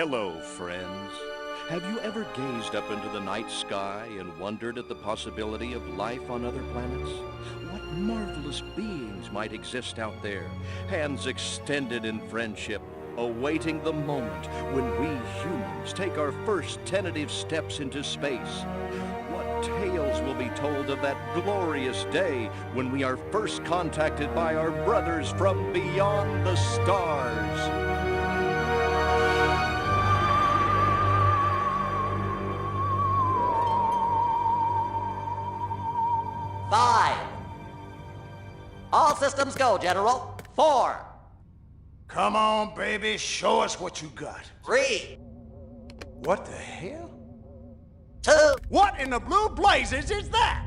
Hello, friends. Have you ever gazed up into the night sky and wondered at the possibility of life on other planets? What marvelous beings might exist out there, hands extended in friendship, awaiting the moment when we humans take our first tentative steps into space? What tales will be told of that glorious day when we are first contacted by our brothers from beyond the stars? 5. All systems go, General. 4. Come on, baby, show us what you got. 3. What the hell? 2. What in the blue blazes is that?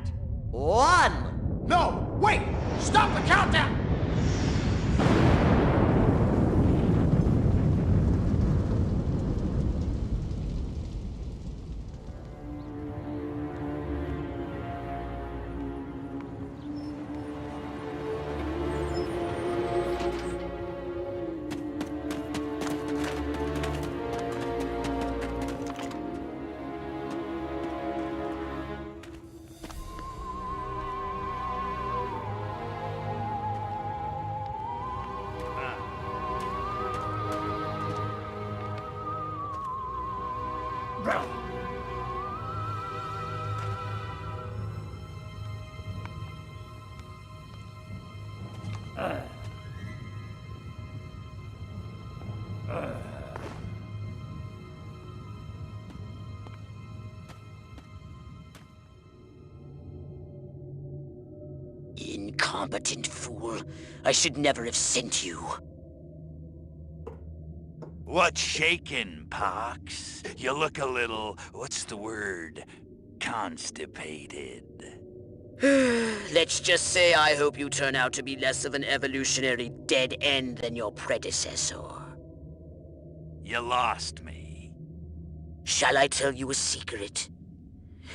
1. No, wait! Stop the countdown! Incompetent fool. I should never have sent you. What's shaking, Pox? You look a little, what's the word? Constipated. Let's just say I hope you turn out to be less of an evolutionary dead end than your predecessor. You lost me. Shall I tell you a secret?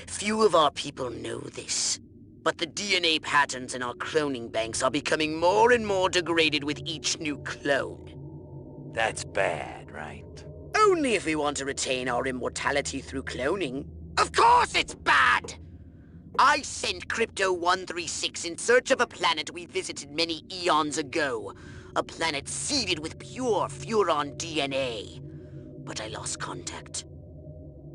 Few of our people know this, but the DNA patterns in our cloning banks are becoming more and more degraded with each new clone. That's bad, right? Only if we want to retain our immortality through cloning. Of course it's bad! I sent Crypto-136 in search of a planet we visited many eons ago. A planet seeded with pure Furon DNA. But I lost contact.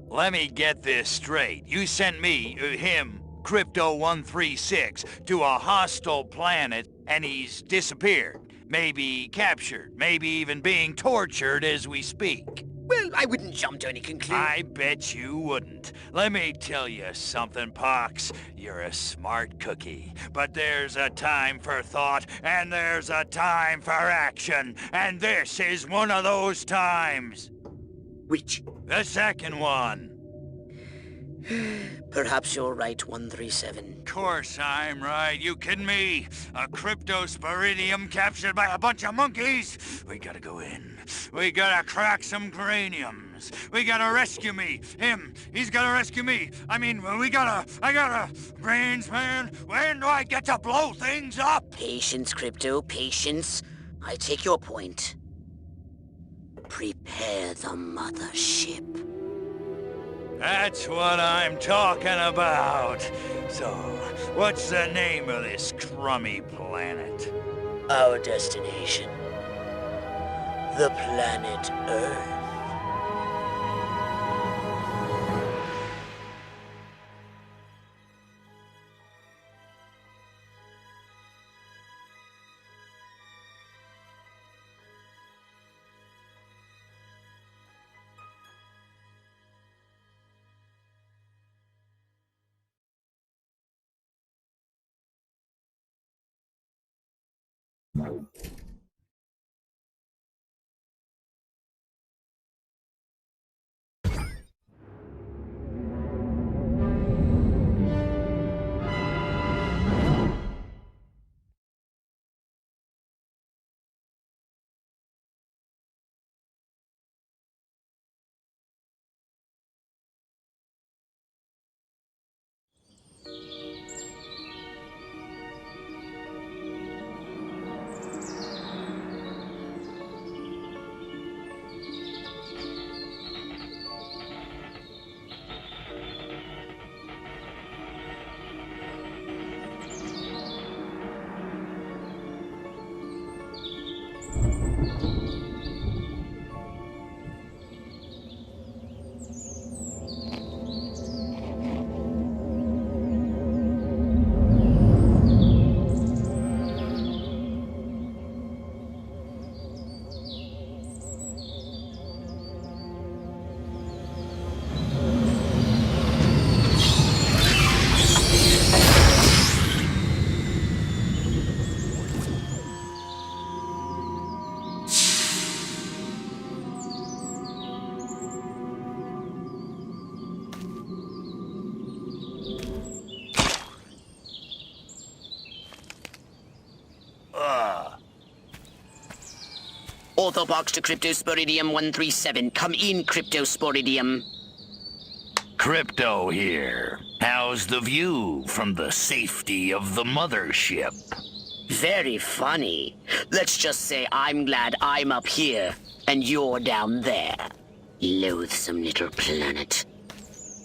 Let me get this straight. You sent me, him, Crypto-136, to a hostile planet, and he's disappeared. Maybe captured, maybe even being tortured as we speak. Well, I wouldn't jump to any conclusion. I bet you wouldn't. Let me tell you something, Pox. You're a smart cookie. But there's a time for thought, and there's a time for action. And this is one of those times. Which? The second one. Perhaps you're right, 137. Of course I'm right. You kidding me? A cryptosporidium captured by a bunch of monkeys? We gotta go in. We gotta crack some craniums. We gotta rescue me. Him. He's gotta rescue me. I gotta... Brains, man. When do I get to blow things up? Patience, Crypto, patience. I take your point. Prepare the mothership. That's what I'm talking about. So, what's the name of this crummy planet? Our destination. The planet Earth. Orthobox to Cryptosporidium 137. Come in, Cryptosporidium. Crypto here. How's the view from the safety of the mothership? Very funny. Let's just say I'm glad I'm up here, and you're down there. Loathsome little planet.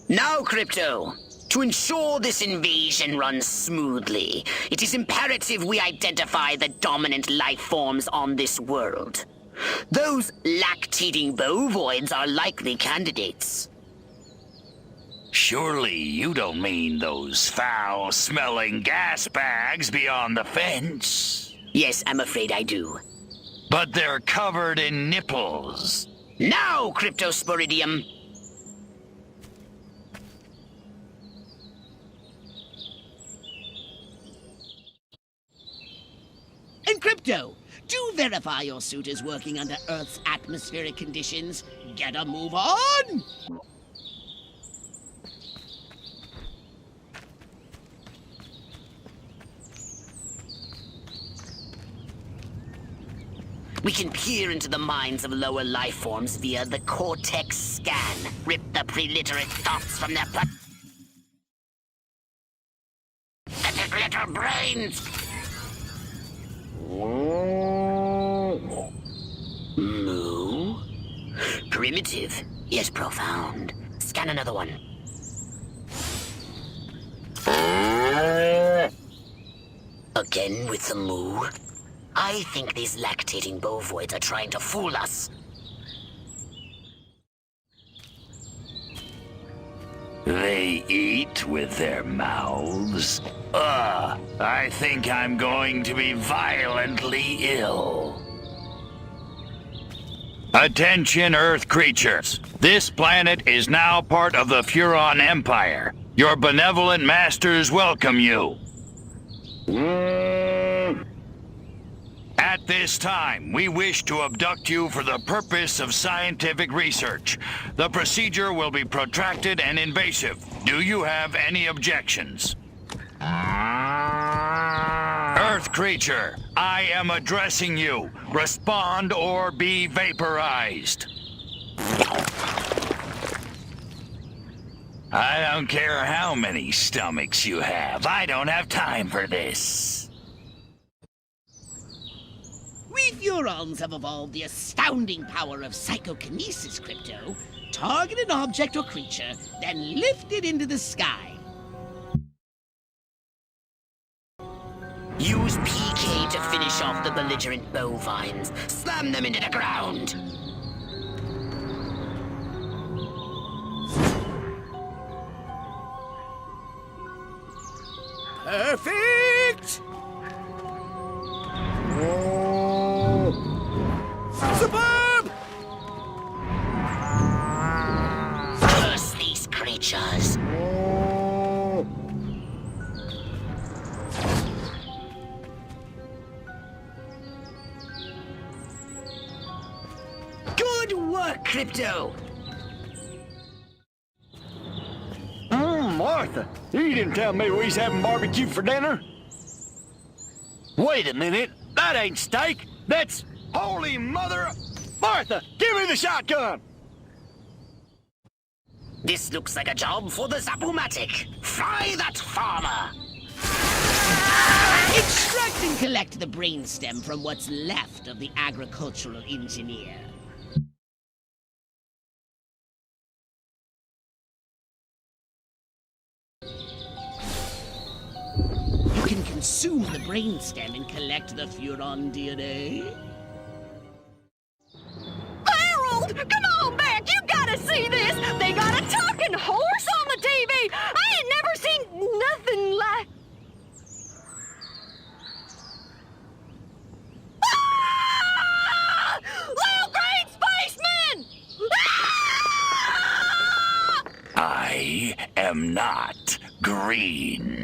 Now, Crypto, to ensure this invasion runs smoothly, it is imperative we identify the dominant life forms on this world. Those lactating bovoids are likely candidates. Surely you don't mean those foul-smelling gas bags beyond the fence? Yes, I'm afraid I do. But they're covered in nipples. Now, Cryptosporidium! And Crypto, do verify your suit is working under Earth's atmospheric conditions. Get a move on! We can peer into the minds of lower life forms via the Cortex scan. Rip the preliterate thoughts from their pathetic little brains. Moo? Primitive, yet profound. Scan another one. Again with the moo? I think these lactating bovoids are trying to fool us. They eat with their mouths? I think I'm going to be violently ill. Attention, Earth creatures. This planet is now part of the Furon Empire. Your benevolent masters welcome you. At this time, we wish to abduct you for the purpose of scientific research. The procedure will be protracted and invasive. Do you have any objections? Earth creature, I am addressing you. Respond or be vaporized. I don't care how many stomachs you have. I don't have time for this. We Furons have evolved the astounding power of psychokinesis, Crypto. Target an object or creature, then lift it into the sky. Use PK to finish off the belligerent bovines. Slam them into the ground. Perfect! Superb! Curse these creatures. Good work, Crypto! Martha, you didn't tell me we was having barbecue for dinner. Wait a minute, that ain't steak. That's holy mother... Martha, give me the shotgun! This looks like a job for the Zapumatic. Fry that farmer! Extract and collect the brainstem from what's left of the agricultural engineer. You can consume the brainstem and collect the Furon DNA. Harold, come on back! You gotta see this! They got a talking horse on the TV! I ain't never seen nothing like... Ah! Little green spaceman! Ah! I am not green.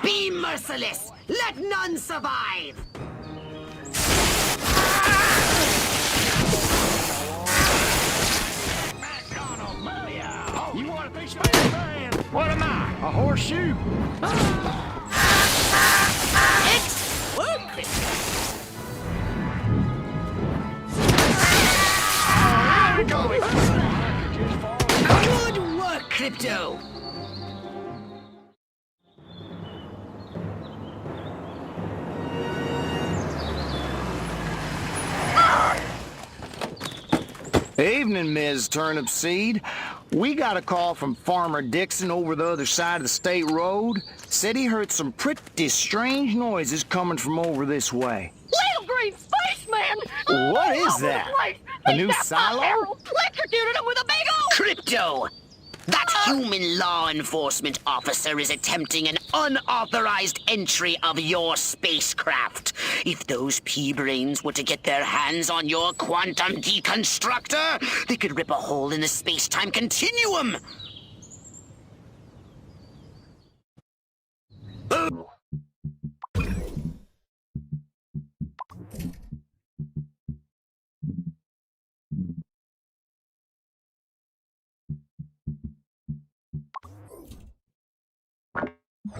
Be merciless! Let none survive! You want to be Spider-Man? What am I? A horseshoe? Excellent, Crypto. Good work, Crypto! Evening, Ms. Turnipseed. We got a call from Farmer Dixon over the other side of the state road. Said he heard some pretty strange noises coming from over this way. Little green spaceman! What is All over the that? place. A He's new got my silo? arrow electrocuted him with a big old... Crypto! That human law enforcement officer is attempting an unauthorized entry of your spacecraft. If those pea-brains were to get their hands on your quantum deconstructor, they could rip a hole in the space-time continuum.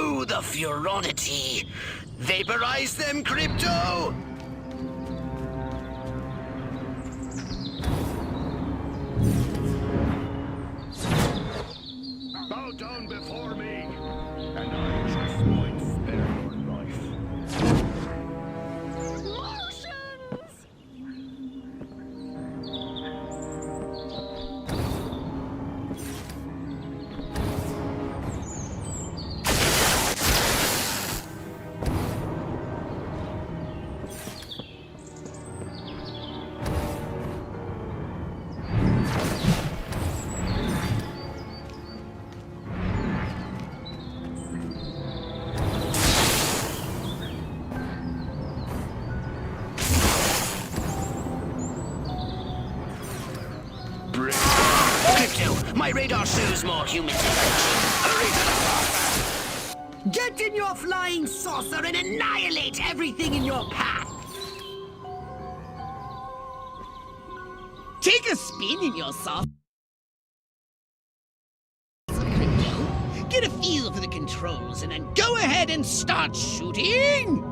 Ooh, the furonity! Vaporize them, Crypto! Bow down before me, and I just might spare your life. Martians! Crypto, my radar shows more humans. Hurry to the saucer! Get in your flying saucer and annihilate everything in your path! Take a spin in your sauce, Crypto. Get a feel for the controls and then go ahead and start shooting!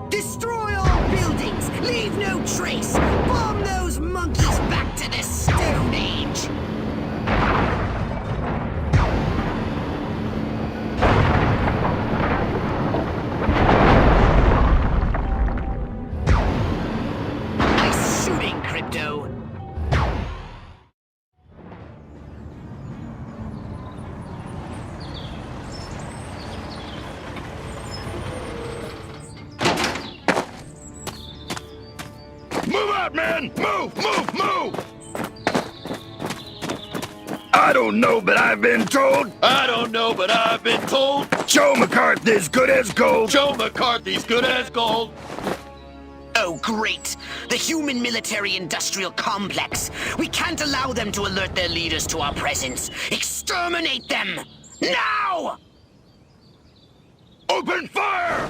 Destroy all buildings! Leave no trace! Bomb those monkeys back to the Stone Age! Nice shooting, Crypto! Move out, man! Move, move, move! I don't know, but I've been told. I don't know, but I've been told Joe McCarthy's good as gold. Joe McCarthy's good as gold. Oh, great! The human military-industrial complex. We can't allow them to alert their leaders to our presence. Exterminate them! Now! Open fire!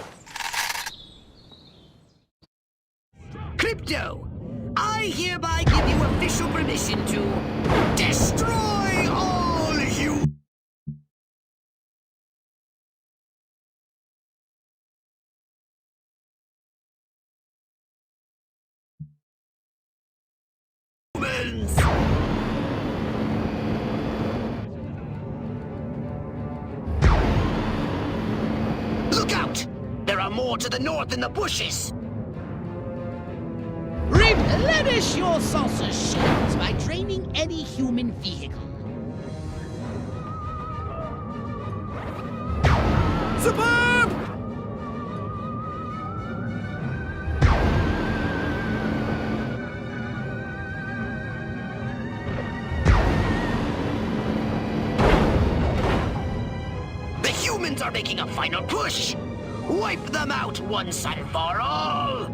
Crypto, I hereby give you official permission to destroy all humans! Look out! There are more to the north in the bushes! Replenish your saucer shells by draining any human vehicle. Superb! The humans are making a final push! Wipe them out once and for all!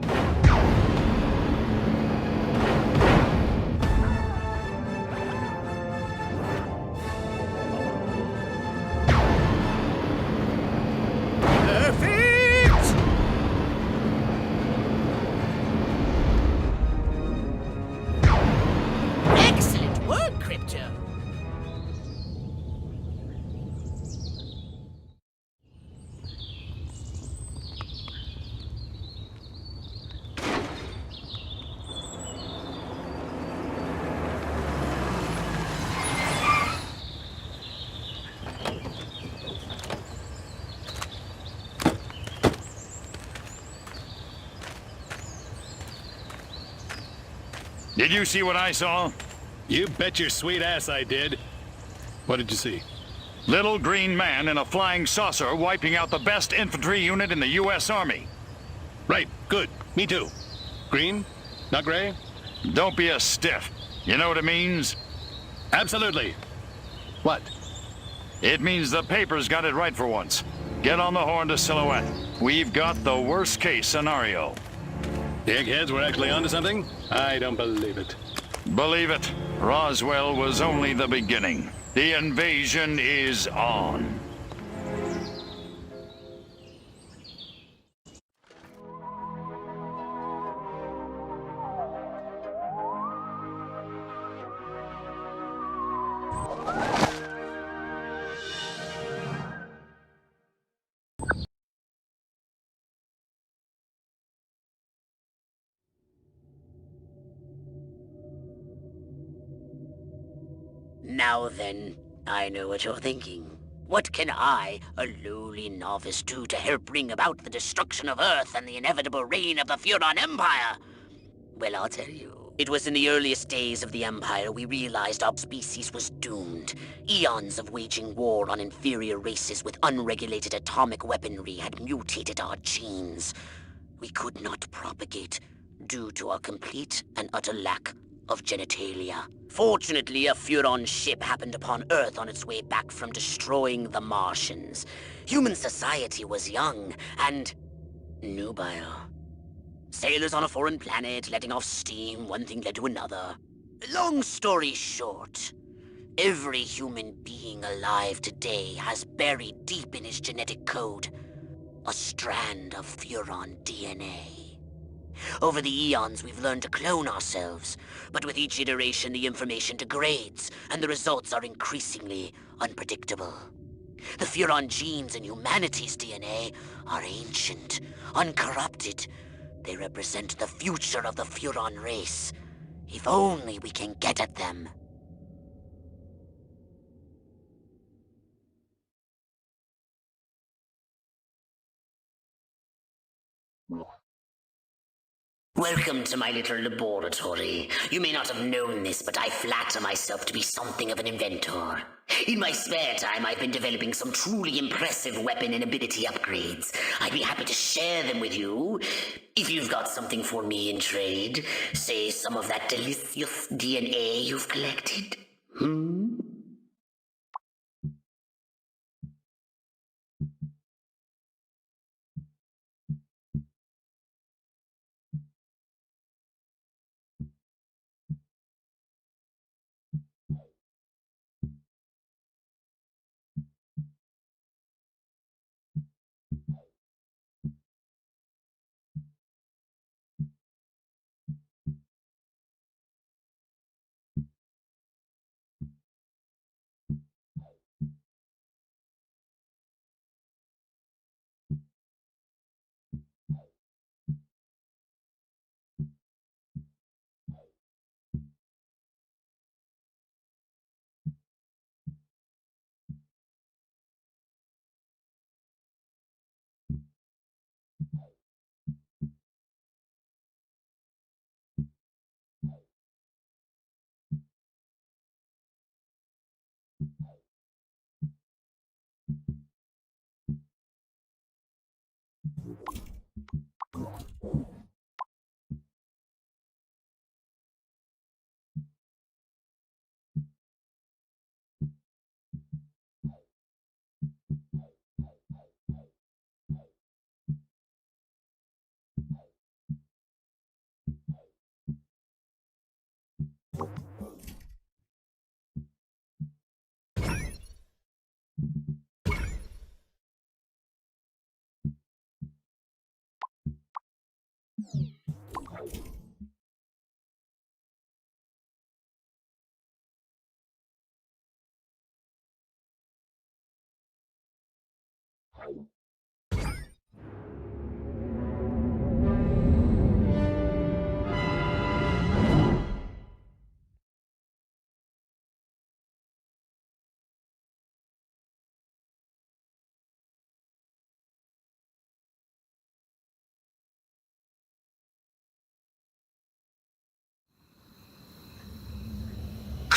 Did you see what I saw? You bet your sweet ass I did. What did you see? Little green man in a flying saucer wiping out the best infantry unit in the U.S. Army. Right, good. Me too. Green? Not gray? Don't be a stiff. You know what it means? Absolutely. What? It means the paper's got it right for once. Get on the horn to Silhouette. We've got the worst case scenario. The eggheads were actually onto something? I don't believe it. Believe it, Roswell was only the beginning. The invasion is on. Now then, I know what you're thinking. What can I, a lowly novice, do to help bring about the destruction of Earth and the inevitable reign of the Furon Empire? Well, I'll tell you. It was in the earliest days of the Empire we realized our species was doomed. Eons of waging war on inferior races with unregulated atomic weaponry had mutated our genes. We could not propagate due to our complete and utter lack of genitalia. Fortunately, a Furon ship happened upon Earth on its way back from destroying the Martians. Human society was young and nubile. Sailors on a foreign planet, letting off steam, one thing led to another. Long story short, every human being alive today has buried deep in his genetic code a strand of Furon DNA. Over the eons, we've learned to clone ourselves, but with each iteration, the information degrades, and the results are increasingly unpredictable. The Furon genes in humanity's DNA are ancient, uncorrupted. They represent the future of the Furon race. If only we can get at them. Welcome to my little laboratory. You may not have known this, but I flatter myself to be something of an inventor. In my spare time, I've been developing some truly impressive weapon and ability upgrades. I'd be happy to share them with you, if you've got something for me in trade. Say some of that delicious DNA you've collected.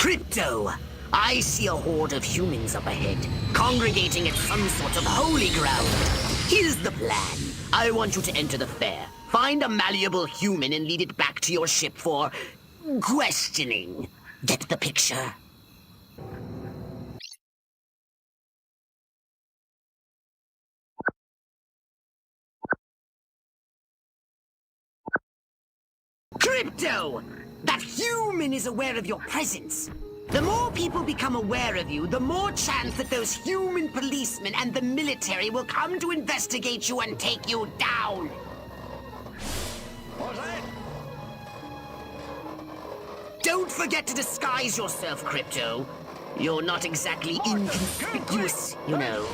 Crypto! I see a horde of humans up ahead, congregating at some sort of holy ground. Here's the plan. I want you to enter the fair, find a malleable human and lead it back to your ship for questioning. Get the picture? Crypto! That human is aware of your presence. The more people become aware of you, the more chance that those human policemen and the military will come to investigate you and take you down. What's that? Don't forget to disguise yourself, Crypto. You're not exactly inconspicuous, you know.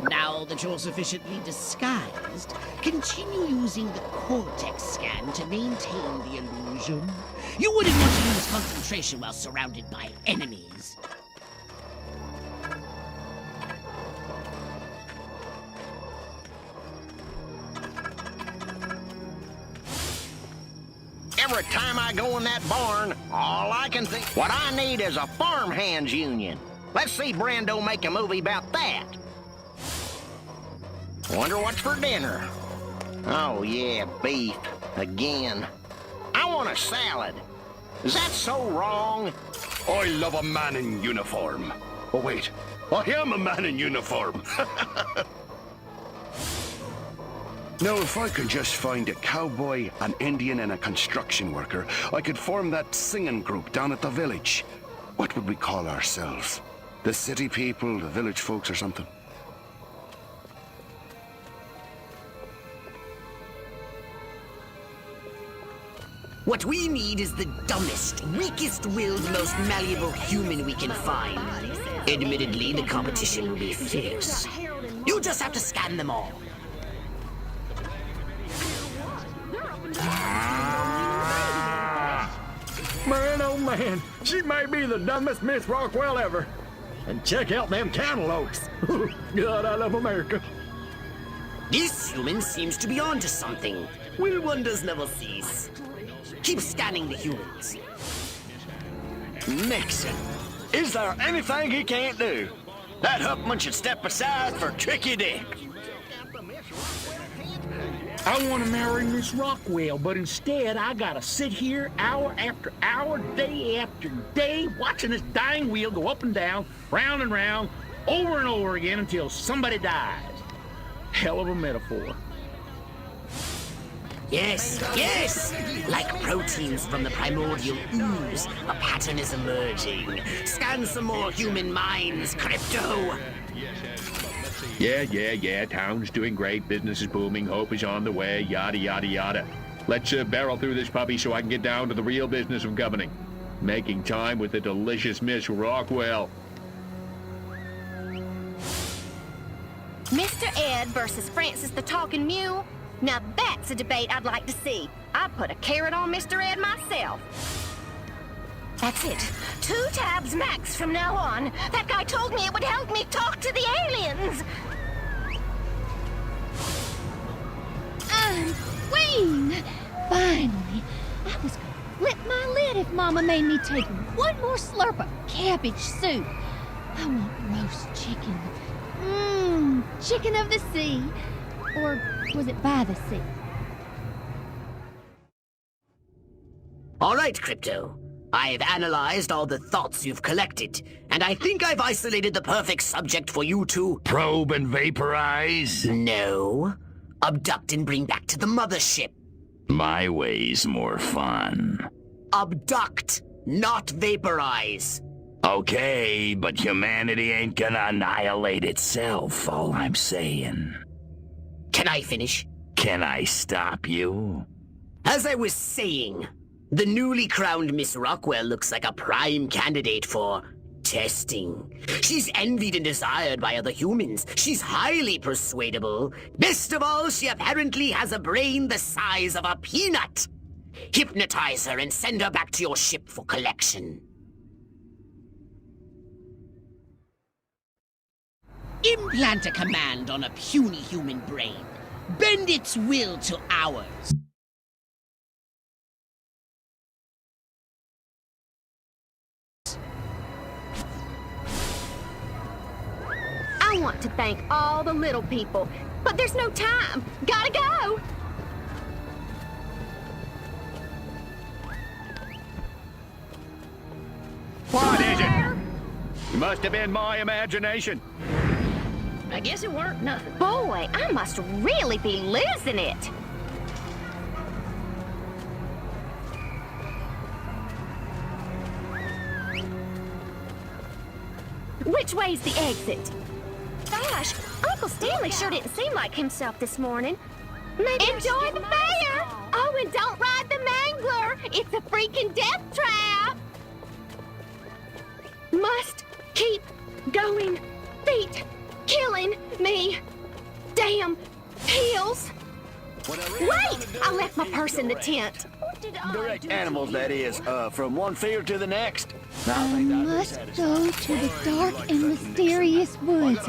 Now that you're sufficiently disguised, continue using the cortex scan to maintain the illusion. You wouldn't want to lose concentration while surrounded by enemies. Every time I go in that barn, all I can think, what I need is a farmhands union. Let's see Brando make a movie about that. Wonder what's for dinner. Oh yeah, beef. Again. I want a salad. Is that so wrong? I love a man in uniform. Oh wait, I am a man in uniform. Now, if I could just find a cowboy, an Indian, and a construction worker, I could form that singing group down at the village. What would we call ourselves? The city people, the village folks, or something? What we need is the dumbest, weakest-willed, most malleable human we can find. Admittedly, the competition will be fierce. You just have to scan them all. Man, oh man, she may be the dumbest Miss Rockwell ever. And check out them cantaloupes. God, I love America. This human seems to be onto something. Will wonders never cease? Keep scanning the humans. Nixon, is there anything he can't do? That Huckman should step aside for Tricky Dick. I want to marry Miss Rockwell, but instead I gotta sit here hour after hour, day after day, watching this dying wheel go up and down, round and round, over and over again until somebody dies. Hell of a metaphor. Yes, yes! Like proteins from the primordial ooze, a pattern is emerging. Scan some more human minds, Crypto! Yeah. Town's doing great, business is booming, hope is on the way, yada, yada, yada. Let's barrel through this puppy so I can get down to the real business of governing. Making time with the delicious Miss Rockwell. Mr. Ed versus Francis the Talking Mule? Now that's a debate I'd like to see. I'd put a carrot on Mr. Ed myself. That's it. 2 tabs max from now on. That guy told me it would help me talk to the aliens. I'm queen! Finally. I was gonna flip my lid if Mama made me take one more slurp of cabbage soup. I want roast chicken. Chicken of the sea. Or was it by the sea? All right, Crypto. I've analyzed all the thoughts you've collected, and I think I've isolated the perfect subject for you to... Probe and vaporize? No. Abduct and bring back to the mothership. My way's more fun. Abduct, not vaporize. Okay, but humanity ain't gonna annihilate itself, all I'm saying. Can I finish? Can I stop you? As I was saying, the newly crowned Miss Rockwell looks like a prime candidate for testing. She's envied and desired by other humans. She's highly persuadable. Best of all, she apparently has a brain the size of a peanut. Hypnotize her and send her back to your ship for collection. Implant a command on a puny human brain. Bend its will to ours. I want to thank all the little people, but there's no time. Gotta go! What is it? It must have been my imagination. I guess it weren't nothing. Boy, I must really be losing it. Which way's the exit? Gosh, Uncle Stanley sure didn't seem like himself this morning. Maybe enjoy the fair! Oh, and don't ride the mangler! It's a freaking death trap! Must keep going. Feet killing me. Damn heels. Wait! I left my purse in the tent. Direct animals, that is, from one field to the next. I must go to the dark and mysterious woods.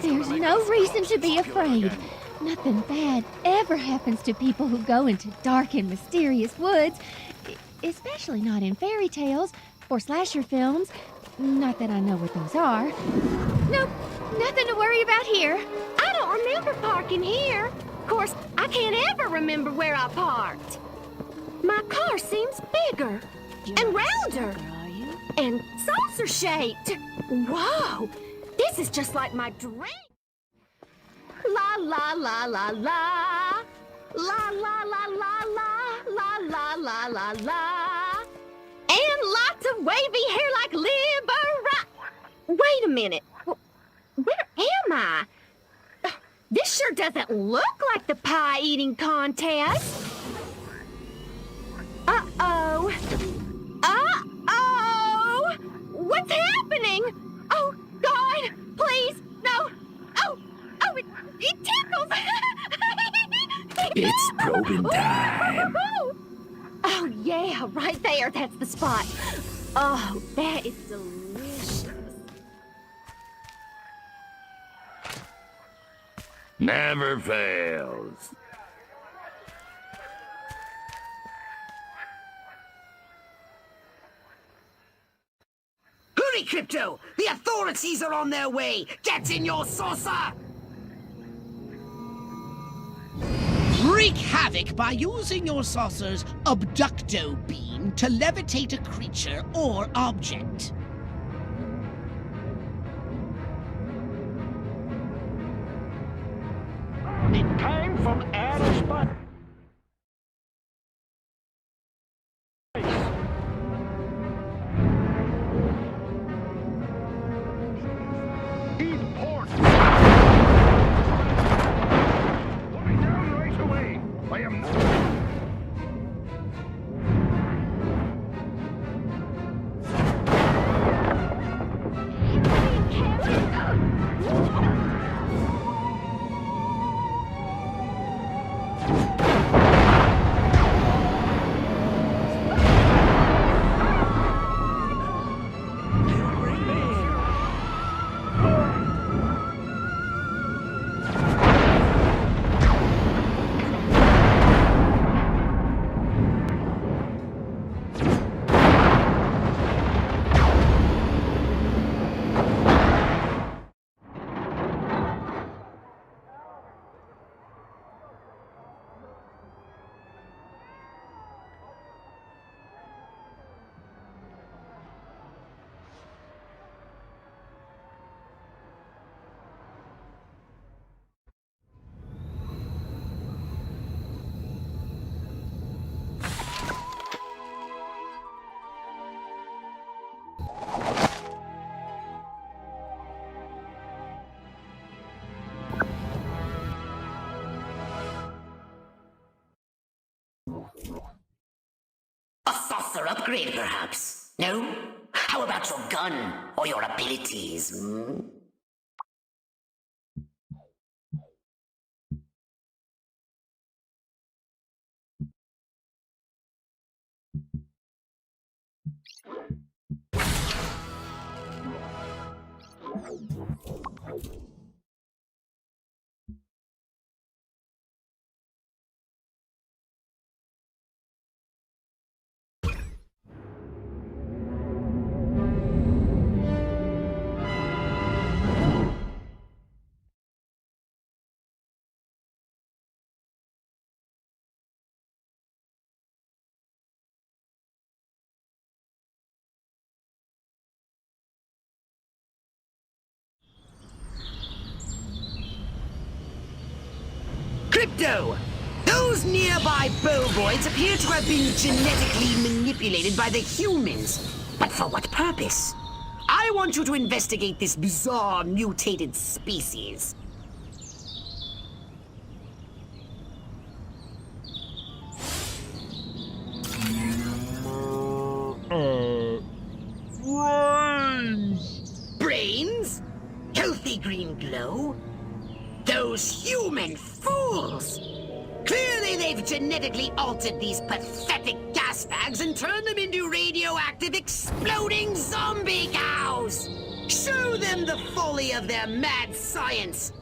There's no reason to be afraid. Nothing bad ever happens to people who go into dark and mysterious woods, especially not in fairy tales or slasher films. Not that I know what those are. Nope, nothing to worry about here. I don't remember parking here. Of course, I can't ever remember where I parked. My car seems bigger and rounder and saucer-shaped. Whoa, this is just like my dream. La la la la la. La la la la la. La la la la la. And lots of wavy hair like Libera. Wait a minute. Where am I? This sure doesn't look like the pie-eating contest. Uh-oh. Uh-oh! What's happening? Oh, God, please, no. Oh, it tickles. It's probing time. Oh, yeah, right there. That's the spot. Oh, that is delicious. Never fails. Hurry, Crypto! The authorities are on their way! Get in your saucer! Wreak havoc by using your saucer's abducto beam to levitate a creature or object. It came from outer space. A saucer upgrade, perhaps? No? How about your gun or your abilities, hmm? Crypto! Those nearby bovoids appear to have been genetically manipulated by the humans. But for what purpose? I want you to investigate this bizarre mutated species. Brains? Healthy green glow? Those human fools! Clearly they've genetically altered these pathetic gas bags and turned them into radioactive exploding zombie cows! Show them the folly of their mad science!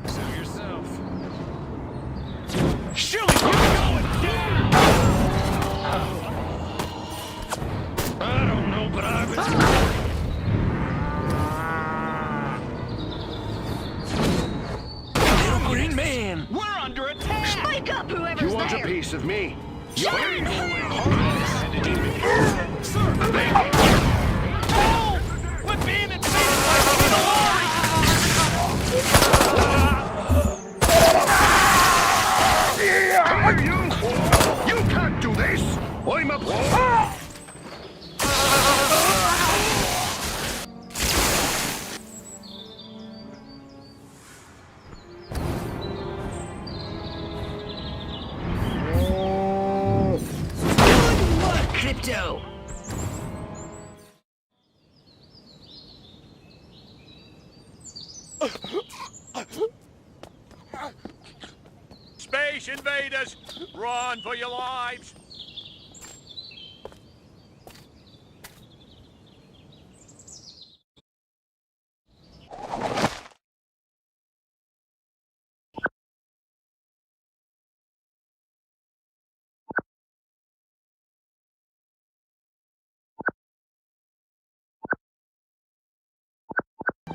Sue yourself. Shoot! You're going down! I don't know, but I've been... Little green man! We're under attack! Spike up, whoever's You want there! a piece of me? Sir! We're being invaded by You can't do this! I'm a... Good work, Crypto! Space invaders! Run for your lives!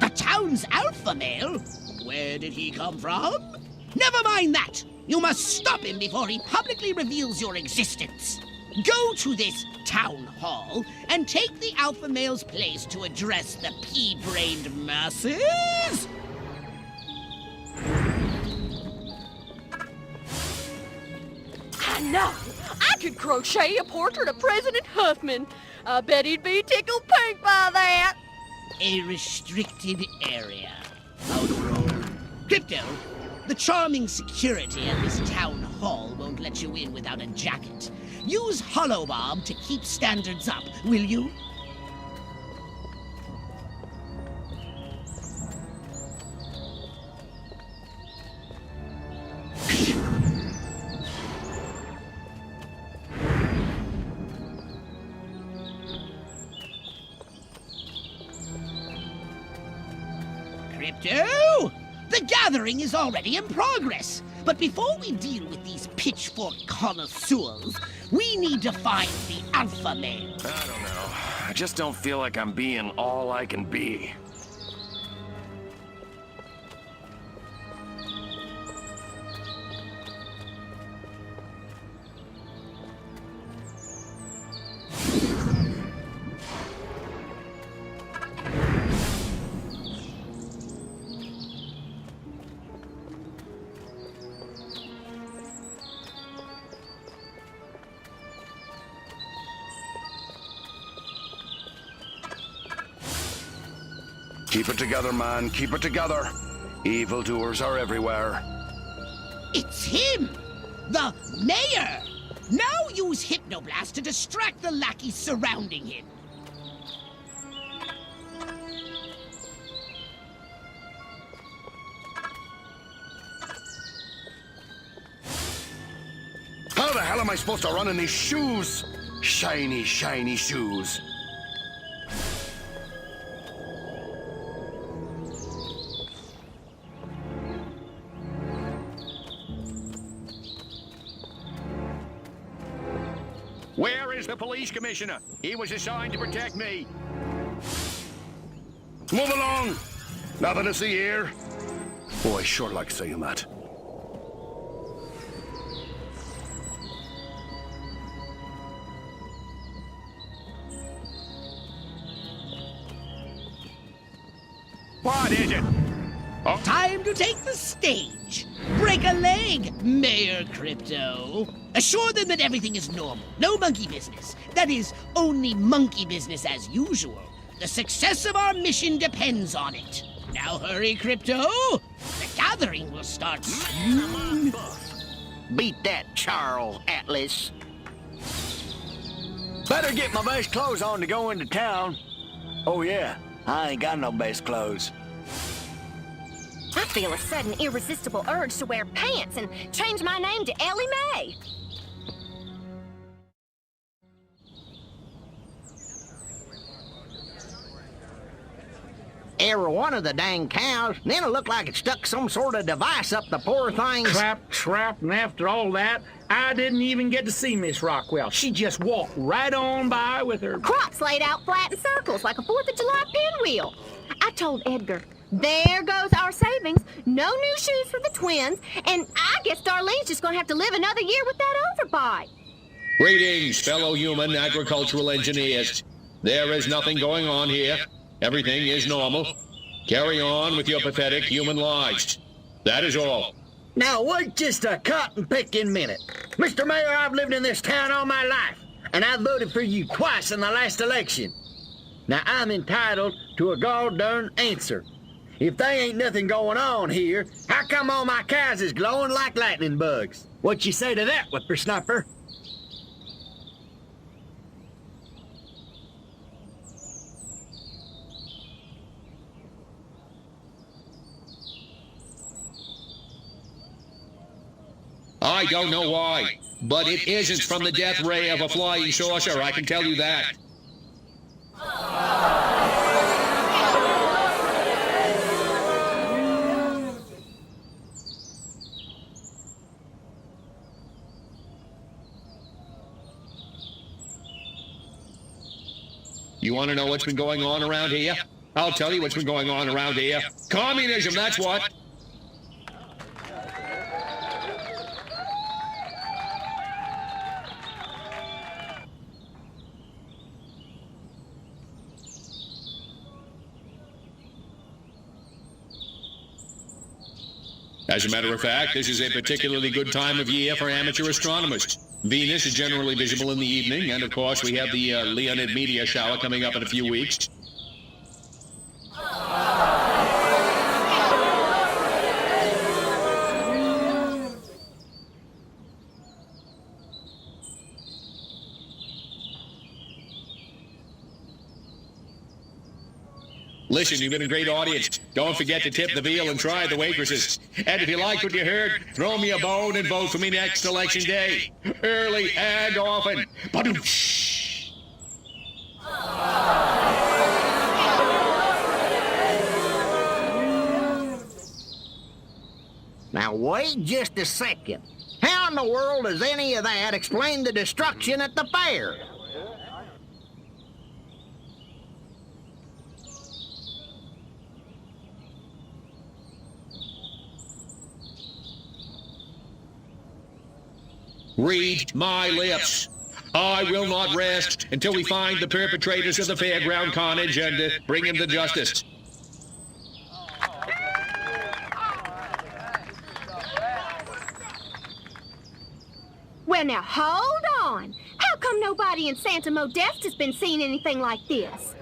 The town's alpha male? Where did he come from? Never mind that! You must stop him before he publicly reveals your existence. Go to this town hall and take the alpha male's place to address the pea-brained masses. I know. I could crochet a portrait of President Huffman. I bet he'd be tickled pink by that. A restricted area. Outroll. Crypto, the charming security at this town hall won't let you in without a jacket. Use Holobob to keep standards up, will you? Crypto! The gathering is already in progress. But before we deal with these pitchfork connoisseurs, we need to find the alpha male. I don't know. I just don't feel like I'm being all I can be. Keep it together, man. Keep it together. Evildoers are everywhere. It's him! The mayor! Now use Hypnoblast to distract the lackeys surrounding him. How the hell am I supposed to run in these shoes? Shiny, shiny shoes. Where is the police commissioner? He was assigned to protect me. Move along! Nothing to see here. Oh, I sure like saying that. What is it? Oh. Time to take the stage. Break a leg, Mayor Crypto. Assure them that everything is normal. No monkey business. That is, only monkey business as usual. The success of our mission depends on it. Now hurry, Crypto. The gathering will start soon. Beat that, Charles Atlas. Better get my best clothes on to go into town. Oh, yeah, I ain't got no best clothes. I feel a sudden irresistible urge to wear pants and change my name to Ellie Mae. Every one of the dang cows, then it looked like it stuck some sort of device up the poor thing's... Clap, trap, and after all that, I didn't even get to see Miss Rockwell. She just walked right on by with her... Crops laid out flat in circles like a 4th of July pinwheel. I told Edgar, there goes our savings, no new shoes for the twins, and I guess Darlene's just gonna have to live another year with that overbite. Greetings, fellow human agricultural engineers. There is nothing going on here. Everything is normal. Carry on with your pathetic human lives. That is all. Now, wait just a cotton-picking minute. Mr. Mayor, I've lived in this town all my life, and I voted for you twice in the last election. Now, I'm entitled to a gall-darn answer. If there ain't nothing going on here, how come all my cows is glowing like lightning bugs? What you say to that, whippersnapper? I don't know why, but it isn't from the death ray of a flying saucer, I can tell you that. You want to know what's been going on around here? I'll tell you what's been going on around here. Communism, that's what. As a matter of fact, this is a particularly good time of year for amateur astronomers. Venus is generally visible in the evening, and of course we have the Leonid meteor shower coming up in a few weeks. Listen, you've been a great audience. Don't forget to tip the veal and try the waitresses. And if you liked what you heard, throw me a bone and vote for me next election day. Early and often. Ba-doom-shh. Now, wait just a second. How in the world does any of that explain the destruction at the fair? Read my lips. I will not rest until we find the perpetrators of the fairground carnage and bring them to justice. Well, now, hold on. How come nobody in Santa Modeste has been seeing anything like this?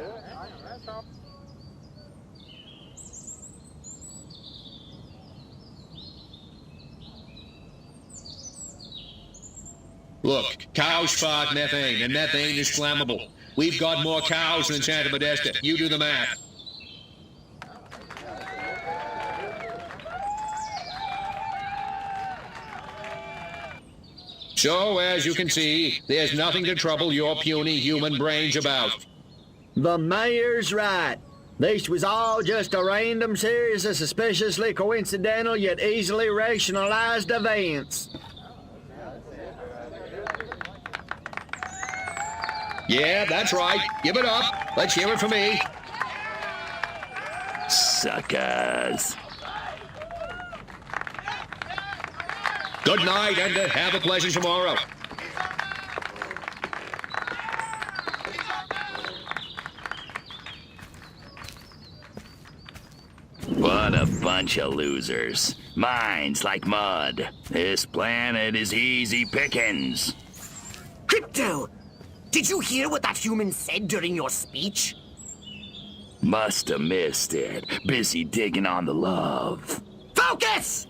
Look, cows fart methane, and methane is flammable. We've got more cows than Santa Modesta. You do the math. So, as you can see, there's nothing to trouble your puny human brains about. The mayor's right. This was all just a random series of suspiciously coincidental yet easily rationalized events. Yeah, that's right. Give it up. Let's hear it for me. Suckers. Good night, and have a pleasant tomorrow. bunch of losers. Minds like mud. This planet is easy pickings. Crypto! Did you hear what that human said during your speech? Must have missed it. Busy digging on the love. Focus!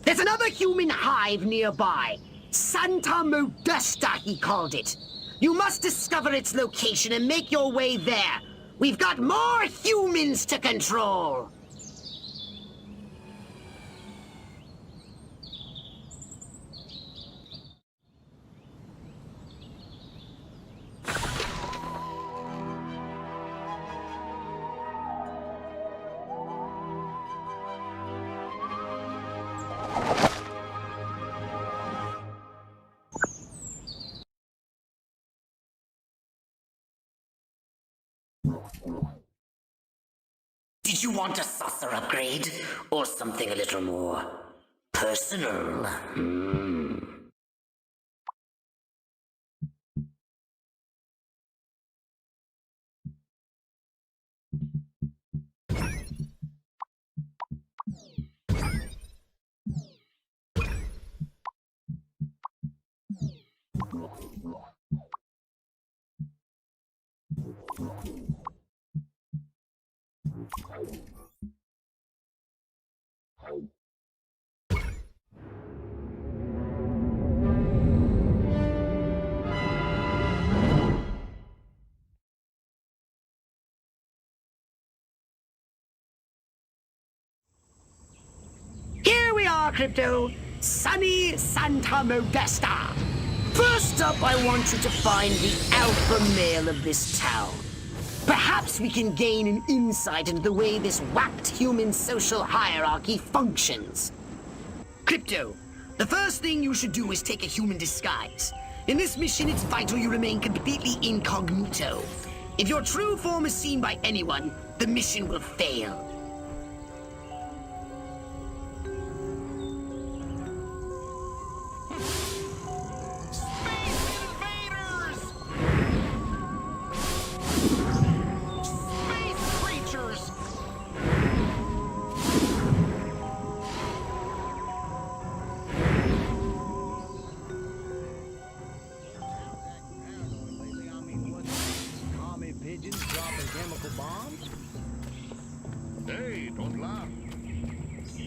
There's another human hive nearby. Santa Modesta, he called it. You must discover its location and make your way there. We've got more humans to control. Did you want a saucer upgrade? Or something a little more personal? Here we are, Crypto. Sunny Santa Modesta. First up, I want you to find the alpha male of this town. Perhaps we can gain an insight into the way this whacked human social hierarchy functions. Crypto, the first thing you should do is take a human disguise. In this mission, it's vital you remain completely incognito. If your true form is seen by anyone, the mission will fail.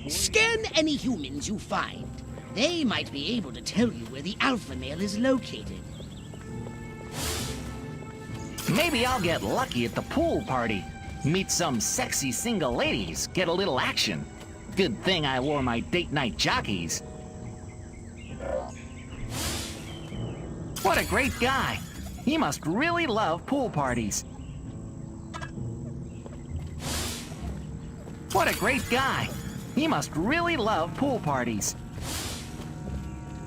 Scan any humans you find. They might be able to tell you where the alpha male is located. Maybe I'll get lucky at the pool party. Meet some sexy single ladies, get a little action. Good thing I wore my date night jockeys. What a great guy. He must really love pool parties. What a great guy. He must really love pool parties.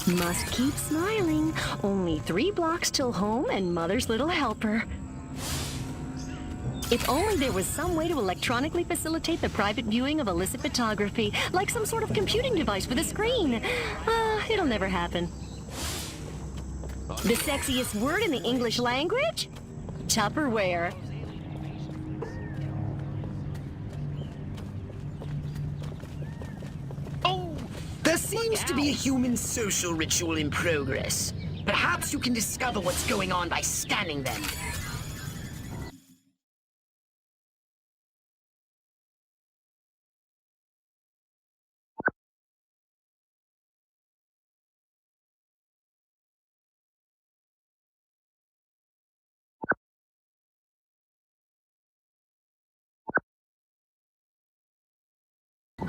Must keep smiling. Only 3 blocks till home and Mother's little helper. If only there was some way to electronically facilitate the private viewing of illicit photography, like some sort of computing device with a screen. It'll never happen. The sexiest word in the English language? Tupperware. There seems to be a human social ritual in progress. Perhaps you can discover what's going on by scanning them.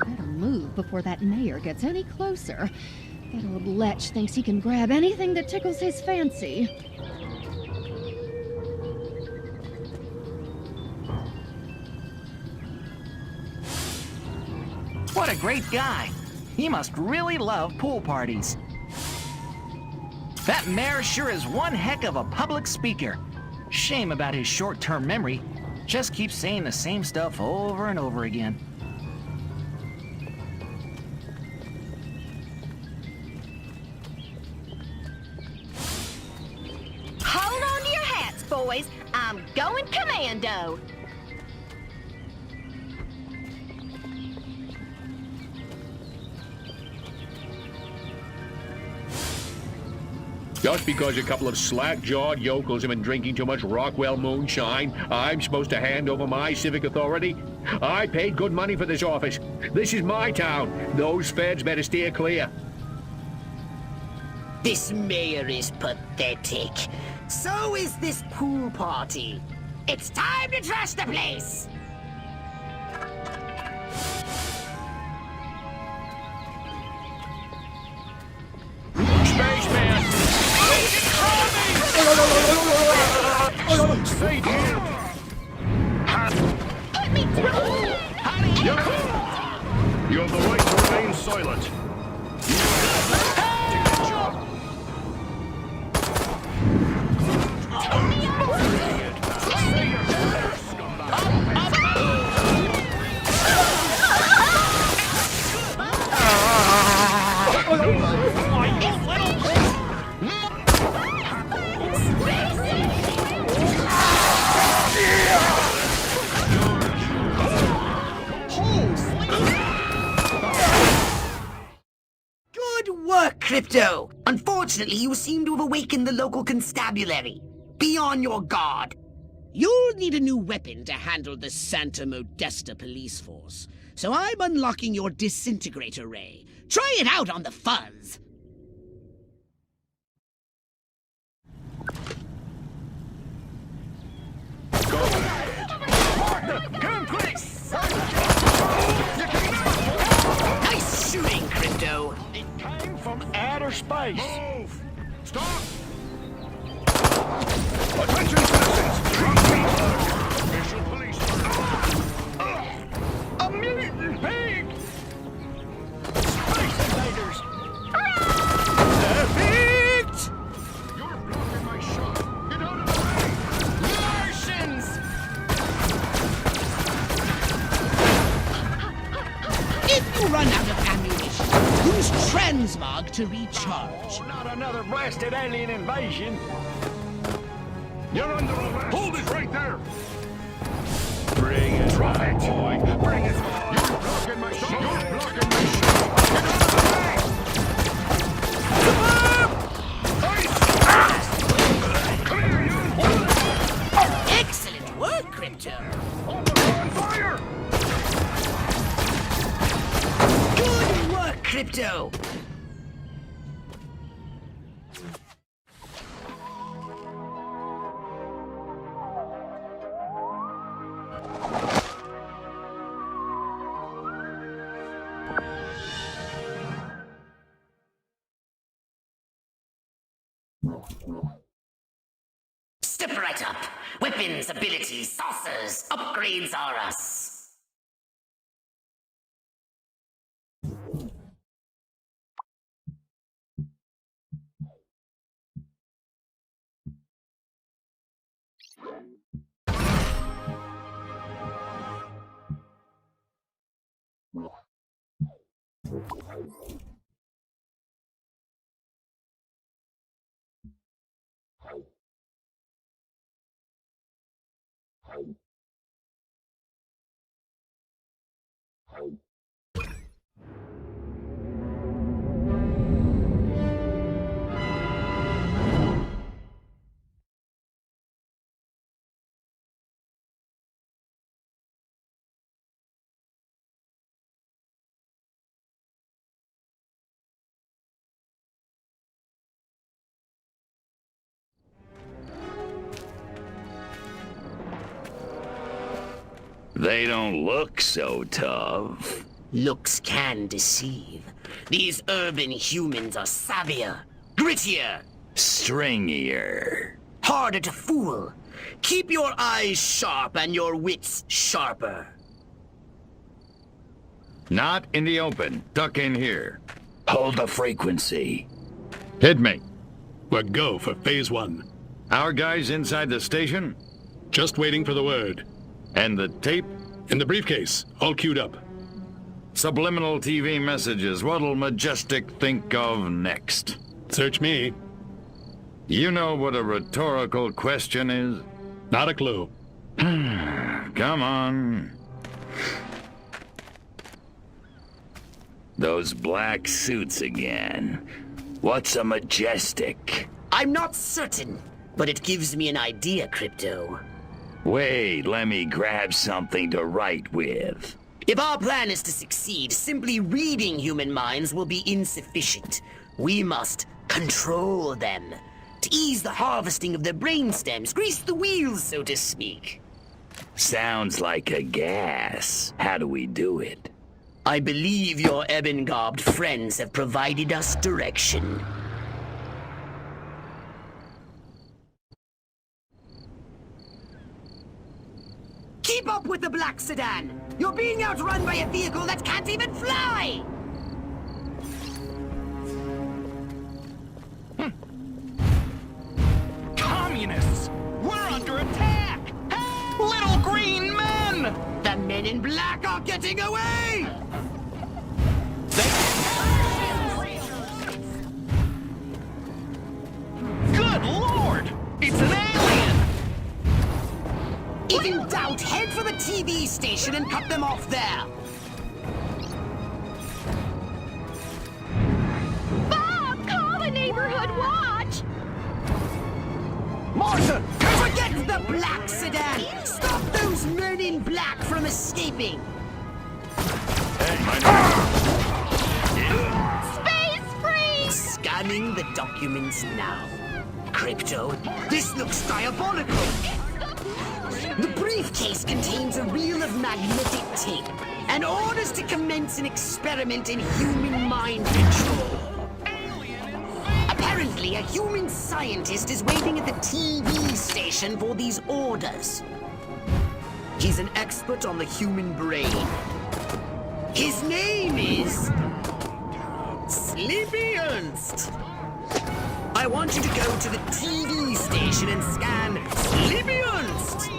Better move before that mayor gets any closer. That old lech thinks he can grab anything that tickles his fancy. What a great guy. He must really love pool parties. That mayor sure is one heck of a public speaker. Shame about his short-term memory. Just keeps saying the same stuff over and over again. Hold on to your hats, boys. I'm going commando. Just because a couple of slack-jawed yokels have been drinking too much Rockwell moonshine, I'm supposed to hand over my civic authority? I paid good money for this office. This is my town. Those feds better steer clear. This mayor is pathetic. So is this pool party. It's time to trash the place! Spaceman! Stay here! Put me through! You have the right to remain silent. Good work, Crypto! Unfortunately, you seem to have awakened the local constabulary. Be on your guard. You'll need a new weapon to handle the Santa Modesta police force, so I'm unlocking your disintegrator ray. Try it out on the fuzz! Come quick! Nice shooting, Crypto! It came from outer space. Move! Stop! Attention, citizens! Drop me! Official police. A mutant pig! Space invaders! Perfect! You're blocking my shot! Get out of the way! Martians! If you run out of ammunition, use transmog to recharge. Not another blasted alien invasion. You're under arrest! Hold it right there! Bring it, drop it, boy! Bring it! You're blocking my shot! You're blocking my shot! Get out of the way! Clear, you! Excellent work, Crypto! On fire! Good work, Crypto! Step right up. Weapons, abilities, saucers, upgrades are us. They don't look so tough. Looks can deceive. These urban humans are savvier, grittier, Stringier. harder to fool. Keep your eyes sharp and your wits sharper. Not in the open. Duck in here. Hold the frequency. Hit me. We're go for phase 1. Our guys inside the station? Just waiting for the word. And the tape? In the briefcase, all queued up. Subliminal TV messages. What'll Majestic think of next? Search me. You know what a rhetorical question is? Not a clue. Come on. Those black suits again. What's a Majestic? I'm not certain, but it gives me an idea, Crypto. Wait, let me grab something to write with. If our plan is to succeed, simply reading human minds will be insufficient. We must control them. To ease the harvesting of their brainstems, grease the wheels, so to speak. Sounds like a gas. How do we do it? I believe your ebon-garbed friends have provided us direction. Keep up with the black sedan! You're being outrun by a vehicle that can't even fly! Communists! We're under attack! Little green men! The men in black are getting away! Good Lord! It's an alien! If in doubt, head for the TV station and cut them off there. Bob, call the neighborhood watch! Martha! Forget the black sedan! Stop those men in black from escaping! Space freeze! Scanning the documents now. Crypto, this looks diabolical! The briefcase contains a reel of magnetic tape and orders to commence an experiment in human mind control. Apparently, a human scientist is waiting at the TV station for these orders. He's an expert on the human brain. His name is... Sleepy Ernst. I want you to go to the TV station and scan Sleepy Ernst.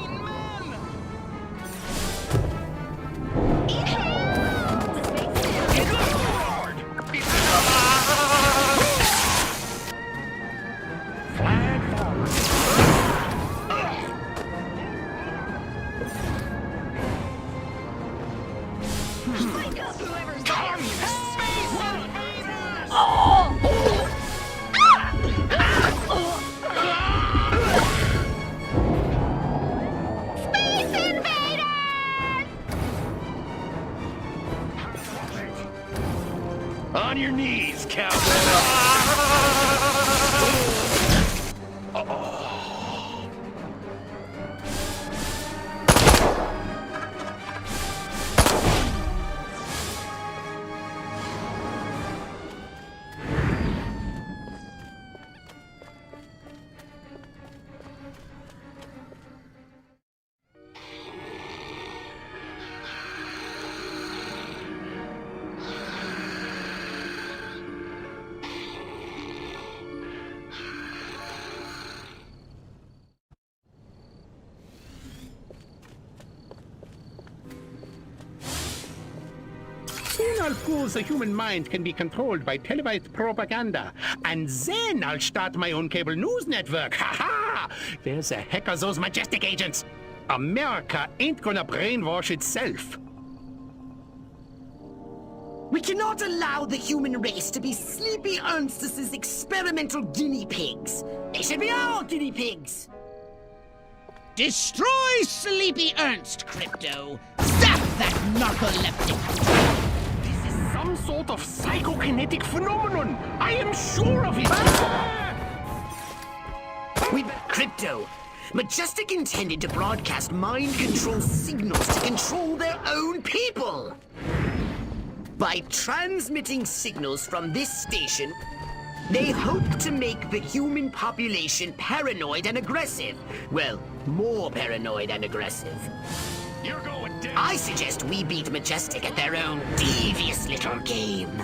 On your knees, cowboy! Soon I'll prove the human mind can be controlled by televised propaganda. And then I'll start my own cable news network. Ha-ha! Where the heck are those majestic agents? America ain't gonna brainwash itself. We cannot allow the human race to be Sleepy Ernst's experimental guinea pigs. They should be our guinea pigs. Destroy Sleepy Ernst, Crypto. Zap that narcoleptic. Some sort of psychokinetic phenomenon. I am sure of it. Crypto. Majestic intended to broadcast mind control signals to control their own people. By transmitting signals from this station, they hope to make the human population paranoid and aggressive. Well, more paranoid and aggressive. You're going down! I suggest we beat Majestic at their own devious little game.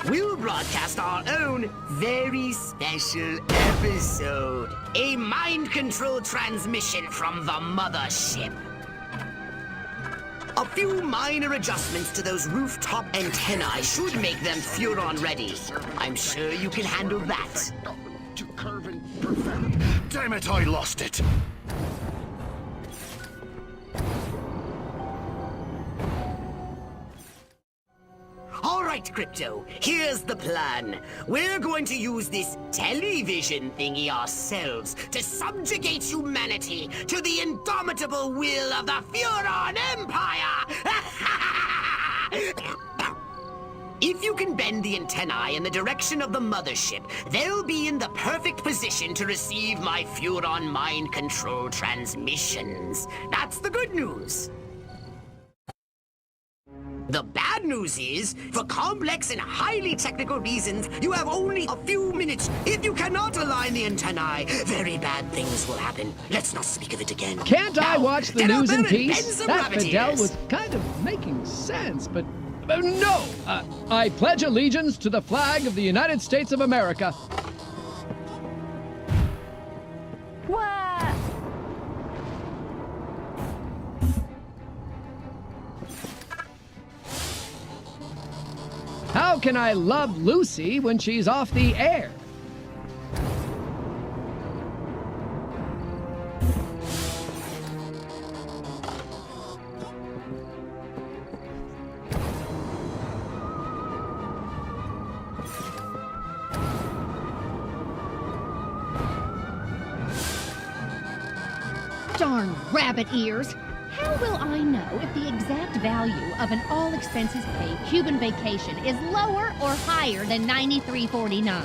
We'll broadcast our own very special episode. A mind control transmission from the mothership. A few minor adjustments to those rooftop antennae should make them Furon ready. I'm sure you can handle that. To curve and perfect. Damn it, I lost it. All right, right, Crypto. Here's the plan. We're going to use this television thingy ourselves to subjugate humanity to the indomitable will of the Furon Empire! If you can bend the antennae in the direction of the mothership, they'll be in the perfect position to receive my Furon mind control transmissions. That's the good news. The bad news is, for complex and highly technical reasons, you have only a few minutes. If you cannot align the antennae, very bad things will happen. Let's not speak of it again. Can't I watch the news in peace? That rabbit Fidel ears. was kind of making sense, but no! I pledge allegiance to the flag of the United States of America. What? How can I love Lucy when she's off the air? Darn rabbit ears! How will I know if the exact value of an all-expenses-paid Cuban vacation is lower or higher than $93.49?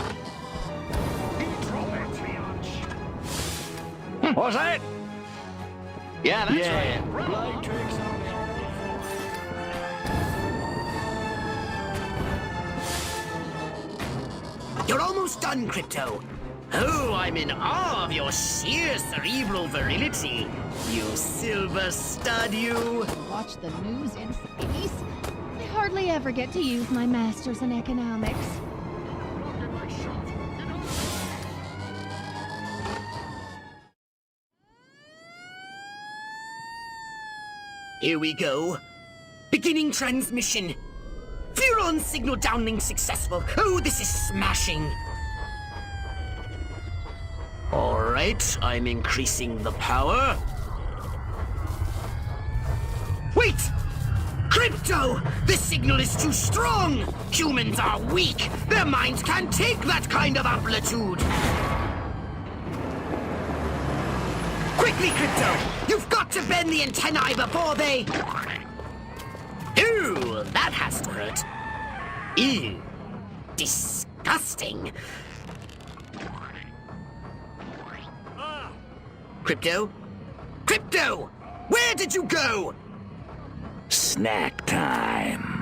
What's that? Yeah, that's right. You're almost done, Crypto. Oh, I'm in awe of your sheer cerebral virility. You silver stud, you. Watch the news in peace? I hardly ever get to use my masters in economics. Here we go. Beginning transmission. Furon signal downlink successful. Oh, this is smashing. All right, I'm increasing the power. Wait! Crypto! The signal is too strong! Humans are weak! Their minds can't take that kind of amplitude! Quickly, Crypto! You've got to bend the antennae before they... Ooh, that has to hurt. Ew. Disgusting. Crypto? Crypto! Where did you go? Snack time.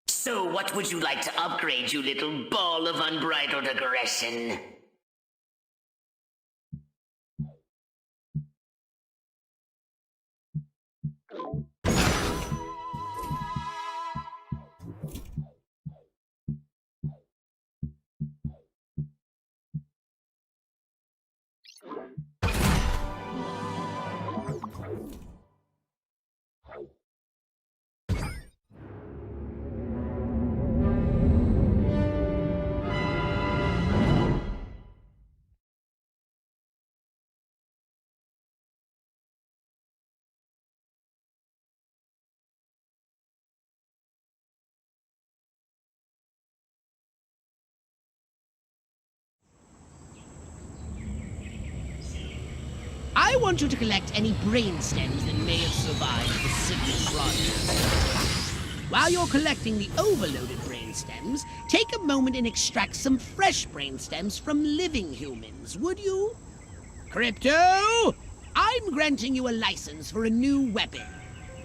So what would you like to upgrade, you little ball of unbridled aggression? I want you to collect any brain stems that may have survived the signal broadcast. While you're collecting the overloaded brain stems, take a moment and extract some fresh brain stems from living humans, would you? Crypto! I'm granting you a license for a new weapon.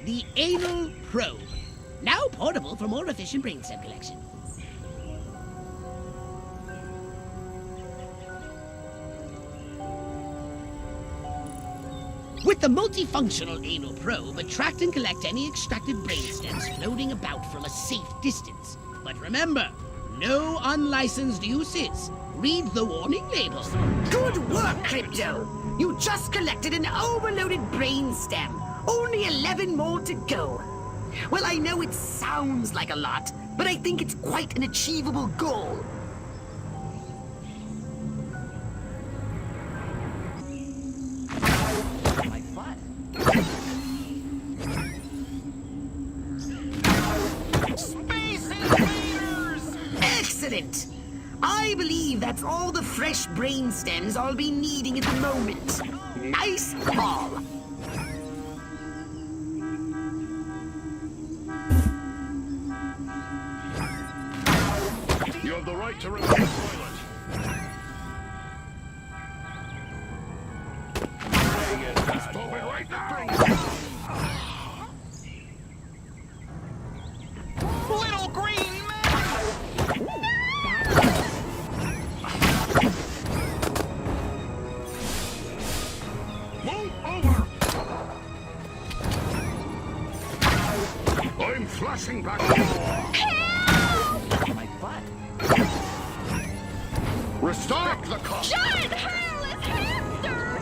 The Anal Probe. Now portable for more efficient brain stem collection. With the multifunctional anal probe, attract and collect any extracted brain stems floating about from a safe distance. But remember, No unlicensed uses. Read the warning label. Good work, Crypto! You just collected an overloaded brainstem. Only 11 more to go. Well, I know it sounds like a lot, but I think it's quite an achievable goal. Space Invaders! Excellent! I believe that's all the fresh brain stems I'll be needing at the moment. Nice haul! You have the right to remain silent. Stop it right now! Little green man! Move over! I'm flashing back. My butt. Restore the car! Giant hairless hamsters!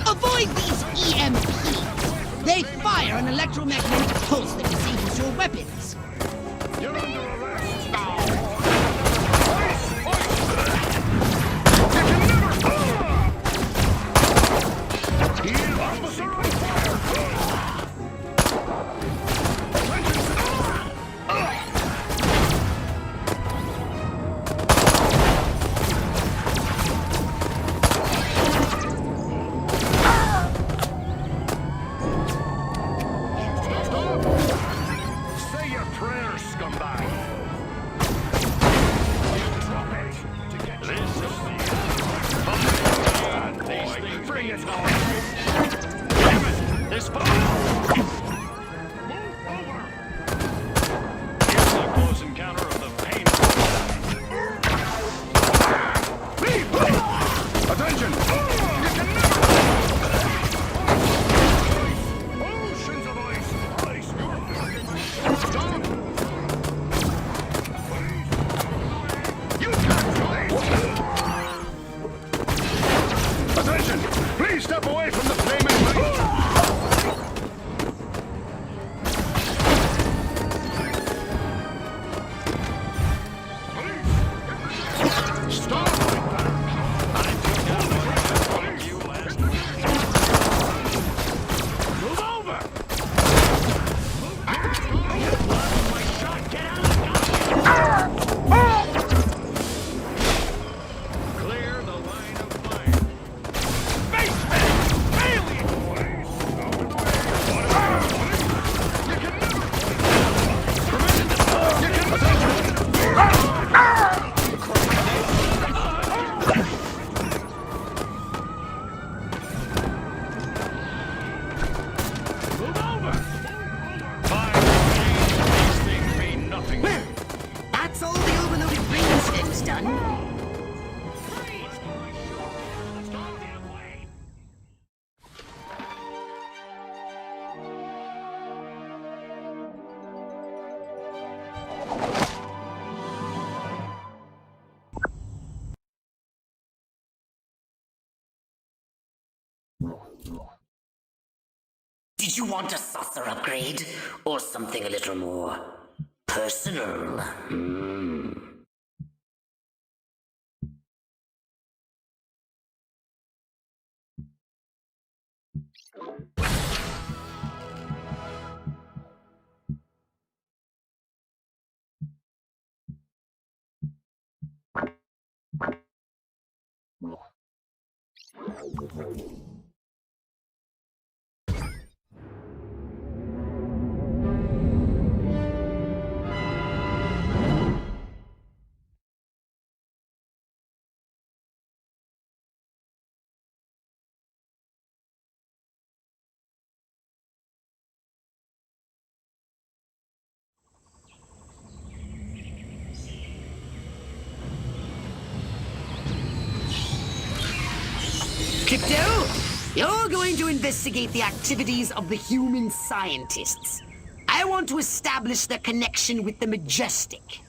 Avoid these EMPs. They fire an electromagnetic pulse that disables your weapons. You're under arrest! Officer on fire! Say your prayers, scumbag! Drop it! To get this is the... Bring it home! Damn it! This phone! Move over! Here's a close encounter of the pain. Leave! Attention! You can never... Oceans of ice! Ice! Stop! You can't go! Attention! Please step away from the flaming light! Stop right there! I took out you last week. Move over! My shot! Get out of the Clear the line of fire. Spaceman! Alien! Out of the way! You can never... Permission to stop! You can... Attention! Move over! Fine. These things mean nothing. Well, that's all the overloaded brainstem's done. Did you want a saucer upgrade? Or something a little more personal? Crypto, you're going to investigate the activities of the human scientists. I want to establish the connection with the Majestic.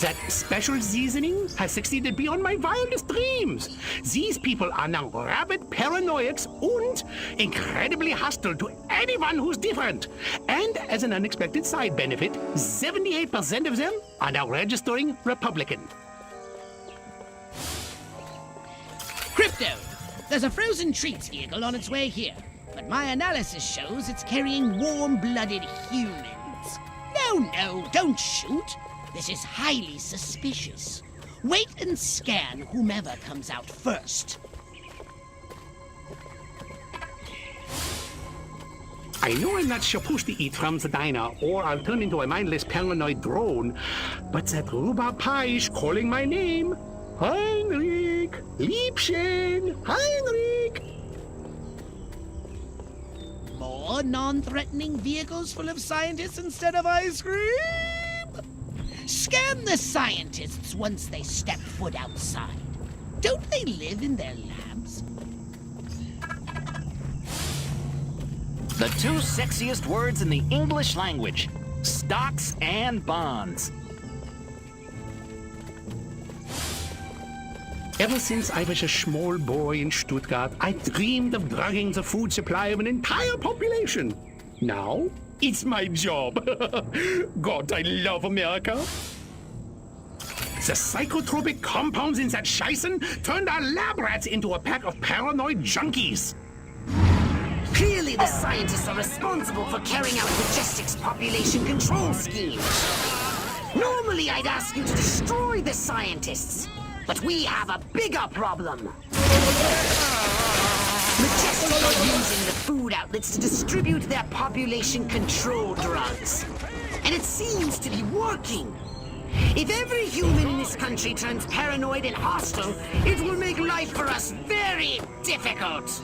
That special seasoning has succeeded beyond my wildest dreams. These people are now rabid paranoiacs and incredibly hostile to anyone who's different. And as an unexpected side benefit, 78% of them are now registering Republican. Crypto! There's a frozen treats vehicle on its way here, but my analysis shows it's carrying warm-blooded humans. No, don't shoot. This is highly suspicious. Wait and scan whomever comes out first. I know I'm not supposed to eat from the diner, or I'll turn into a mindless paranoid drone, but that rhubarb pie is calling my name. Heinrich! Liebchen! Heinrich! More non-threatening vehicles full of scientists instead of ice cream? Scan the scientists once they step foot outside. Don't they live in their labs? The two sexiest words in the English language: stocks and bonds. Ever since I was a small boy in Stuttgart, I dreamed of drugging the food supply of an entire population. Now, it's my job. God, I love America. The psychotropic compounds in that Scheißen turned our lab rats into a pack of paranoid junkies. Clearly the scientists are responsible for carrying out Majestic's population control scheme. Normally I'd ask you to destroy the scientists, but we have a bigger problem. Majestic are using the food outlets to distribute their population control drugs. And it seems to be working. If every human in this country turns paranoid and hostile, it will make life for us very difficult.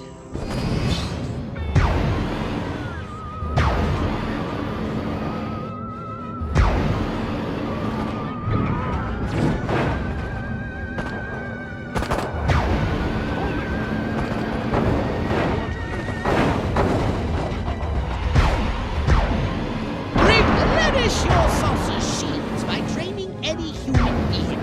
Replenish your saucer shields by draining any human vehicle.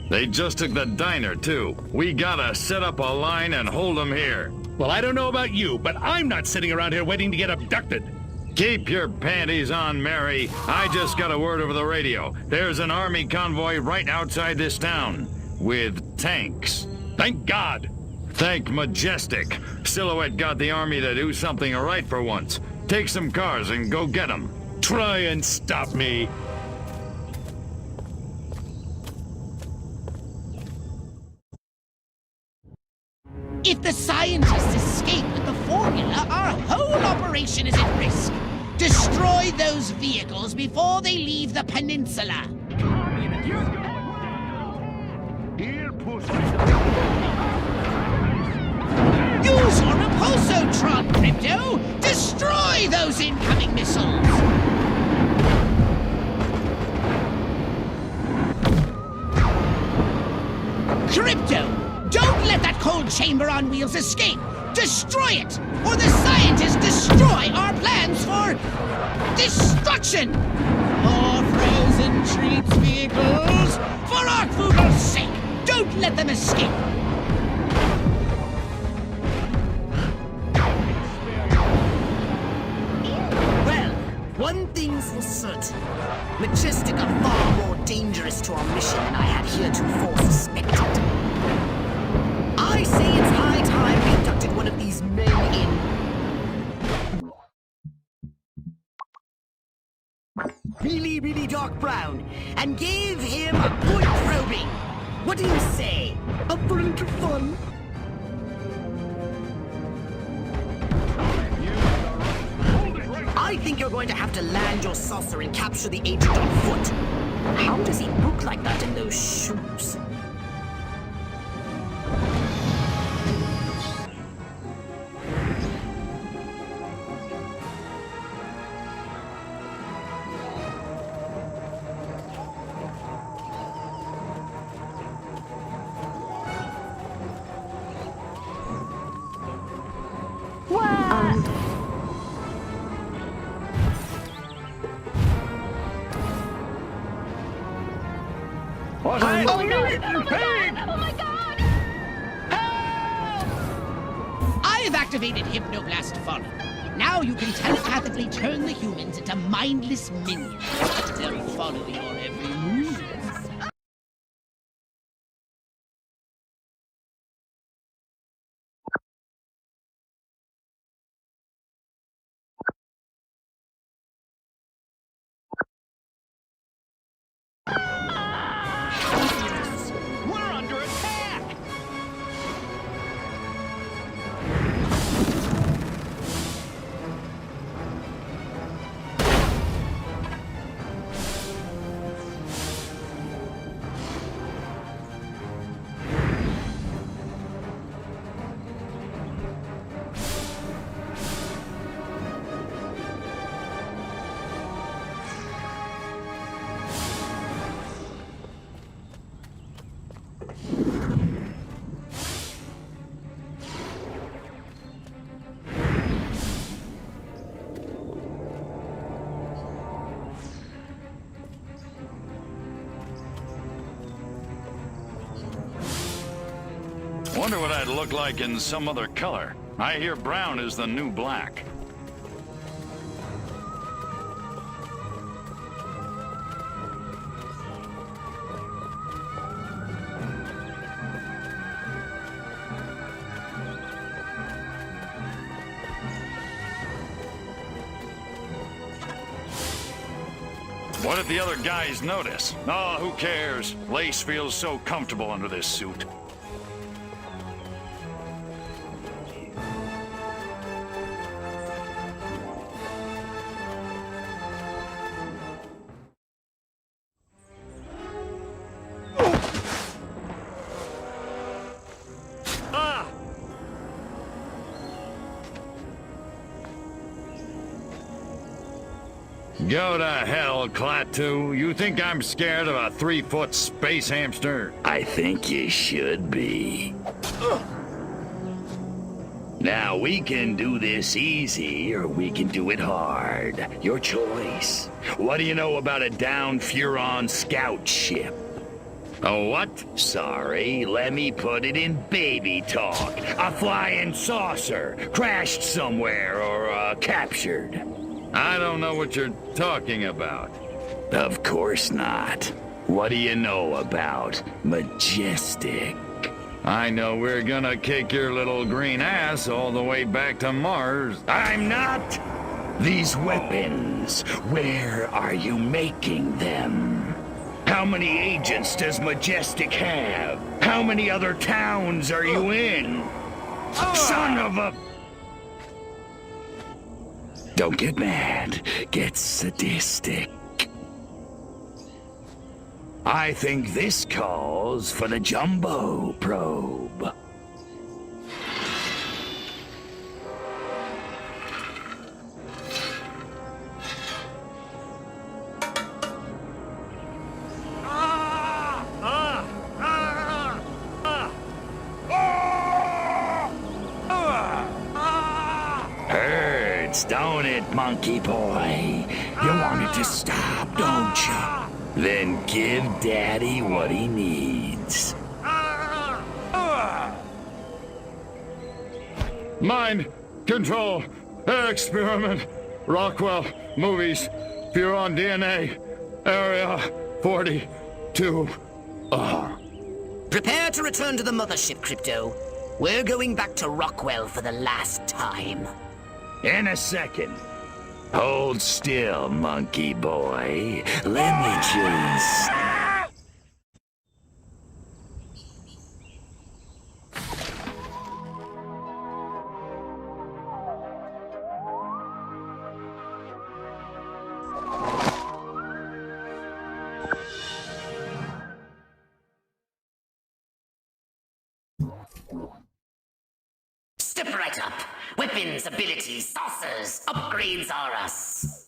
They just took the diner, too. We gotta set up a line and hold them here. Well, I don't know about you, but I'm not sitting around here waiting to get abducted. Keep your panties on, Mary. I just got a word over the radio. There's an army convoy right outside this town. With tanks. Thank God. Thank Majestic. Silhouette got the army to do something right for once. Take some cars and go get them. Try and stop me. If the scientists escape with the formula, our whole operation is at risk. Destroy those vehicles before they leave the peninsula. Use your repulsotron, Crypto! Destroy those incoming missiles! Crypto! Don't let that cold chamber on wheels escape! Destroy it! Or the scientists destroy our plans for destruction! More frozen treats vehicles! For Arkvogel's sake, don't let them escape! Well, One thing's for certain. Majestic are far more dangerous to our mission than I had heretofore suspected. I say it's high time we inducted one of these men in. Really, really dark brown, and gave him a good probing. What do you say? Up for a little fun? I think you're going to have to land your saucer and capture the agent on foot. How does he look like that in those shoes? What Oh, a no. little pig! Oh my god! I have activated Hypnoblast Follow. Now you can telepathically turn the humans into mindless minions. They'll follow your every move. We're under attack! Wonder what I'd look like in some other color. I hear brown is the new black. What if the other guys notice? Oh, who cares? Lace feels so comfortable under this suit. Go to hell, Klaatu. You think I'm scared of a 3-foot space hamster? I think you should be. Now, we can do this easy, or we can do it hard. Your choice. What do you know about a downed Furon scout ship? A what? Sorry, let me put it in baby talk. A flying saucer, crashed somewhere, or captured. I don't know what you're talking about. Of course not. What do you know about Majestic? I know we're gonna kick your little green ass all the way back to Mars. I'm not! These weapons, where are you making them? How many agents does Majestic have? How many other towns are you in? Son of a... Don't get mad. Get sadistic. I think this calls for the Jumbo Probe. Hurts, don't it, monkey boy? You want it to stop, don't you? Then give Daddy what he needs. Mind control experiment Rockwell, movies, Furon DNA, Area 42. Prepare to return to the mothership, Crypto. We're going back to Rockwell for the last time. In a second. Hold still, monkey boy. Let me just... Step right up. Weapons, abilities, saucers, upgrades are us.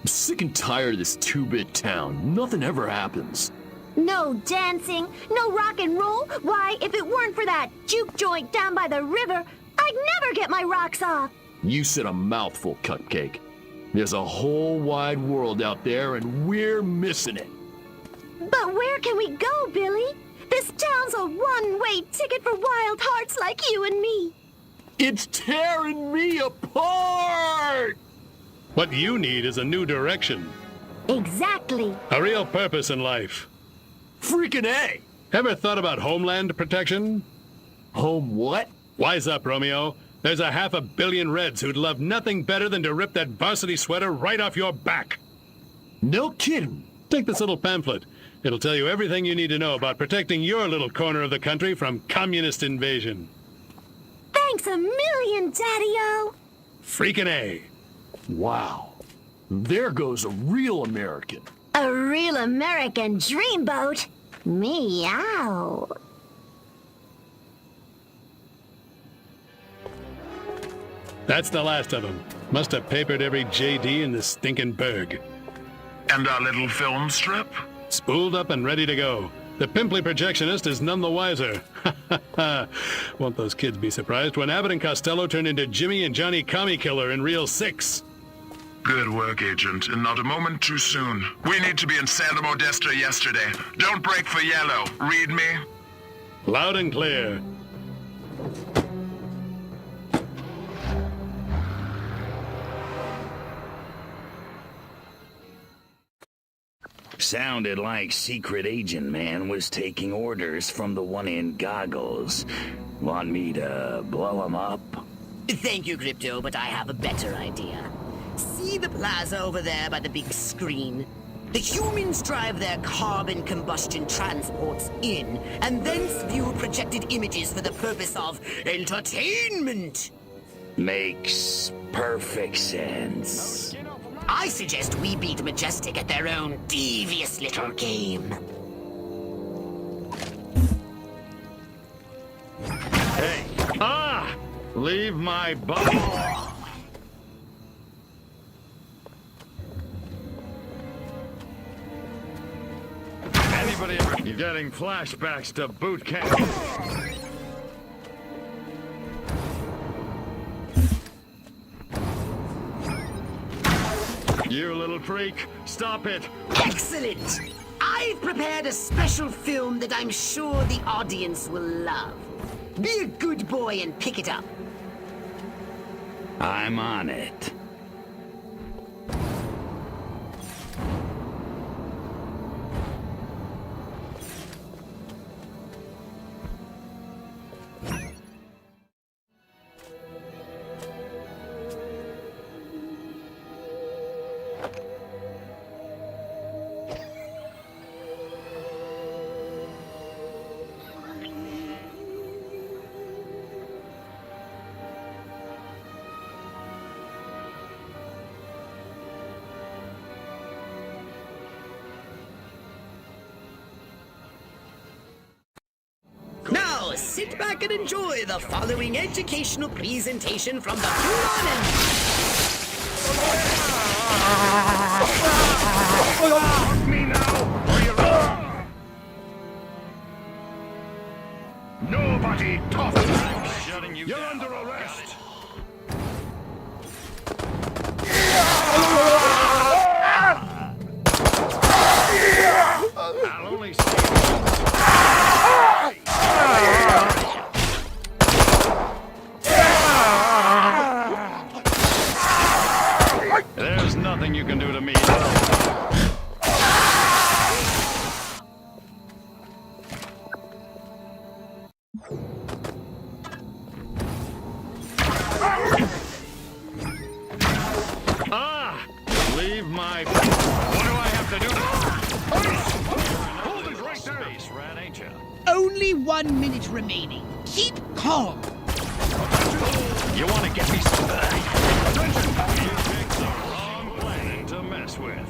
I'm sick and tired of this 2-bit town. Nothing ever happens. No dancing, no rock and roll. Why, if it weren't for that juke joint down by the river, I'd never get my rocks off. You said a mouthful, Cupcake. There's a whole wide world out there, and we're missing it. But where can we go, Billy? This town's a one-way ticket for wild hearts like you and me. It's tearing me apart! What you need is a new direction. Exactly. A real purpose in life. Freaking A! Ever thought about homeland protection? Home what? Wise up, Romeo. There's a 500 million Reds who'd love nothing better than to rip that varsity sweater right off your back. No kidding. Take this little pamphlet. It'll tell you everything you need to know about protecting your little corner of the country from communist invasion. Thanks a million, Daddy-O. Freaking A. Wow. There goes a real American. A real American dreamboat. Meow. That's the last of them. Must have papered every JD in this stinking burg. And our little film strip? Spooled up and ready to go. The pimply projectionist is none the wiser. Won't those kids be surprised when Abbott and Costello turn into Jimmy and Johnny Commie Killer in Reel 6? Good work, Agent, and not a moment too soon. We need to be in Santa Modesta yesterday. Don't break for yellow. Read me? Loud and clear. Sounded like Secret Agent Man was taking orders from the one in goggles. Want me to blow him up? Thank you, Crypto, but I have a better idea. See the plaza over there by the big screen? The humans drive their carbon combustion transports in, and thence view projected images for the purpose of entertainment. Makes perfect sense. I suggest we beat Majestic at their own devious little game. Hey! Ah! Leave my body! Anybody ever getting flashbacks to boot camp? You little freak, stop it! Excellent! I've prepared a special film that I'm sure the audience will love. Be a good boy and pick it up. I'm on it. sit back and enjoy the following educational presentation from the Huron Me now, or you're nobody tough. You're under arrest. I'll only say... There's nothing you can do to me. Leave my... What do I have to do? Hold it right there. Space rat, ain't you? Only 1 minute remaining. Keep calm. You want to get me some... Attention! You picked the wrong planet to mess with.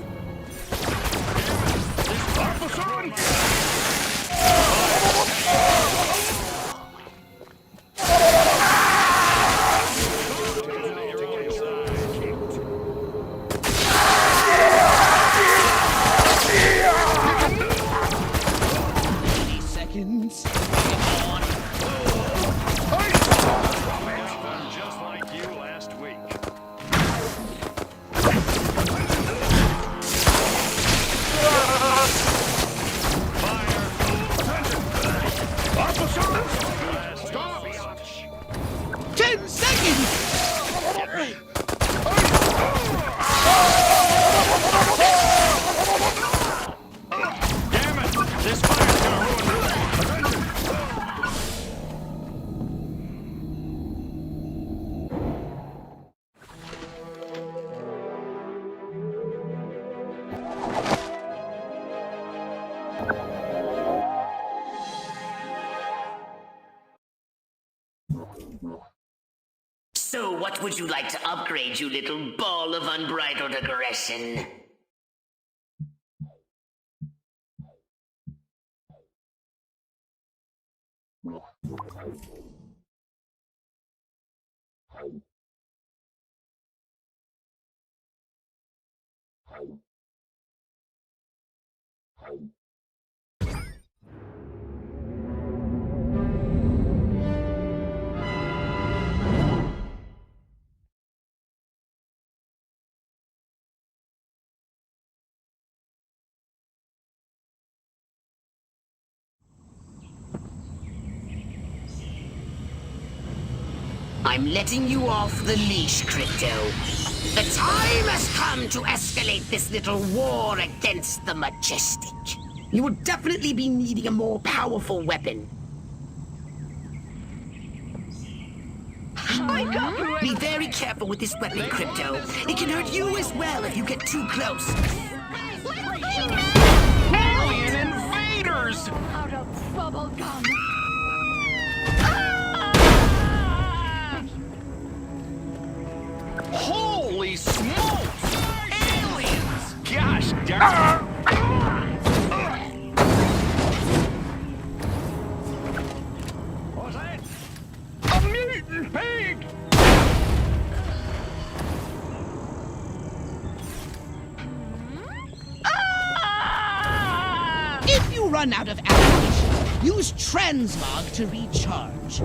Just like you last week. Fire! Stop! 10 seconds! Damn it! This fire's gonna ruin me. So what would you like to upgrade, you little ball of unbridled aggression? I'm letting you off the leash, Crypto. The time has come to escalate this little war against the Majestic. You will definitely be needing a more powerful weapon. Be very careful with this weapon, Crypto. It can hurt you as well if you get too close. Alien invaders! Out of bubble gum. Holy smokes! Aliens! Gosh darn What's that? A mutant pig! If you run out of ammunition, use transmog to recharge.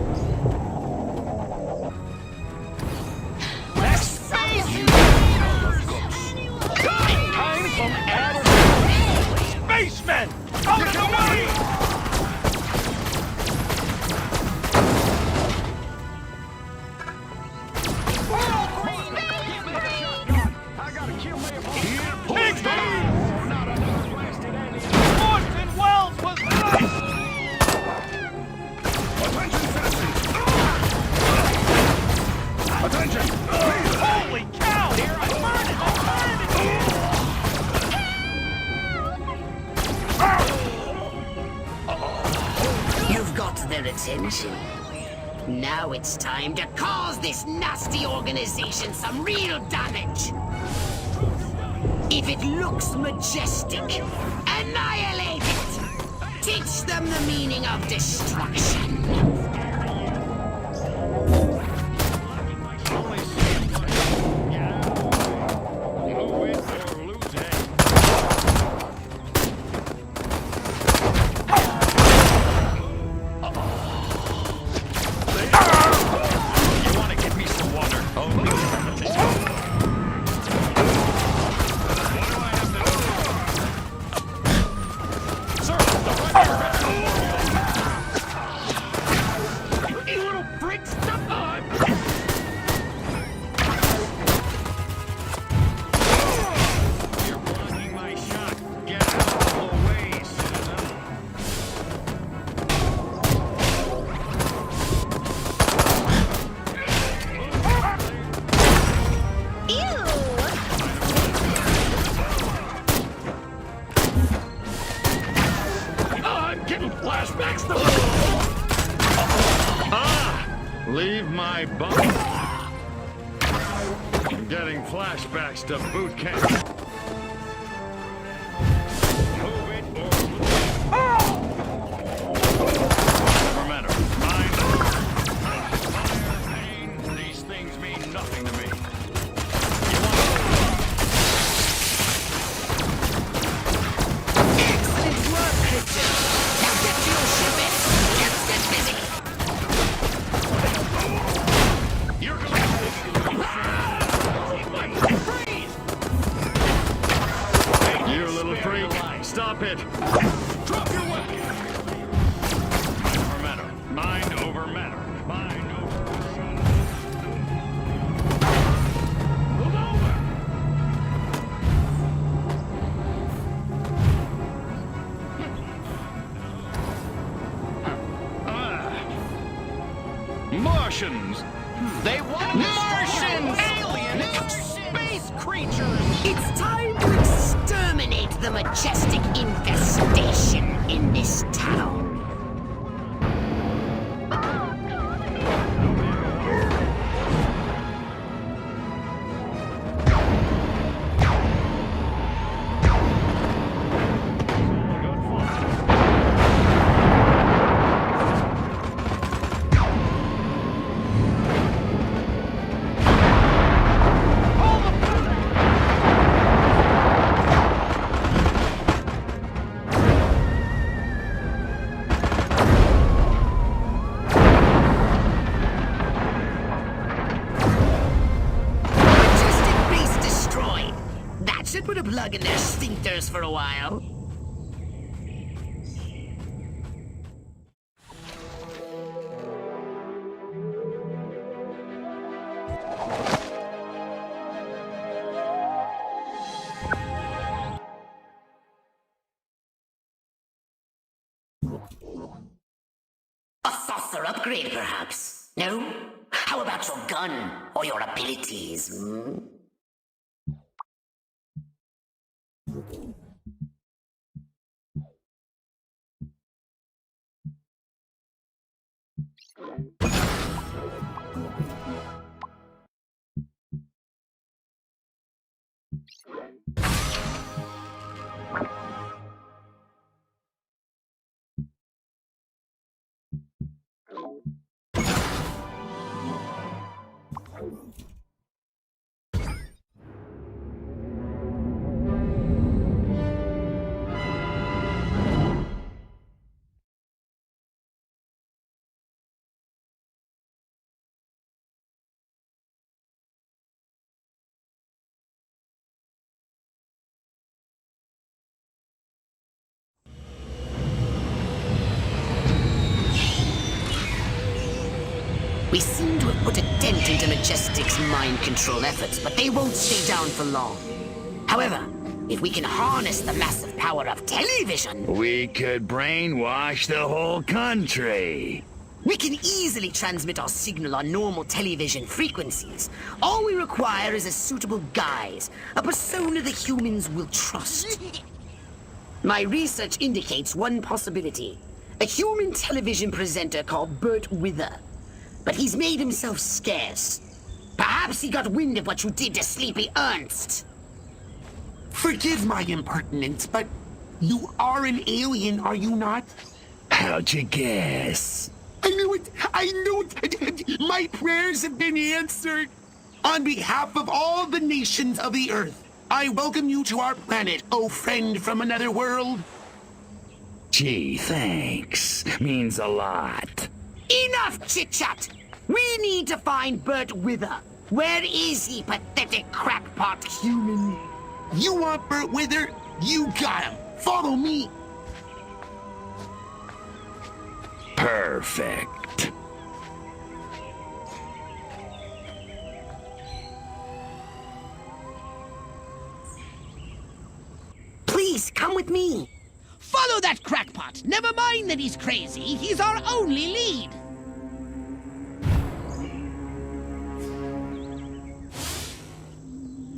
Kind from outer space! Spacemen! Out of the way! Orson Welles was right! Attention! Holy cow! Here, I burned it! You've got their attention. Now it's time to cause this nasty organization some real damage. If it looks majestic, annihilate it! Teach them the meaning of destruction. I'm getting flashbacks to boot camp. Move it or never matter. Mind fire, pain. These things mean nothing to me. Excellent work, Christian. Now get to your ship and let's get busy. You're going to freeze! You little freak. Stop it. Drop your weapon! Over matter. Mind over matter. Mind over Move over! Martians! They want Martians! Aliens! Space creatures! It's time to exterminate the majestic infestation in this town. Should put a plug in their sphincters for a while. A saucer upgrade, perhaps? No? How about your gun or your abilities? Hmm? We seem to have put a dent into Majestic's mind control efforts, but they won't stay down for long. However, if we can harness the massive power of television... We could brainwash the whole country. We can easily transmit our signal on normal television frequencies. All we require is a suitable guise, a persona the humans will trust. My research indicates one possibility. A human television presenter called Bert Wither. But he's made himself scarce. Perhaps he got wind of what you did to Sleepy Ernst. Forgive my impertinence, but you are an alien, are you not? How'd you guess? I knew it! I knew it! My prayers have been answered! On behalf of all the nations of the Earth, I welcome you to our planet, oh friend from another world. Gee, thanks. Means a lot. Enough chit-chat! We need to find Bert Wither. Where is he, pathetic crackpot human? You want Bert Wither? You got him! Follow me! Perfect. Please, come with me. Follow that crackpot. Never mind that he's crazy. He's our only lead.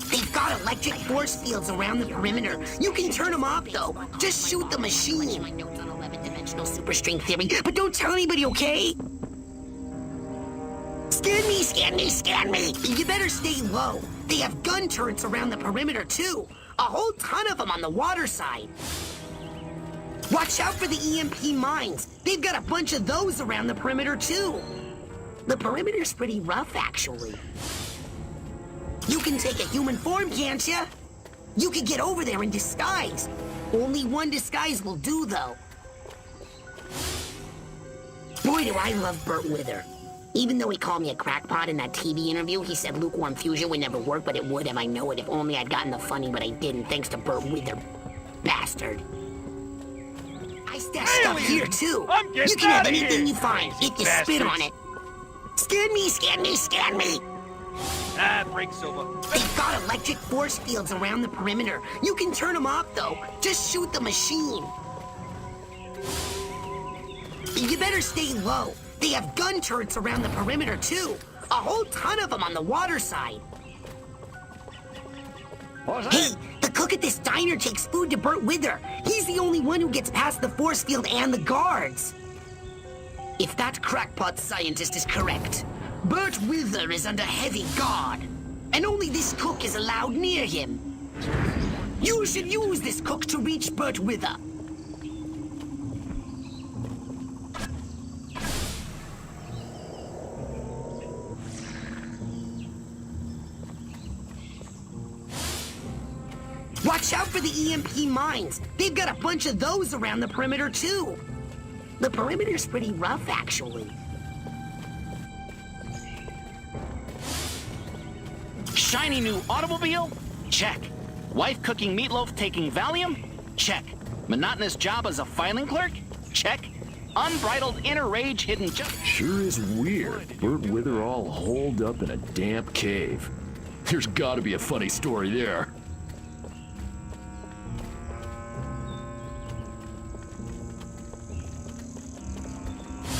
They've got electric force fields around the perimeter. You can turn them off, though. Just shoot the machine. My notes on 11-dimensional superstring theory, but don't tell anybody, okay? Stay Scan me, scan me, scan me! You better stay low. They have gun turrets around the perimeter, too. A whole ton of them on the water side. Watch out for the EMP mines. They've got a bunch of those around the perimeter, too. The perimeter's pretty rough, actually. You can take a human form, can't you? You can get over there in disguise. Only one disguise will do, though. Boy, do I love Burt Wither. Even though he called me a crackpot in that TV interview, he said lukewarm fusion would never work, but it would, and I know it. If only I'd gotten the funny, but I didn't, thanks to Burt Wither. Bastard. I stash stuff here, too. You can have anything you find if you spit on it. Scan me, scan me, scan me! Breaks over. They've got electric force fields around the perimeter. You can turn them off, though. Just shoot the machine. You better stay low. They have gun turrets around the perimeter, too. A whole ton of them on the water side. Hey, the cook at this diner takes food to Burt Wither. He's the only one who gets past the force field and the guards. If that crackpot scientist is correct, Burt Wither is under heavy guard, and only this cook is allowed near him. You should use this cook to reach Burt Wither. Watch out for the EMP mines. They've got a bunch of those around the perimeter, too. The perimeter's pretty rough, actually. Shiny new automobile? Check. Wife cooking meatloaf taking Valium? Check. Monotonous job as a filing clerk? Check. Unbridled inner rage hidden just... Sure is weird. Burt Wither all holed up in a damp cave. There's gotta be a funny story there.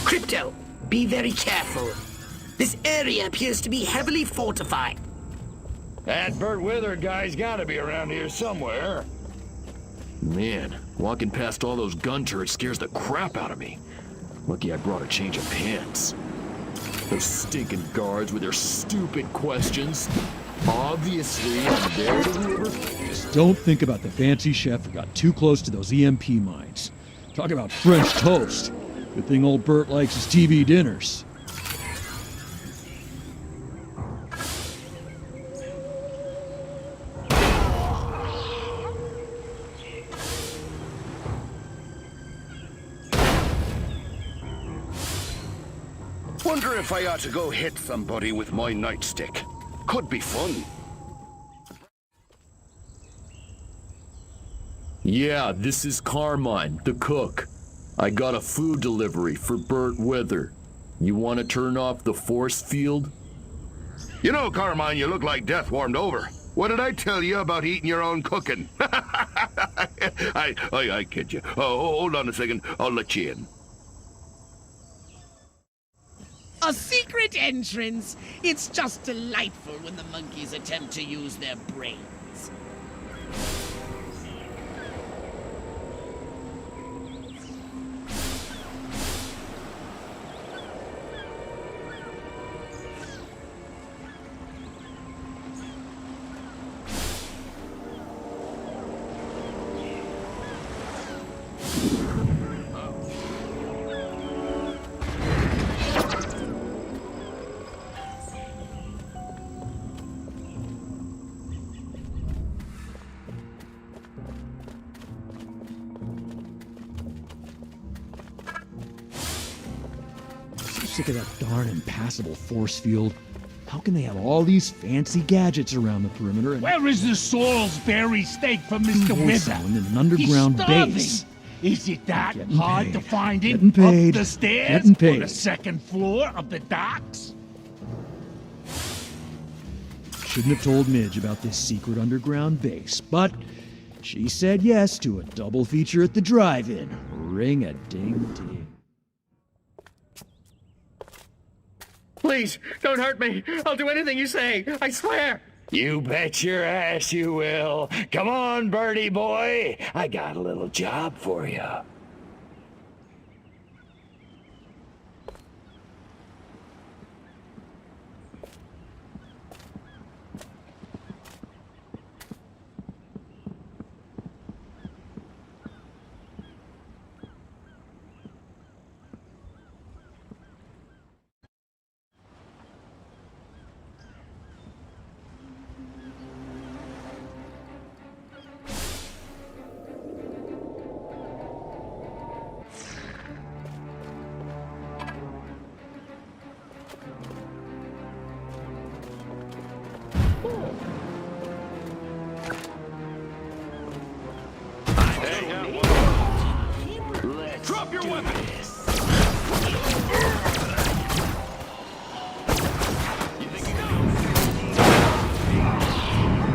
Crypto, be very careful. This area appears to be heavily fortified. That Burt Wither guy's gotta be around here somewhere. Man, walking past all those gun turrets scares the crap out of me. Lucky I brought a change of pants. Those stinking guards with their stupid questions. Obviously, I'm there to deliver. Just don't think about the fancy chef who got too close to those EMP mines. Talk about French toast. Good thing old Burt likes his TV dinners. Wonder if I ought to go hit somebody with my nightstick. Could be fun. Yeah, this is Carmine, the cook. I got a food delivery for Burt Wither. You want to turn off the force field? You know, Carmine, you look like death warmed over. What did I tell you about eating your own cooking? I kid you. Oh, hold on a second. I'll let you in. A secret entrance! It's just delightful when the monkeys attempt to use their brains. Sick of that darn impassable force field. How can they have all these fancy gadgets around the perimeter and... Where is the Salisbury steak from Mr. hold Wither? someone in an underground He's starving. base? Is it that Getting hard paid. to find it Getting paid. up the stairs Getting paid. or the second floor of the docks? Shouldn't have told Midge about this secret underground base, but she said yes to a double feature at the drive-in. Ring-a-ding-ding. Please, don't hurt me. I'll do anything you say. I swear. You bet your ass you will. Come on, birdie boy. I got a little job for you. your weapon.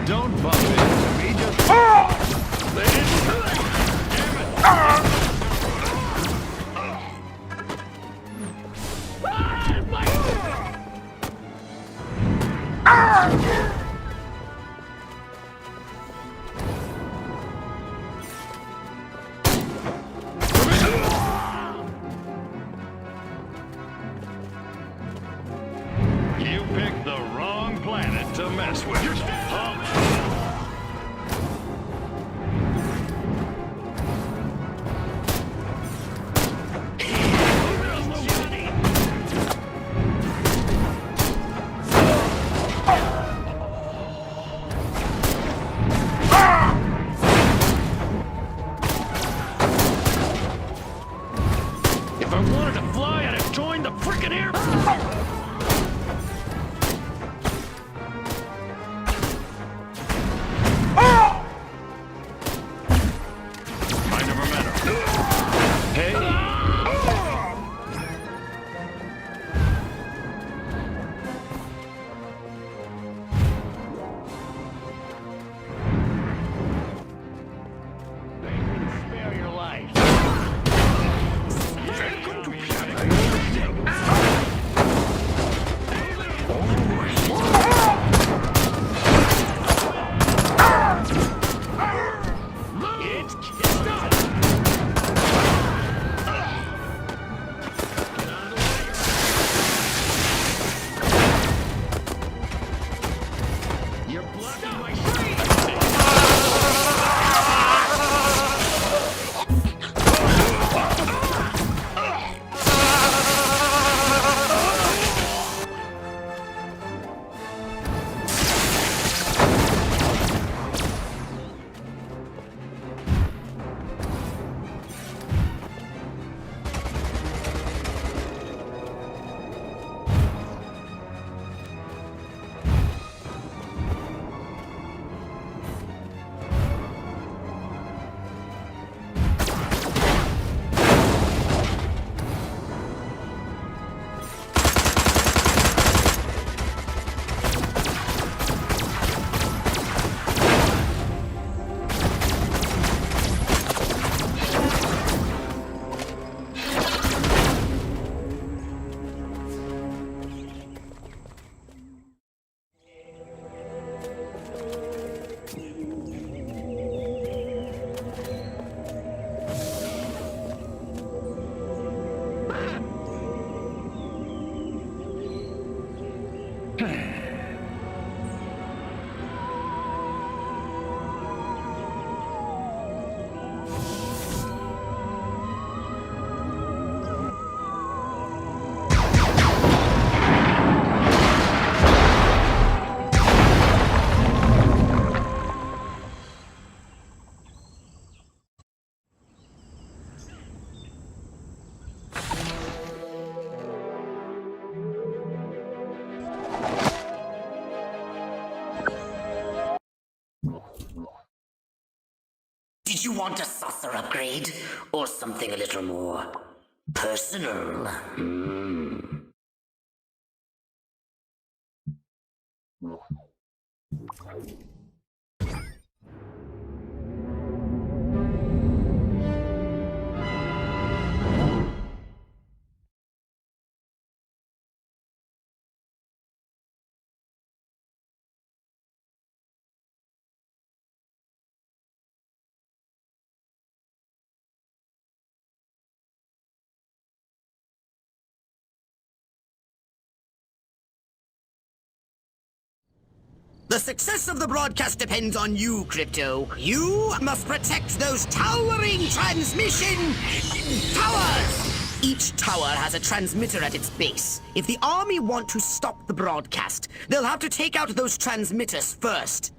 Don't bump into me, just... You picked the wrong planet to mess with. If I wanted to fly, I'd have joined the frickin' air. Mind over matter. Hey. Spare your life. Did you want a saucer upgrade? Or something a little more personal? The success of the broadcast depends on you, Crypto. You must protect those towering transmission towers! Each tower has a transmitter at its base. If the army want to stop the broadcast, they'll have to take out those transmitters first.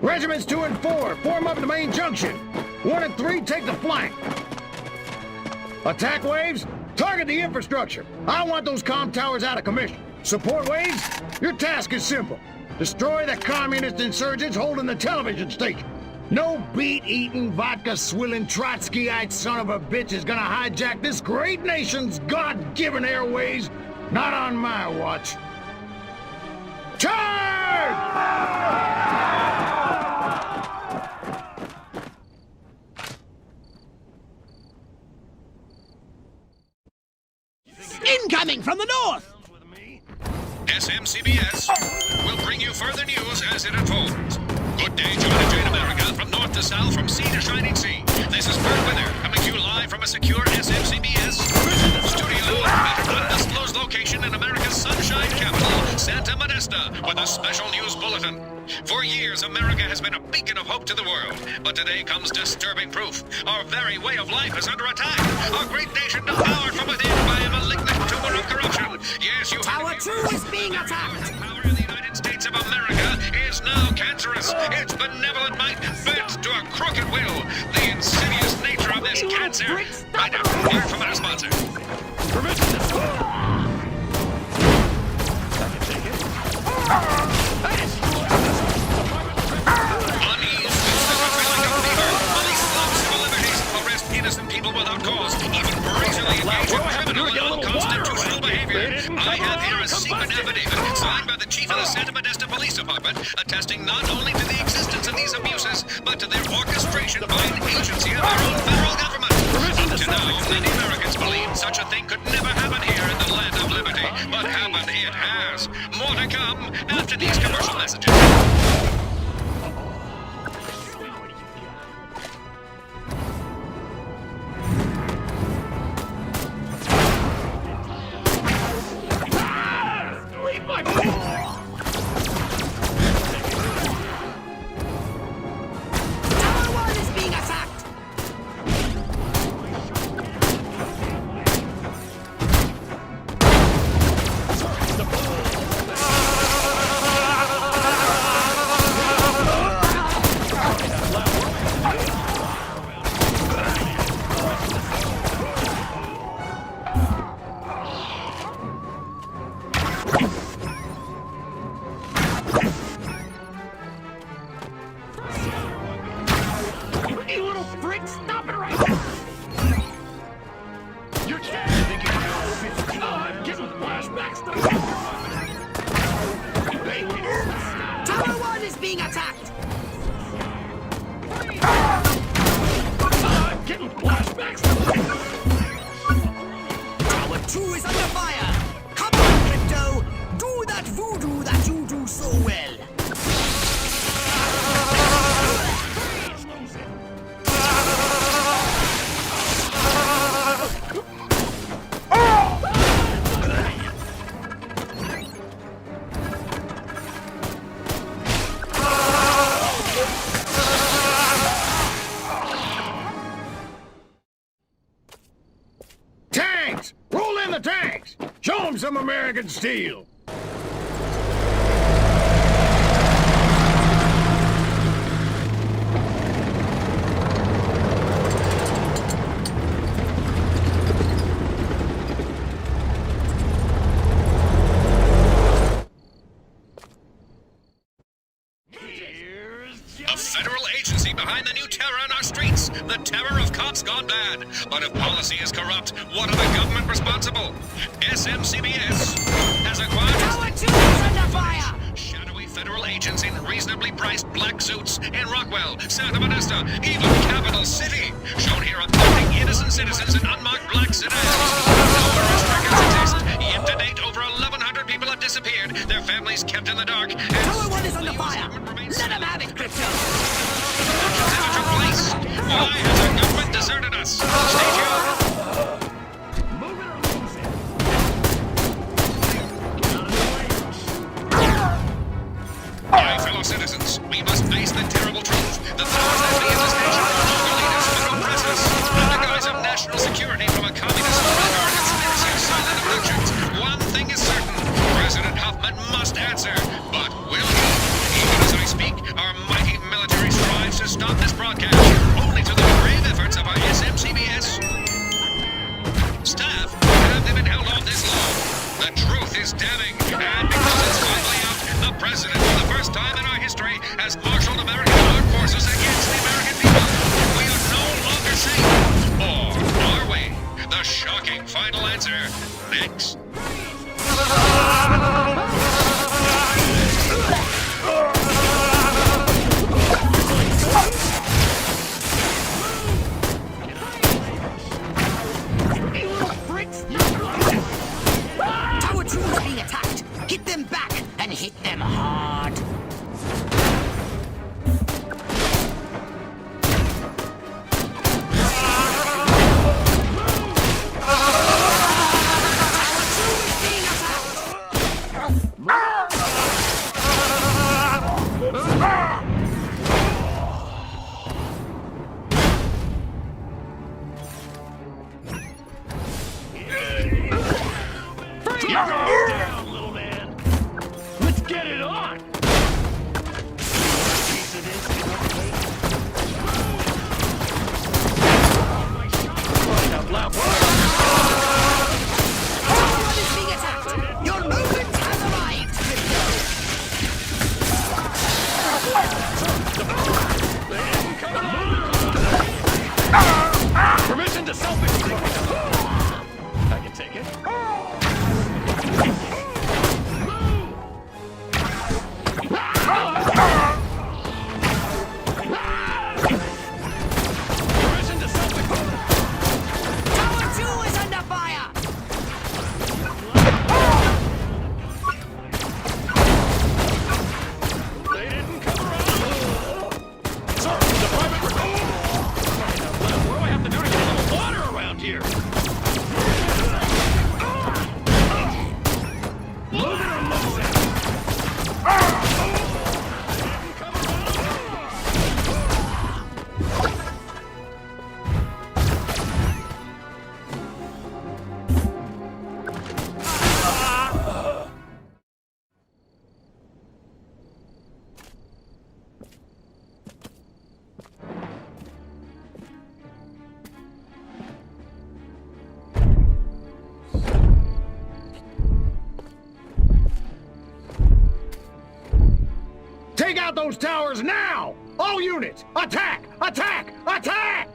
Regiments 2 and 4, form up at the main junction. 1 and 3, take the flank. Attack waves, target the infrastructure. I want those comm towers out of commission. Support waves, your task is simple. Destroy the communist insurgents holding the television station. No beet-eating, vodka-swilling, Trotskyite son of a bitch is gonna hijack this great nation's God-given airways. Not on my watch. Charge! Incoming from the north! SMCBS will bring you further news as it unfolds. Good day, John and Jane America, from north to south, from sea to shining sea. This is Bert Wither, coming to you live from a secure SMCBS studio at an undisclosed location in America's sunshine capital, Santa Modesta, with a special news bulletin. For years, America has been a beacon of hope to the world, but today comes disturbing proof. Our very way of life is under attack. Our great nation devoured from within by a malignant tumor of corruption. Yes, you Tower 2 is being attacked. The power of the United States of America is now cancerous. Its benevolent might bent to a crooked will. The insidious nature of this cancer. Right now, hear from our sponsor. Innocent people without cause, even brazenly engage in criminal and unconstitutional behavior. I have here a secret affidavit signed by the chief of the Santa Modesta Police Department, attesting not only to the existence of these abuses, but to their orchestration by an agency of our own federal government. Up to now, many Americans believed such a thing could never happen here in the land of liberty, but happen it has. More to come after these commercial messages. Some American steel. A federal agency behind the new terror in our streets. The terror of cops gone bad. But if policy is corrupt, what are the government responsible? SMCBS has acquired... Tower 2 is under fire! Shadowy federal agents in reasonably priced black suits in Rockwell, Santa Modesta, even Capital City. Shown here abducting innocent citizens in unmarked black sedans. No arrest records exist. Yet to date, over 1,100 people have disappeared. Their families kept in the dark. Tower 1 is under fire! Let them have it, Crypto! Why has our government deserted us? Stay tuned. My fellow citizens, we must face the terrible truth. The powers that be in this nation no longer lead us, but oppress us. Under guise of national security from a communist threat or conspiracy of silent abductions, one thing is certain. President Huffman must answer. But will he? Even as I speak, stop this broadcast, only through the brave efforts of our SMCBS staff have they been held on this long. The truth is damning, and because it's finally out, the president, for the first time in our history, has marshaled American armed forces against the American people. We are no longer safe. Or are we? The shocking final answer next. Tower 2 is being attacked. Hit them back and hit them hard. Down, little man. Let's get it on. Everyone is being attacked. Your moment has arrived, Permission to self-explode. I can take it. Permission to self-explode. Tower 2 is under fire. They didn't cover up. Sir, the private room. What do I have to do to get a little water around here? Move it or lose it. Take out those towers now! All units, attack! Attack! Attack!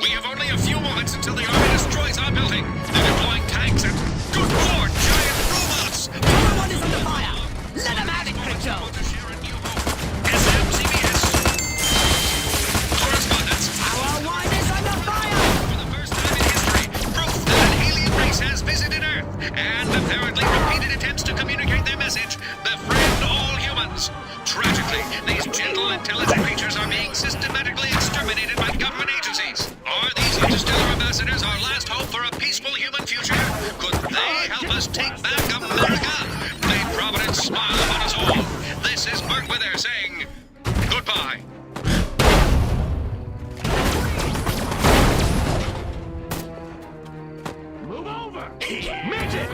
We have only a few moments until the army destroys our building. They're deploying tanks and, good lord, giant robots! Tower 1 is under fire. Let them have it, Crypto. SMCBS correspondence. Tower 1 is under fire. For the first time in history, proof that an alien race has visited Earth, and apparently repeated attempts to communicate their message, befriend all humans. Tragically, these gentle, intelligent creatures are being systematically exterminated by government agencies. Are these interstellar ambassadors our last hope for a peaceful human future? Could they help us take back America? May Providence smile upon us all. This is Bert Wither saying goodbye. Move over. Midget.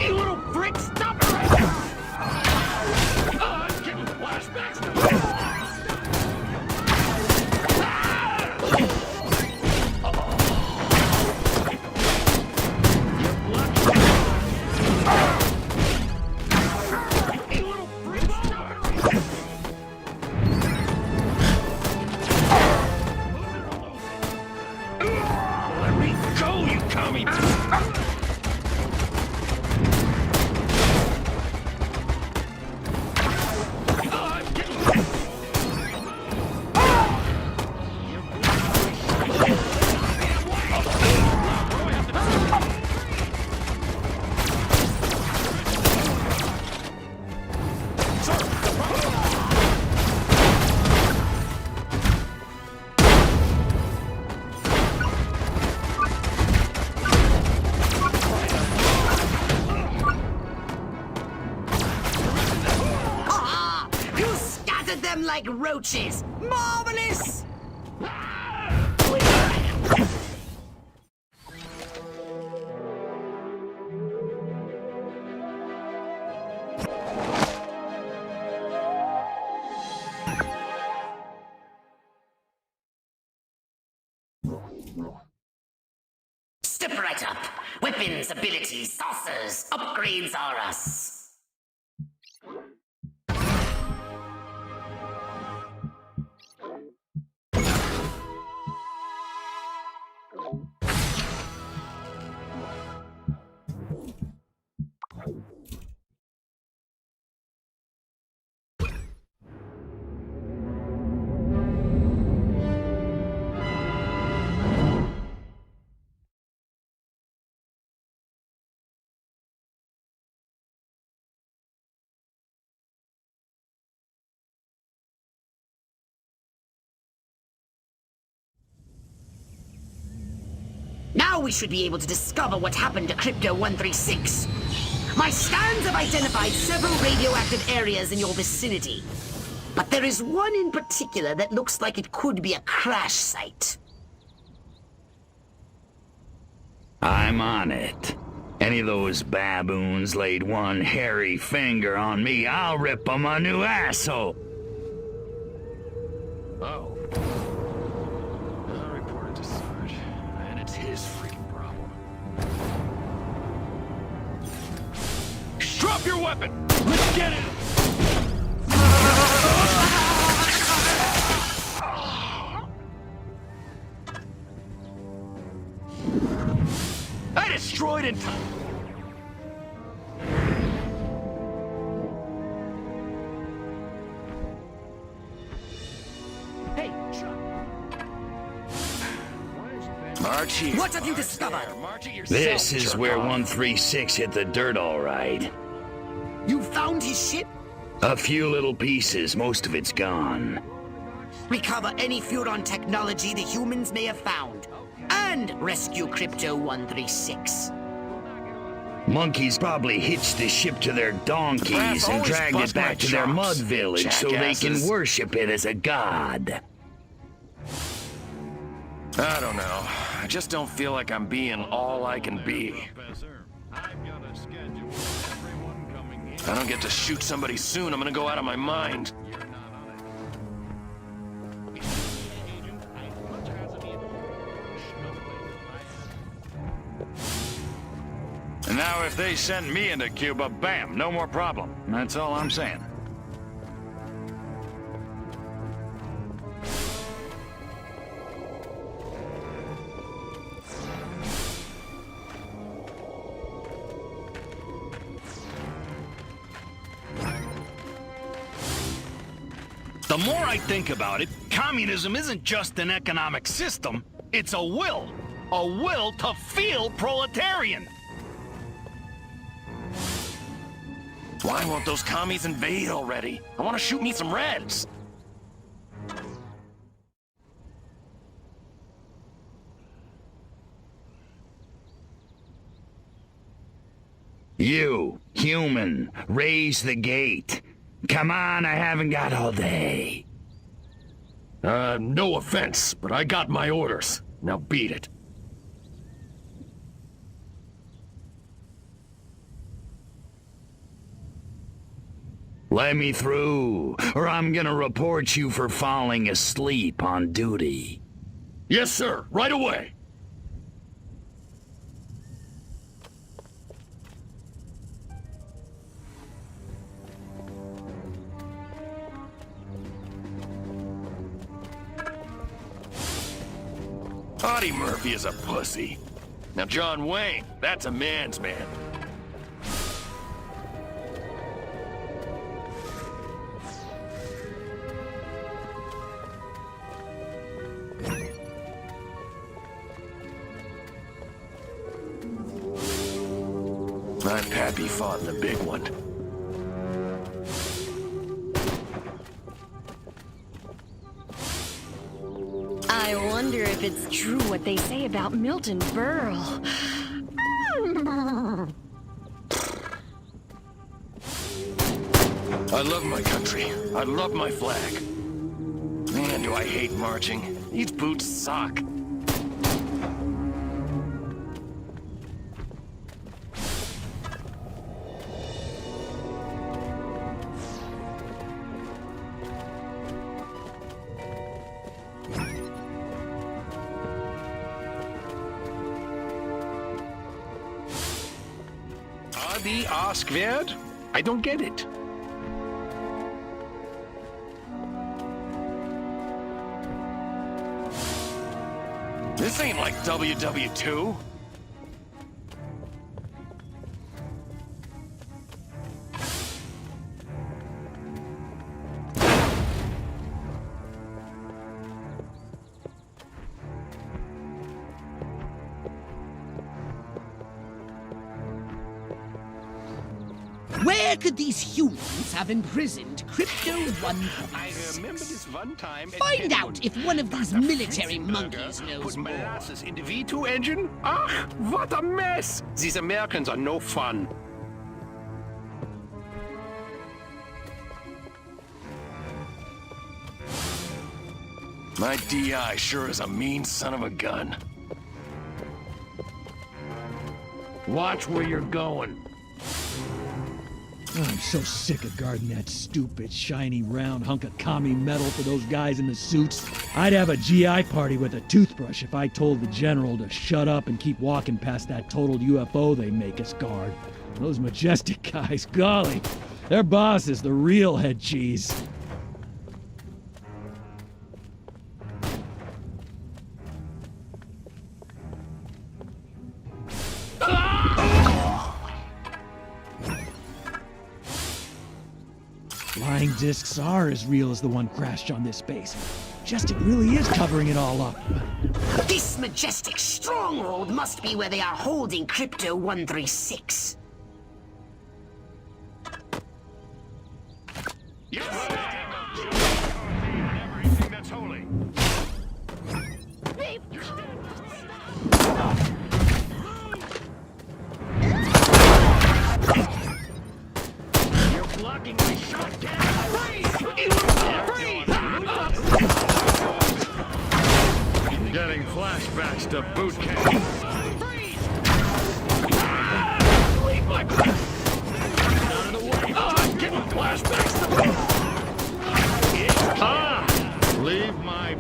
You little freak, stop it right now! I'm getting flashbacks to like roaches. Marvelous! Step right up. Weapons, abilities, saucers, upgrades are us. Now we should be able to discover what happened to Crypto-136. My scans have identified several radioactive areas in your vicinity. But there is one in particular that looks like it could be a crash site. I'm on it. Any of those baboons laid one hairy finger on me, I'll rip them a new asshole. Oh. I'll report it to Sarge. And it's his freaking problem. Drop your weapon! Let's get it! I destroyed it! Hey, March here. What have you discovered? This is where 136 hit the dirt all right. You found his ship? A few little pieces, most of it's gone. Recover any Furon technology the humans may have found. And rescue Crypto-136. Monkeys probably hitched the ship to their donkeys and dragged it back to their mud village so they can worship it as a god. I don't know. I just don't feel like I'm being all I can be. If I don't get to shoot somebody soon, I'm gonna go out of my mind. And now if they send me into Cuba, bam, no more problem. That's all I'm saying. The more I think about it, communism isn't just an economic system, it's a will to feel proletarian. Why won't those commies invade already? I want to shoot me some Reds. You, human, raise the gate. Come on, I haven't got all day. No offense, but I got my orders. Now beat it. Let me through, or I'm gonna report you for falling asleep on duty. Yes, sir. Right away. Audie Murphy is a pussy. Now John Wayne, that's a man's man. I'm happy fought in the big one. I wonder if it's true what they say about Milton Berle. I love my country. I love my flag. Man, do I hate marching. These boots suck. Adi ask wert? I don't get it. This ain't like WW2. Where could these humans have imprisoned Crypto 136? I remember this one time. Find out if one of these military monkeys knows Put more. molasses in the V2 engine? Ach, what a mess! These Americans are no fun. My DI sure is a mean son of a gun. Watch where you're going. I'm so sick of guarding that stupid, shiny, round hunk of commie metal for those guys in the suits. I'd have a GI party with a toothbrush if I told the general to shut up and keep walking past that totaled UFO they make us guard. Those Majestic guys, golly, their boss is the real head cheese. Flying discs are as real as the one crashed on this base. Majestic really is covering it all up. This Majestic stronghold must be where they are holding Crypto 136. Everything that's holy. You're blocking my shot. Getting flashbacks to boot camp. Leave my out of the way. I'm getting flashbacks to leave my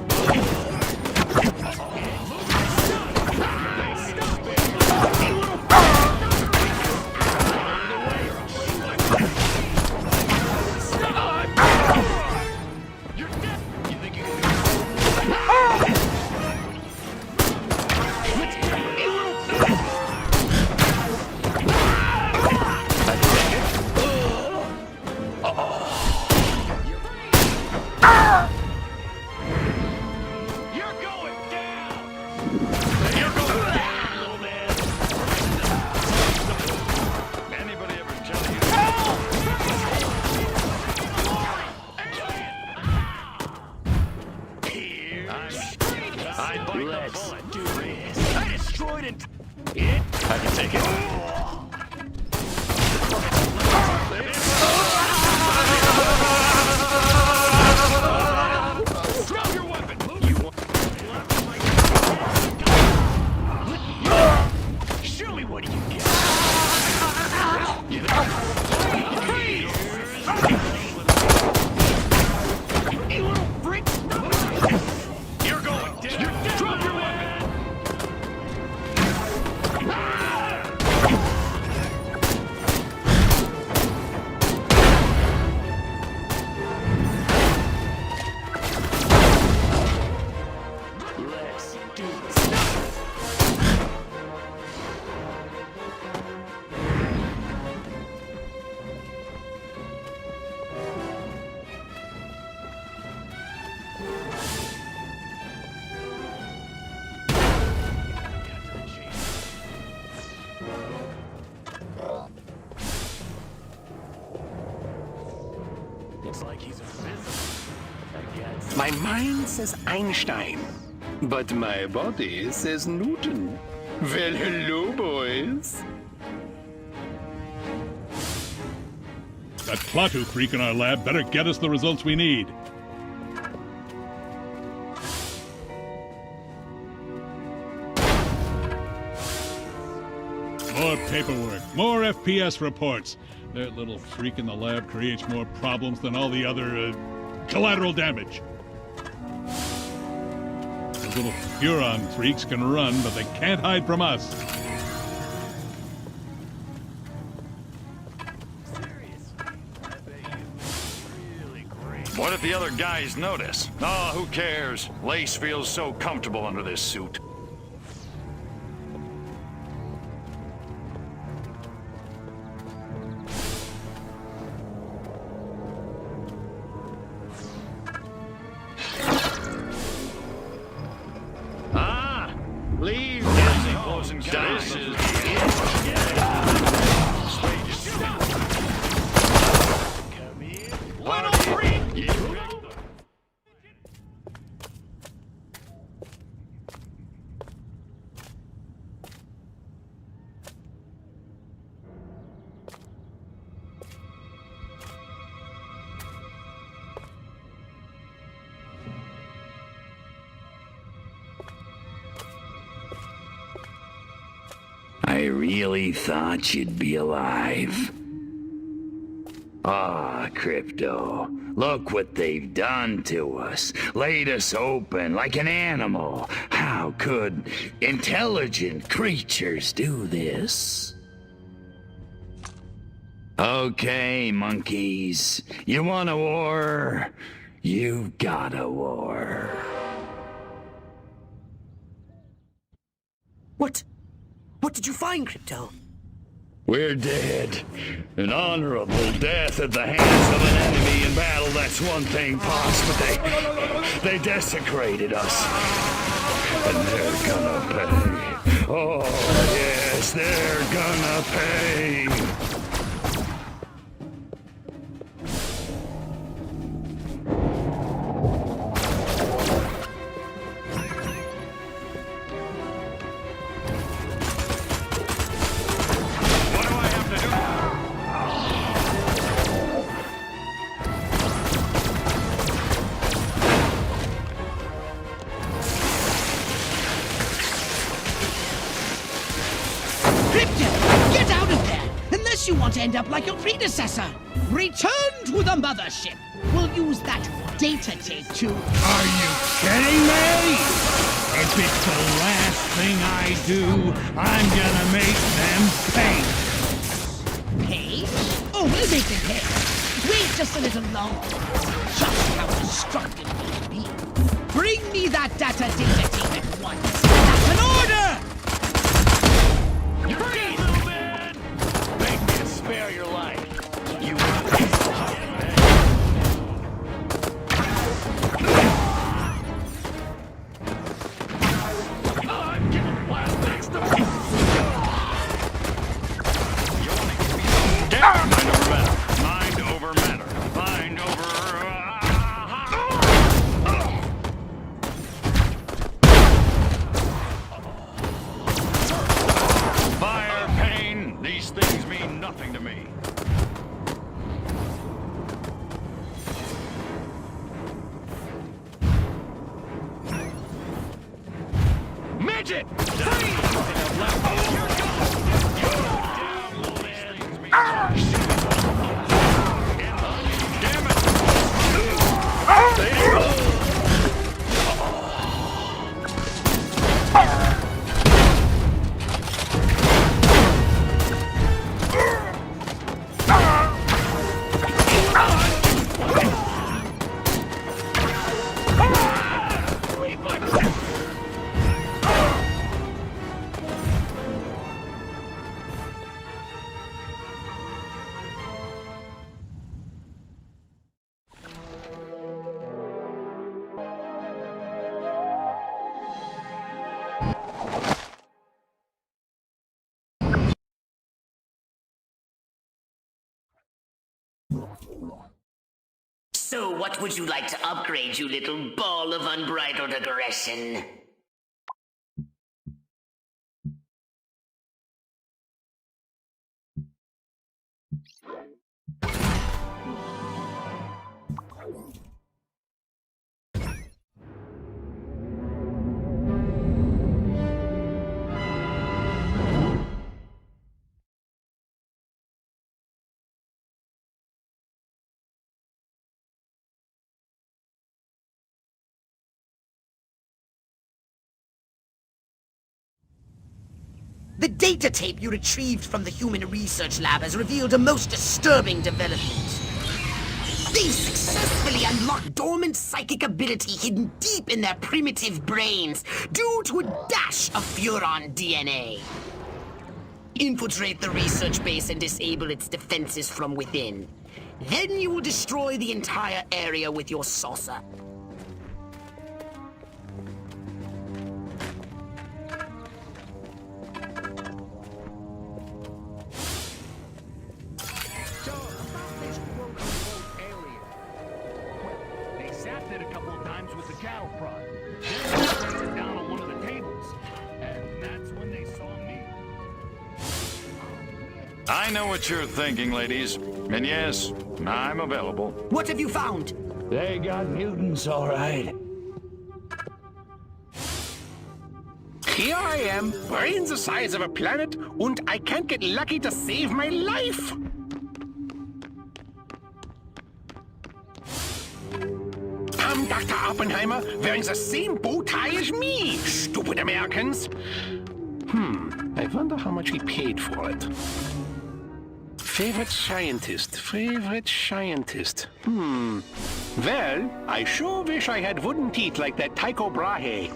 I can take it. Drop your weapon! Show me what you get. You little freak! You're going down! Drop your weapon! It's like he's invisible. I guess. My mind says Einstein, but my body says Newton. Well, hello, boys. That Klaatu freak in our lab better get us the results we need. More paperwork, more FPS reports. That little freak in the lab creates more problems than all the other, collateral damage. Those little Huron freaks can run, but they can't hide from us. What if the other guys notice? Oh, who cares? Lace feels so comfortable under this suit. Leave this close and this is I really thought you'd be alive. Ah, Crypto. Look what they've done to us. Laid us open like an animal. How could intelligent creatures do this? Okay, monkeys. You want a war? You've got a war. What did you find, Crypto? We're dead. An honorable death at the hands of an enemy in battle, that's one thing, Pops, but they desecrated us. And they're gonna pay. Oh, yes, they're gonna pay. Get out of there! Unless you want to end up like your predecessor! Return to the mothership! We'll use that data tape to... Are you kidding me? If it's the last thing I do, I'm gonna make them pay. Pay? Oh, we'll make them pay. Wait just a little longer. Just how destructive will it be? Bring me that data tape at once. That's an order! Freeze, little man! Make me spare your life. You I'm getting blast next to me. Mind over matter. Mind over fire, pain. These things mean nothing to me. Midget! So what would you like to upgrade, you little ball of unbridled aggression? The data tape you retrieved from the human research lab has revealed a most disturbing development. They've successfully unlocked dormant psychic ability hidden deep in their primitive brains due to a dash of Furon DNA. Infiltrate the research base and disable its defenses from within. Then you will destroy the entire area with your saucer. So, about this quote-unquote alien. Well, they zapped it a couple of times with the cattle prod. Then they set it down on one of the tables. And that's when they saw me. I know what you're thinking, ladies. And yes, I'm available. What have you found? They got mutants, all right. Here I am, brain the size of a planet, and I can't get lucky to save my life. I'm Dr. Oppenheimer, wearing the same bow tie as me, stupid Americans. I wonder how much he paid for it. Favorite scientist. Well, I sure wish I had wooden teeth like that Tycho Brahe.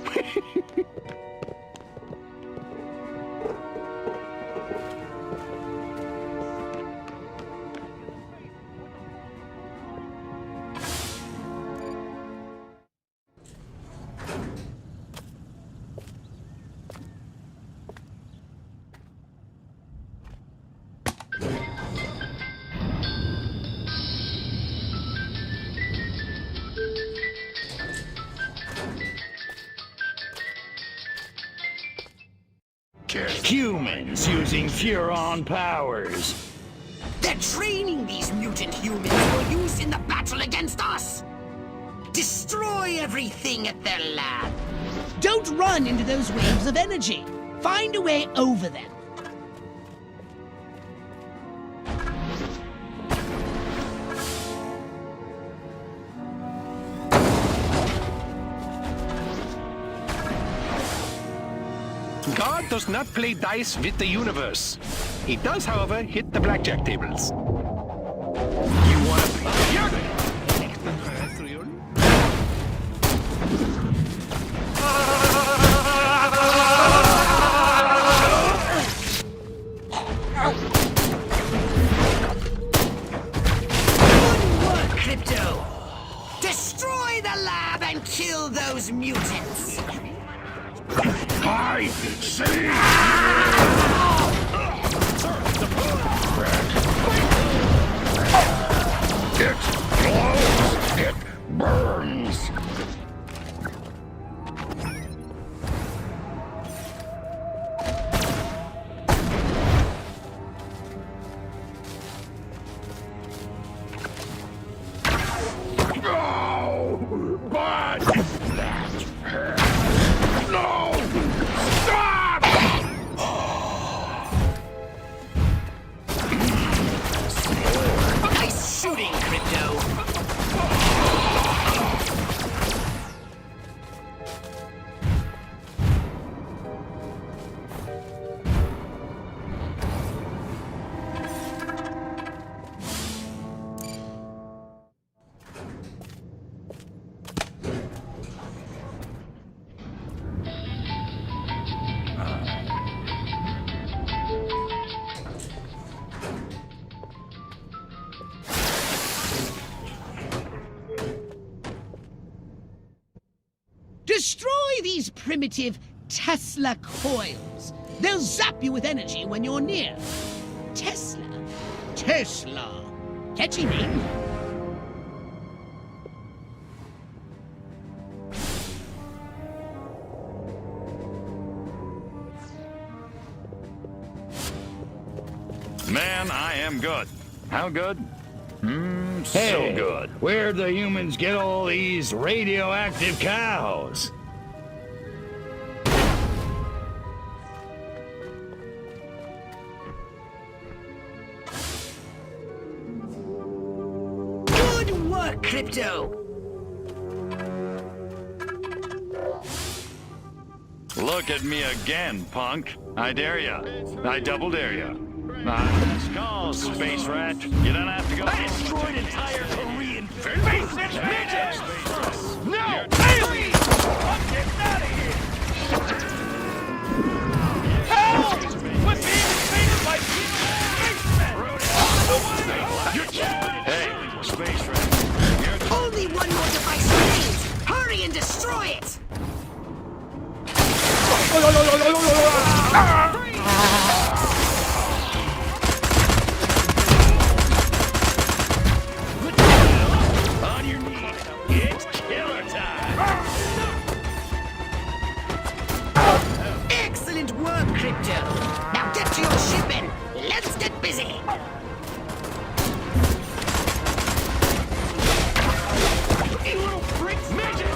Humans using Furon powers. They're training these mutant humans for use in the battle against us! Destroy everything at their lab! Don't run into those waves of energy. Find a way over them. God does not play dice with the universe. He does, however, hit the blackjack tables. You want to play extraterrestrial? Good work, Crypto! Destroy the lab and kill those mutants! I see! It glows! It burns! No! But that hurts! No! Stop! Nice shooting, Crypto! Destroy these primitive Tesla coils. They'll zap you with energy when you're near. Tesla? Tesla. Catchy name. Man, I am good. How good? So Hey, good. Where'd the humans get all these radioactive cows? Good work, Crypto! Look at me again, punk. I dare ya. I double dare ya. Let's go, space rat. You don't have to go. I destroyed entire Korean Space midgets! No! Please! I'm getting out of here! Help! We're being invaded by spacemen! Hey, space rat. Only one more device remains! Hurry and destroy it! On your knees. It's killer time. Excellent work, Crypto! Now get to your ship and let's get busy! You little freaks! Midget!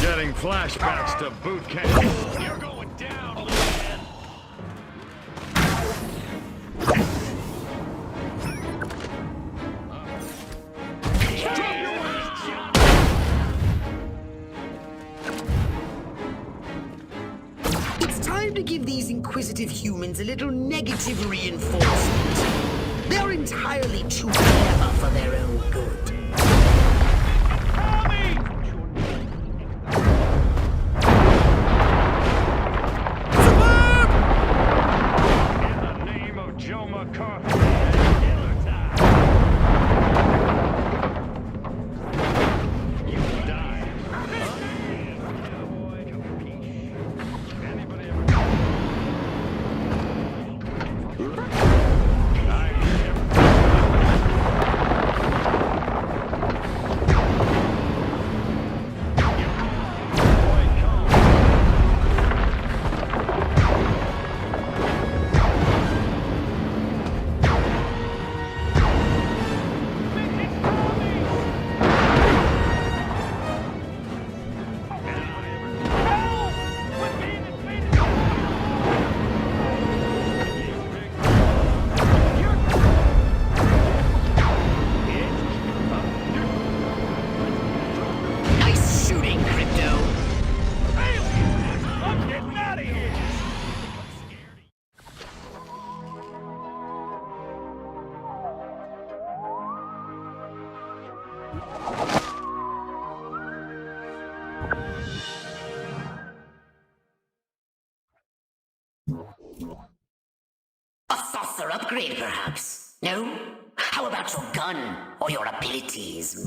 Getting flashbacks to boot camp. You're going down, old man! It's time to give these inquisitive humans a little negative reinforcement. They're entirely too clever for their own good. A saucer upgrade, perhaps? No? How about your gun or your abilities?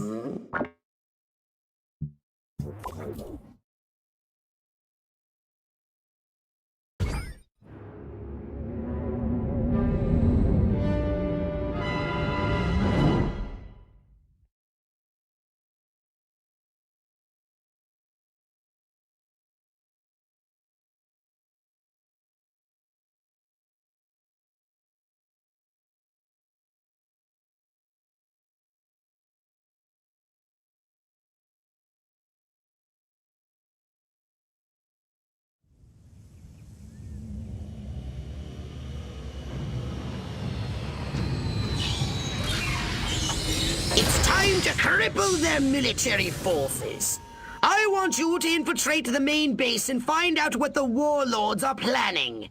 It's time to cripple their military forces. I want you to infiltrate the main base and find out what the warlords are planning.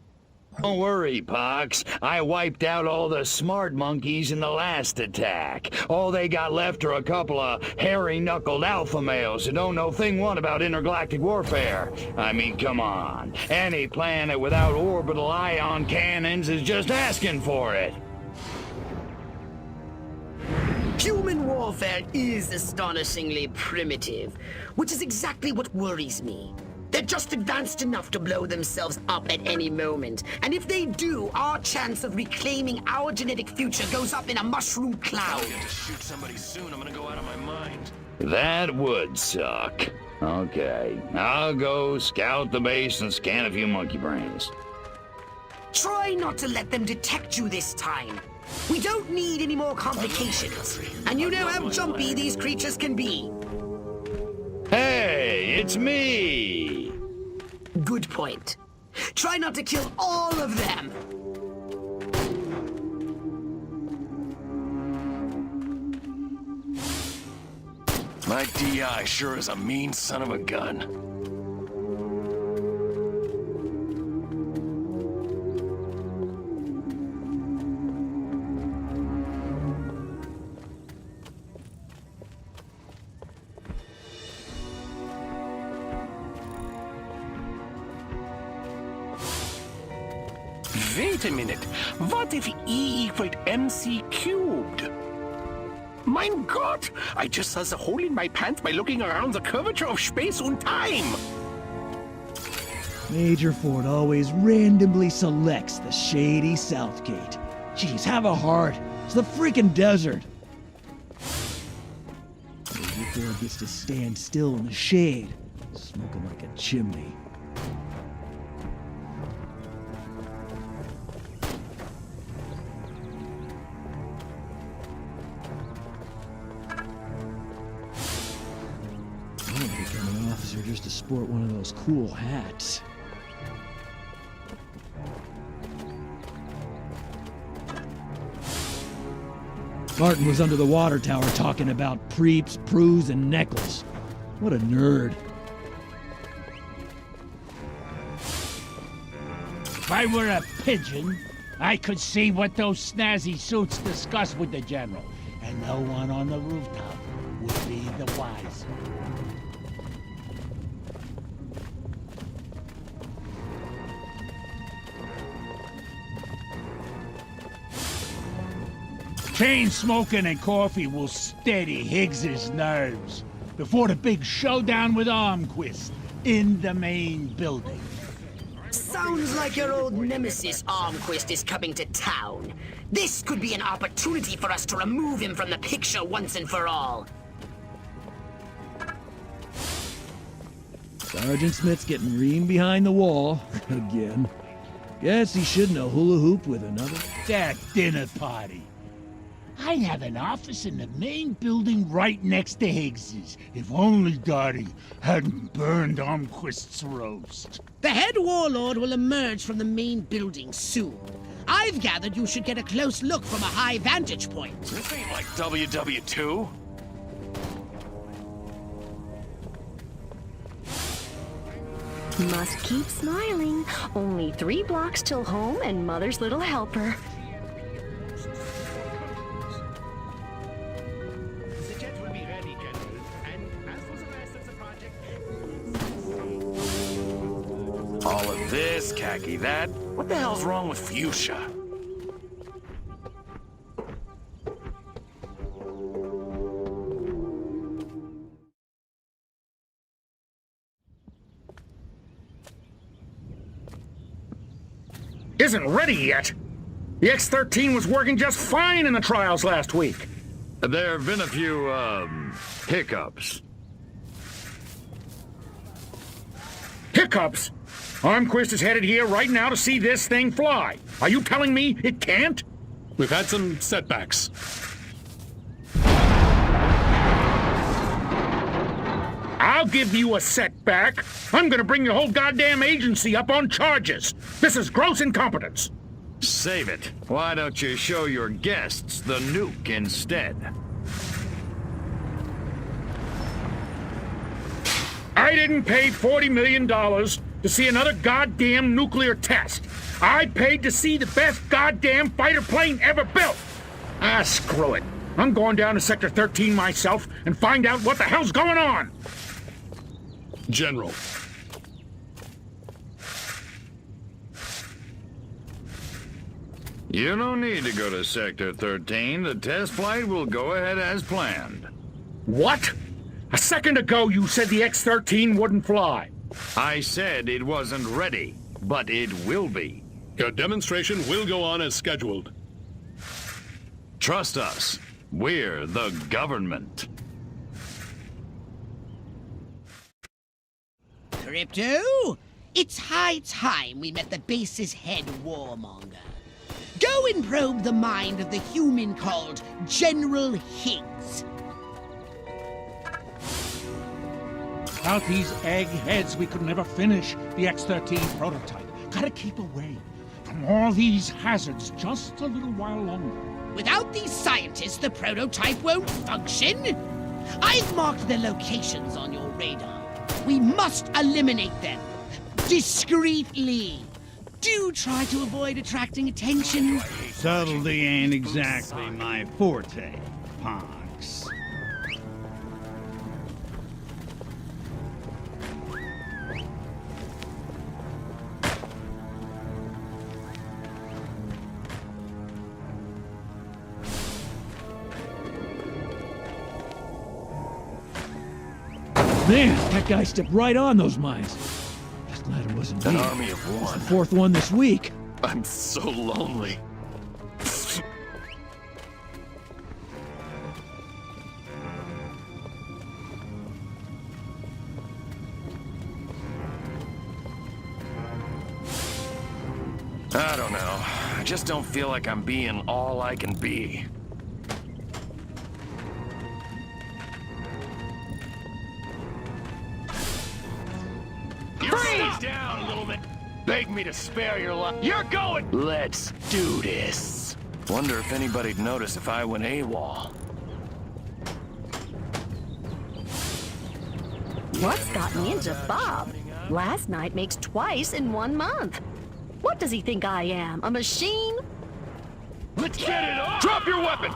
Don't worry, Pox. I wiped out all the smart monkeys in the last attack. All they got left are a couple of hairy-knuckled alpha males who don't know thing one about intergalactic warfare. I mean, come on. Any planet without orbital ion cannons is just asking for it. Human warfare is astonishingly primitive, which is exactly what worries me. They're just advanced enough to blow themselves up at any moment. And if they do, our chance of reclaiming our genetic future goes up in a mushroom cloud. I'll get to shoot somebody soon. I'm gonna go out of my mind. That would suck. Okay, I'll go scout the base and scan a few monkey brains. Try not to let them detect you this time. We don't need any more complications. And you know how jumpy these creatures can be. Hey, it's me! Good point. Try not to kill all of them. My DI sure is a mean son of a gun. Wait a minute. What if E equaled MC cubed? Mein Gott! I just saw the hole in my pants by looking around the curvature of space and time! Major Ford always randomly selects the shady South Gate. Jeez, have a heart. It's the freaking desert. Major Ford gets to stand still in the shade, smoking like a chimney. I want to become an officer just to sport one of those cool hats. Martin was under the water tower talking about preeps, prues, and neckles. What a nerd. If I were a pigeon, I could see what those snazzy suits discuss with the general, and no one on the rooftop would be the wiser. Chain smoking and coffee will steady Higgs's nerves before the big showdown with Armquist in the main building. Sounds like your old nemesis Armquist is coming to town. This could be an opportunity for us to remove him from the picture once and for all. Sergeant Smith's getting reamed behind the wall again. Guess he shouldn't have hula hooped with another. That dinner party. I'd have an office in the main building right next to Higgs's, if only Dottie hadn't burned Armquist's roast. The head warlord will emerge from the main building soon. I've gathered you should get a close look from a high vantage point. This ain't like WW2. Must keep smiling. Only 3 blocks till home and Mother's little helper. All of this, khaki that. What the hell's wrong with fuchsia? Isn't ready yet. The X-13 was working just fine in the trials last week. There have been a few, hiccups. Hiccups? Armquist is headed here right now to see this thing fly. Are you telling me it can't? We've had some setbacks. I'll give you a setback. I'm gonna bring your whole goddamn agency up on charges. This is gross incompetence. Save it. Why don't you show your guests the nuke instead? I didn't pay $40 million to see another goddamn nuclear test. I paid to see the best goddamn fighter plane ever built. Ah, screw it. I'm going down to Sector 13 myself and find out what the hell's going on. General. You don't need to go to Sector 13. The test flight will go ahead as planned. What? A second ago you said the X-13 wouldn't fly. I said it wasn't ready, but it will be. Your demonstration will go on as scheduled. Trust us. We're the government. Crypto, it's high time we met the base's head warmonger. Go and probe the mind of the human called General Higgs. Without these eggheads, we could never finish the X-13 prototype. Gotta keep away from all these hazards just a little while longer. Without these scientists, the prototype won't function. I've marked their locations on your radar. We must eliminate them. Discreetly. Do try to avoid attracting attention. Subtlety ain't exactly my forte, Pox. Man, that guy stepped right on those mines. Just glad it wasn't An me. army of It's one. the fourth one this week. I'm so lonely. I don't know. I just don't feel like I'm being all I can be. Freeze down a little bit. Beg me to spare your life. You're going! Let's do this. Wonder if anybody'd notice if I went AWOL. What's gotten into Bob? Last night makes twice in 1 month. What does he think I am, a machine? Let's get it on! Drop your weapon!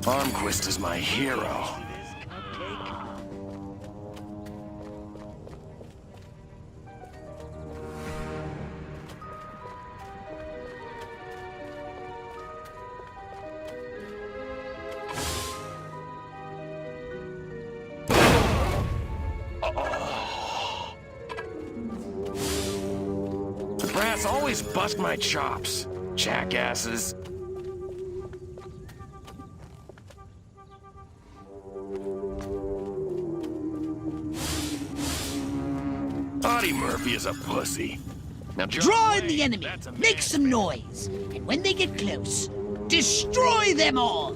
Armquist is my hero. The brass always bust my chops, jackasses. Audie Murphy is a pussy. Now Draw in the enemy, make some noise, and when they get close, destroy them all!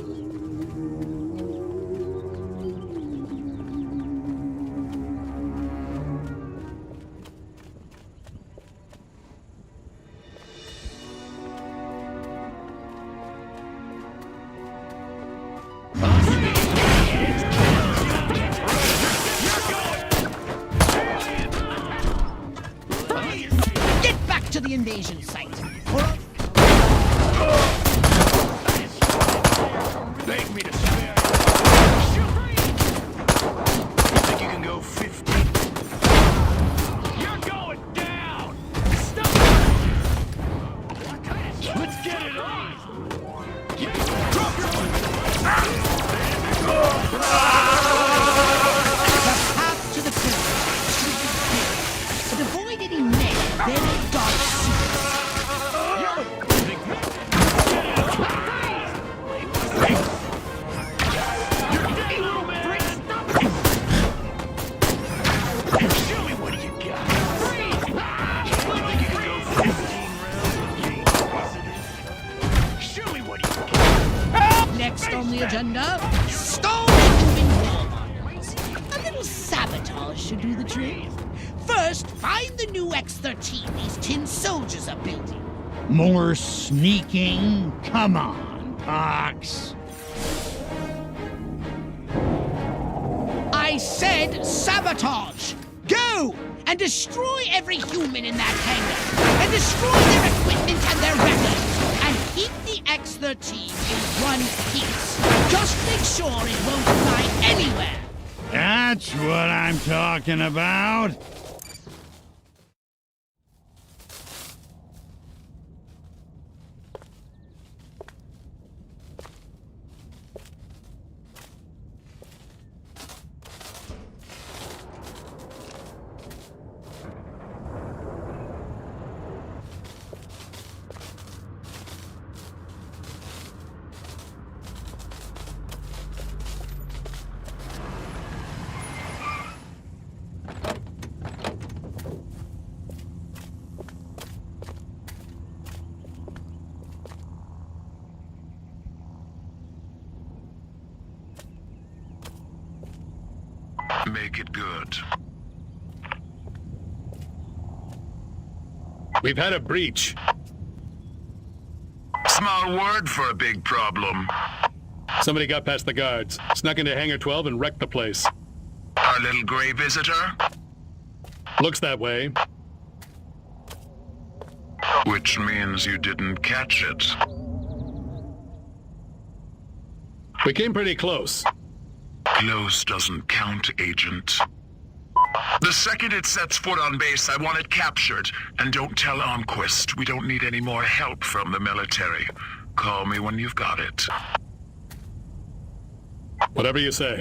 Get back to the invasion site, or I'll... Beg me to spare. You think you can go 50? You're going down! Stop! Let's get it on! Drop your The path to the pillars should be clear, but avoid any men in very dark suits. Show me what you got. You think you can go 15 rounds? Show me what you got. Next on the agenda, stall the moving warlords. A little sabotage should do the trick. First, find the new X-13 these tin soldiers are building. More sneaking? Come on, Pox. I said sabotage! Go! And destroy every human in that hangar! And destroy their equipment and their weapons! And keep the X-13 in one piece! Just make sure it won't fly anywhere! That's what I'm talking about. Make it good. We've had a breach. Small word for a big problem. Somebody got past the guards, snuck into Hangar 12 and wrecked the place. Our little gray visitor? Looks that way. Which means you didn't catch it. We came pretty close. Close doesn't count, Agent. The second it sets foot on base, I want it captured. And don't tell Armquist. We don't need any more help from the military. Call me when you've got it. Whatever you say.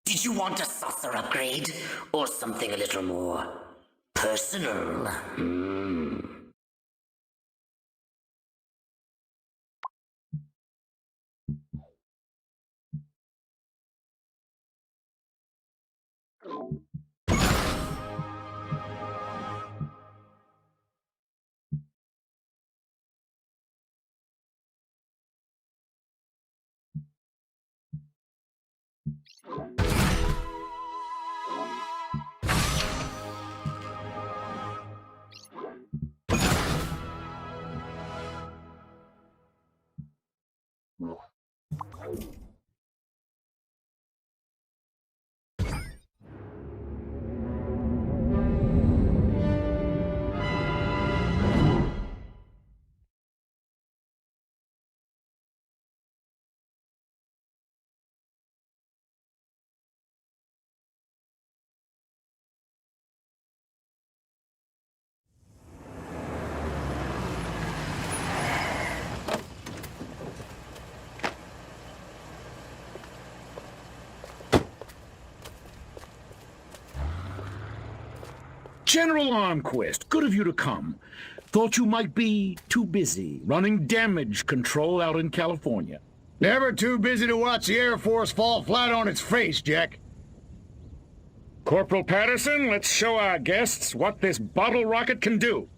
Did you want a saucer upgrade? Or something a little more personal? General Armquist, good of you to come. Thought you might be too busy running damage control out in California. Never too busy to watch the Air Force fall flat on its face, Jack. Corporal Patterson, let's show our guests what this bottle rocket can do.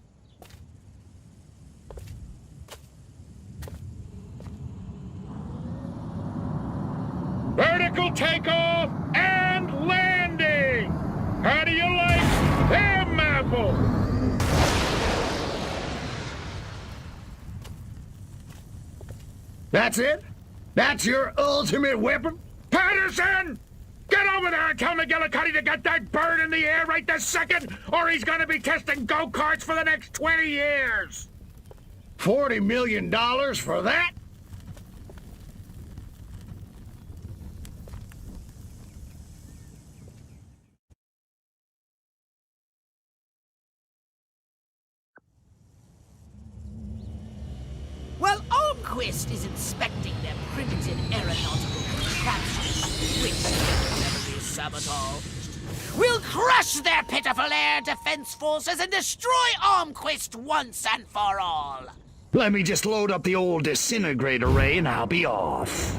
Vertical takeoff and landing! How do you like them apples? That's it? That's your ultimate weapon? Patterson! Get over there and tell McGillicuddy to get that bird in the air right this second, or he's gonna be testing go-karts for the next 20 years! $40 million for that? While Armquist is inspecting their primitive aeronautical contraptions, which will never be sabotaged, we'll crush their pitiful air defense forces and destroy Armquist once and for all. Let me just load up the old disintegrator ray and I'll be off.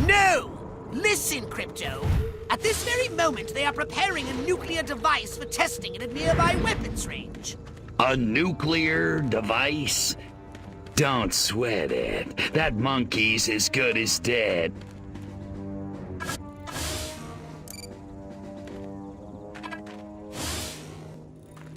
No! Listen, Crypto. At this very moment, they are preparing a nuclear device for testing at a nearby weapons range. A nuclear device? Don't sweat it. That monkey's as good as dead.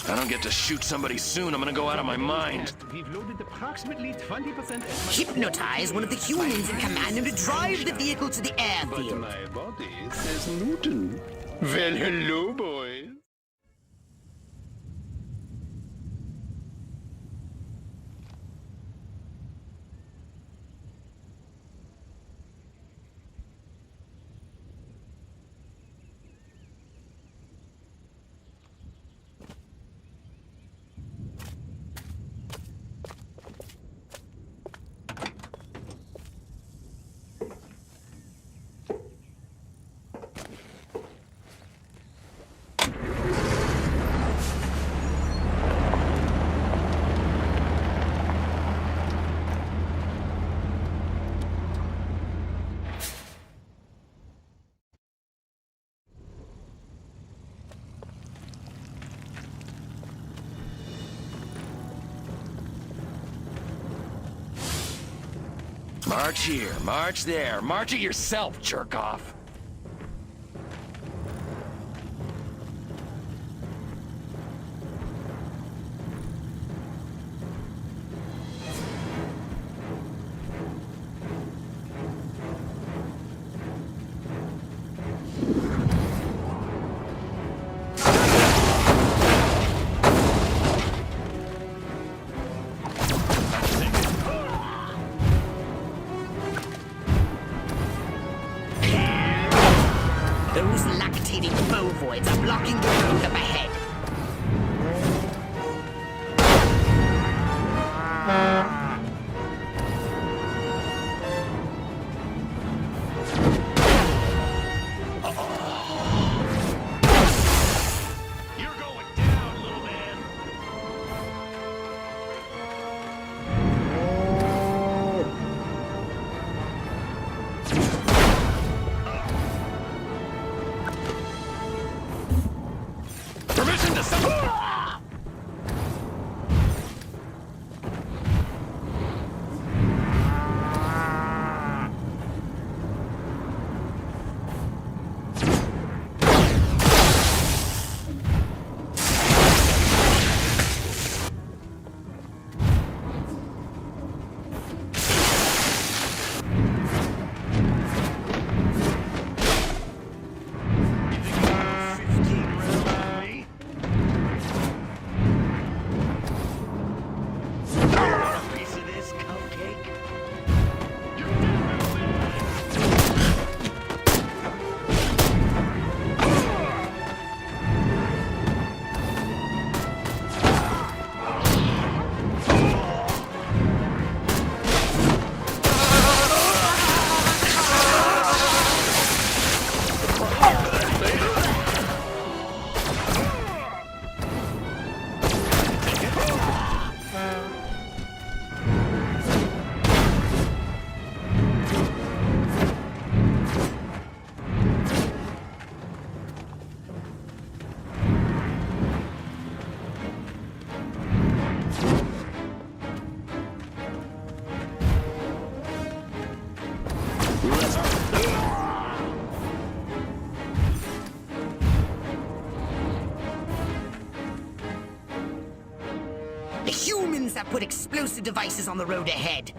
I don't get to shoot somebody soon, I'm gonna go out of my mind. We've loaded approximately 20%. Hypnotize one of the humans in command and to drive the vehicle to the airfield. My body says Newton. Well, hello, boys. March here, march there, march it yourself, jerk-off. Those lactating bovoids are blocking the road up ahead. You're going down, little man. Permission to summon. The humans have put explosive devices on the road ahead.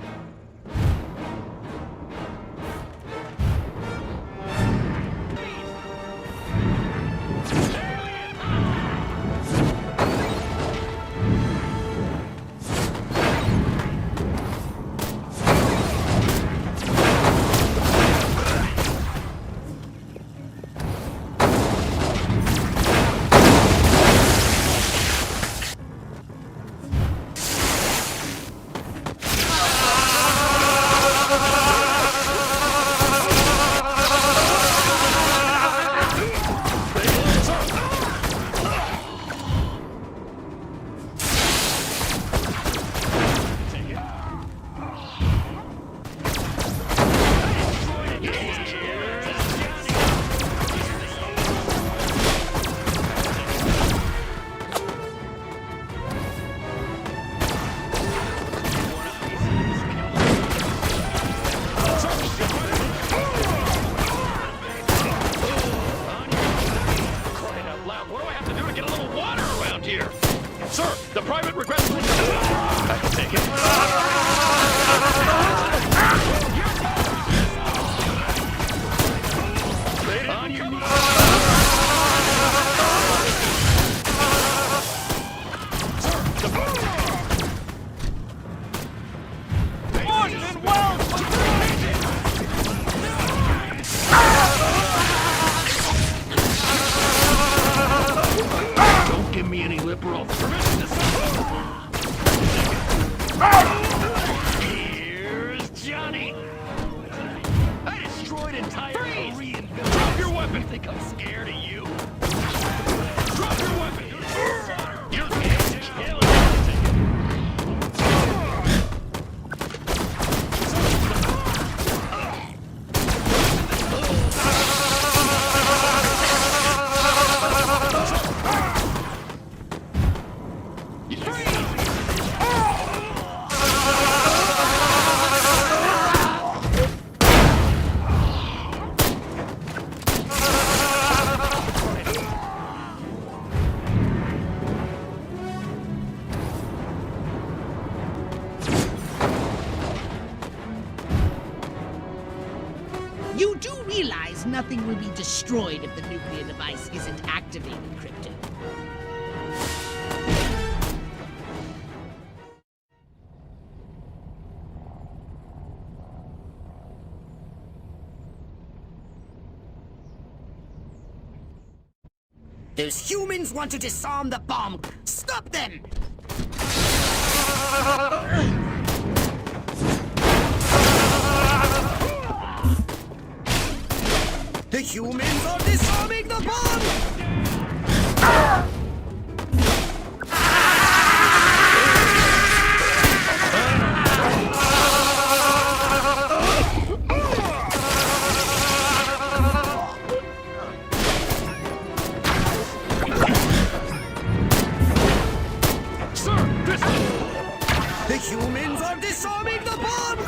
Sir, the private request. I can take it. On your knees. Sir, the Boston Wells. Don't give me any lip roll. Permission to Here's Johnny. I destroyed entire Korean villages. Drop your weapon. You think I'm scared of you? Drop your weapon. You're dead. Hell You do realize nothing will be destroyed if the nuclear device isn't activated, Crypto. Those humans want to disarm the bomb. Stop them! The humans are disarming the bomb! The humans are disarming the bomb!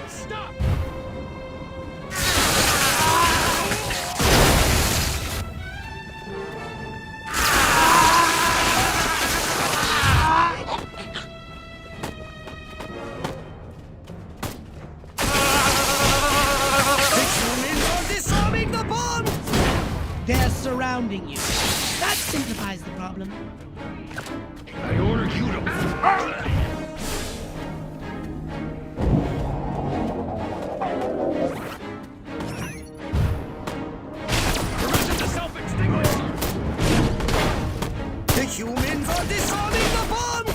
Stop! The humans are disarming the bomb! They're surrounding you. That simplifies the problem. I ordered you to... The humans are disarming the bomb!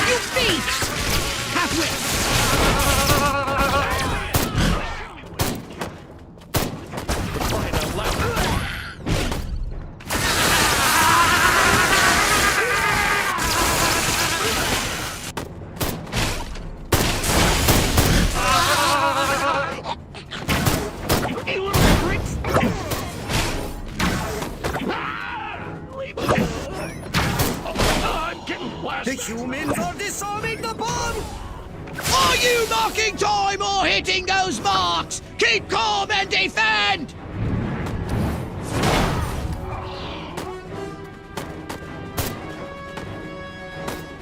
You beat! Halfway! The humans are disarming the bomb! Are you marking time or hitting those marks? Keep calm and defend!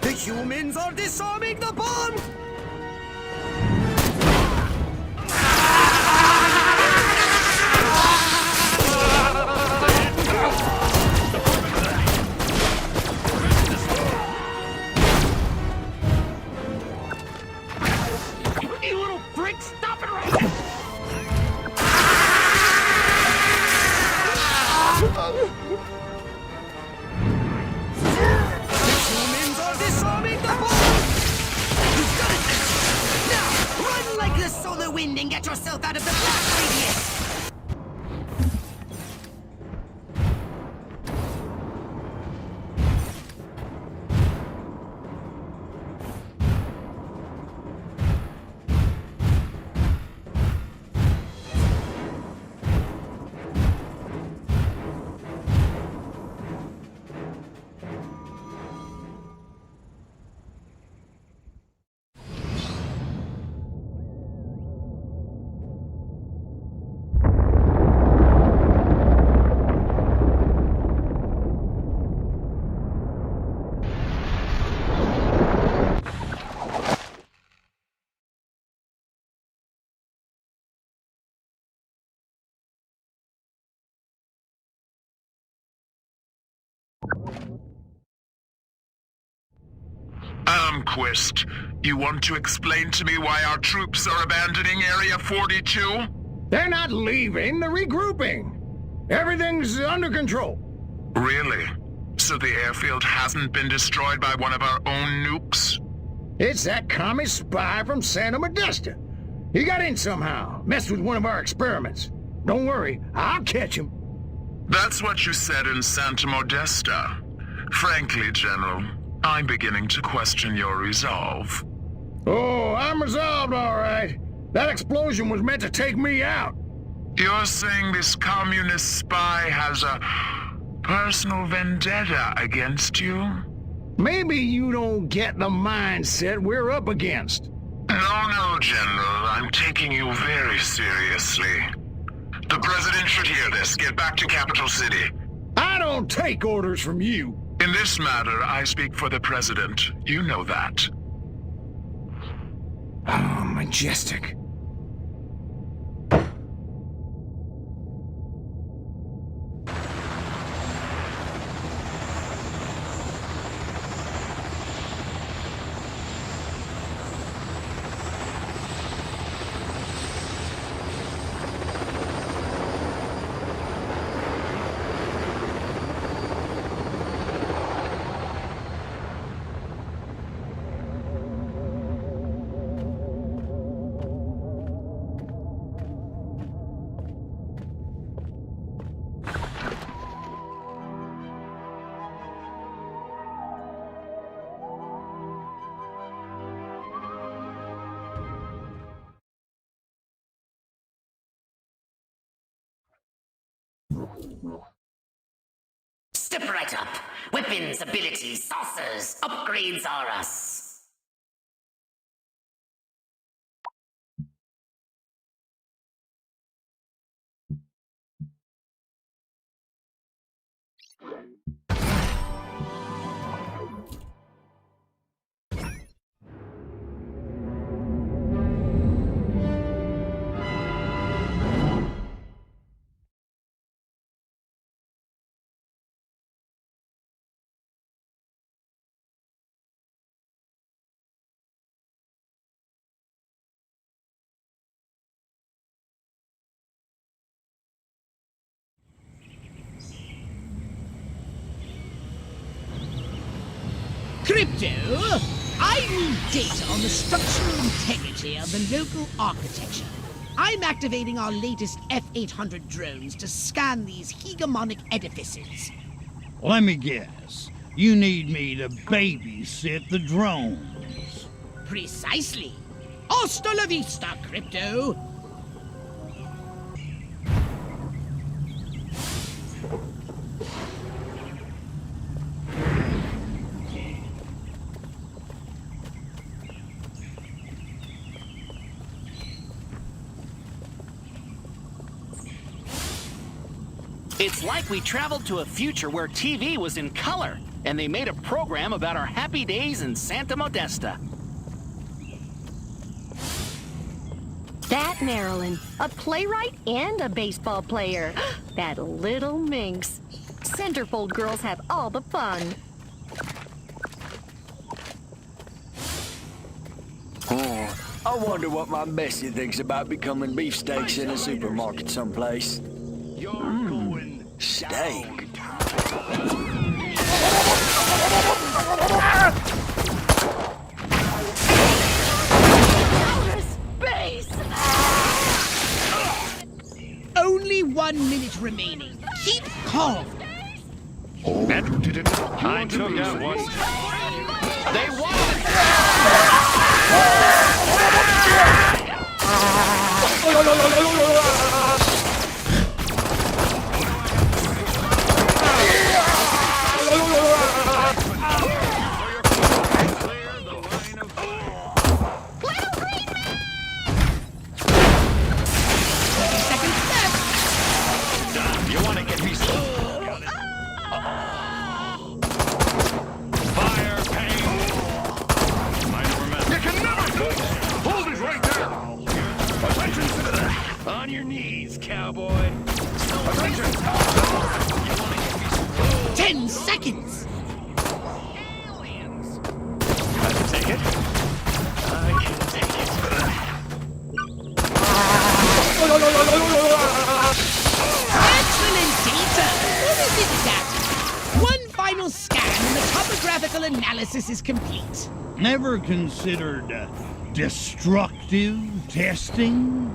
The humans are disarming the bomb! You little freak, stop it right now! The humans are disarming the bomb! You've got it! Now, run like the solar wind and get yourself out of the blast radius! Armquist, you want to explain to me why our troops are abandoning Area 42? They're not leaving, they're regrouping. Everything's under control. Really? So the airfield hasn't been destroyed by one of our own nukes? It's that commie spy from Santa Modesta. He got in somehow, messed with one of our experiments. Don't worry, I'll catch him. That's what you said in Santa Modesta. Frankly, General, I'm beginning to question your resolve. Oh, I'm resolved, all right. That explosion was meant to take me out. You're saying this communist spy has a personal vendetta against you? Maybe you don't get the mindset we're up against. No, General. I'm taking you very seriously. The President should hear this. Get back to Capital City. I I don't take orders from you. In this matter, I speak for the President. You know that. Oh, majestic. Step right up. Weapons, abilities, saucers, upgrades are us. Crypto, I need data on the structural integrity of the local architecture. I'm activating our latest F-800 drones to scan these hegemonic edifices. Let me guess. You need me to babysit the drones. Precisely. Hasta la vista, Crypto. It's like we traveled to a future where TV was in color, and they made a program about our happy days in Santa Modesta. That Marilyn, a playwright and a baseball player. That little minx. Centerfold girls have all the fun. Oh, I wonder what my Bessie thinks about becoming beefsteaks in a supermarket someplace. Steak. Outer space! Only 1 minute remaining. Keep calm. That did it. I took out one. They won! On your knees, cowboy. 10 seconds. I can take it. I can take it. Excellent data. What is it that? One final scan and the topographical analysis is complete. Never considered destructive testing?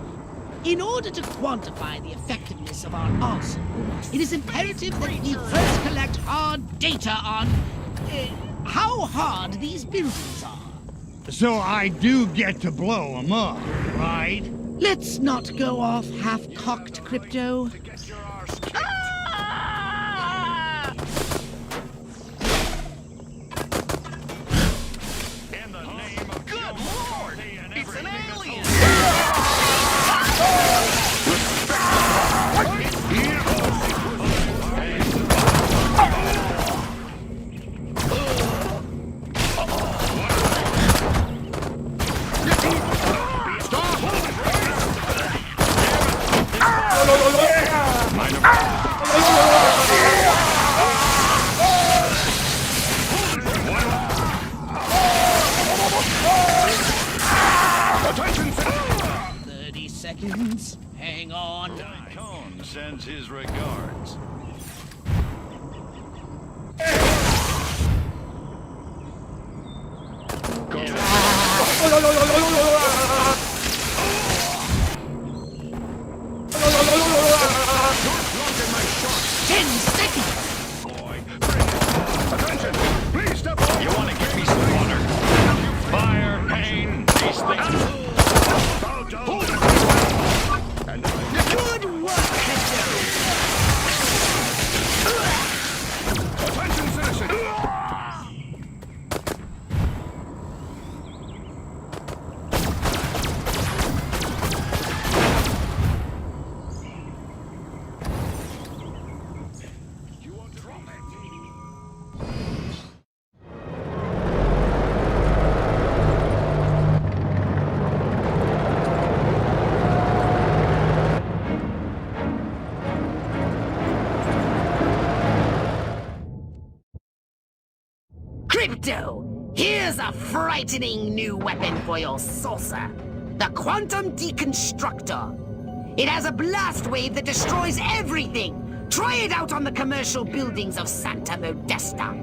In order to quantify the effectiveness of our arsenal, it is imperative that we first collect hard data on how hard these buildings are. So I do get to blow them up, right? Let's not go off half-cocked, Crypto. Cone sends his regards. Attention! Please step off! You want to give me some water? Fire, pain, these things. Good work, Attention, citizens! Crypto, here's a frightening new weapon for your saucer. The Quantum Deconstructor. It has a blast wave that destroys everything. Try it out on the commercial buildings of Santa Modesta.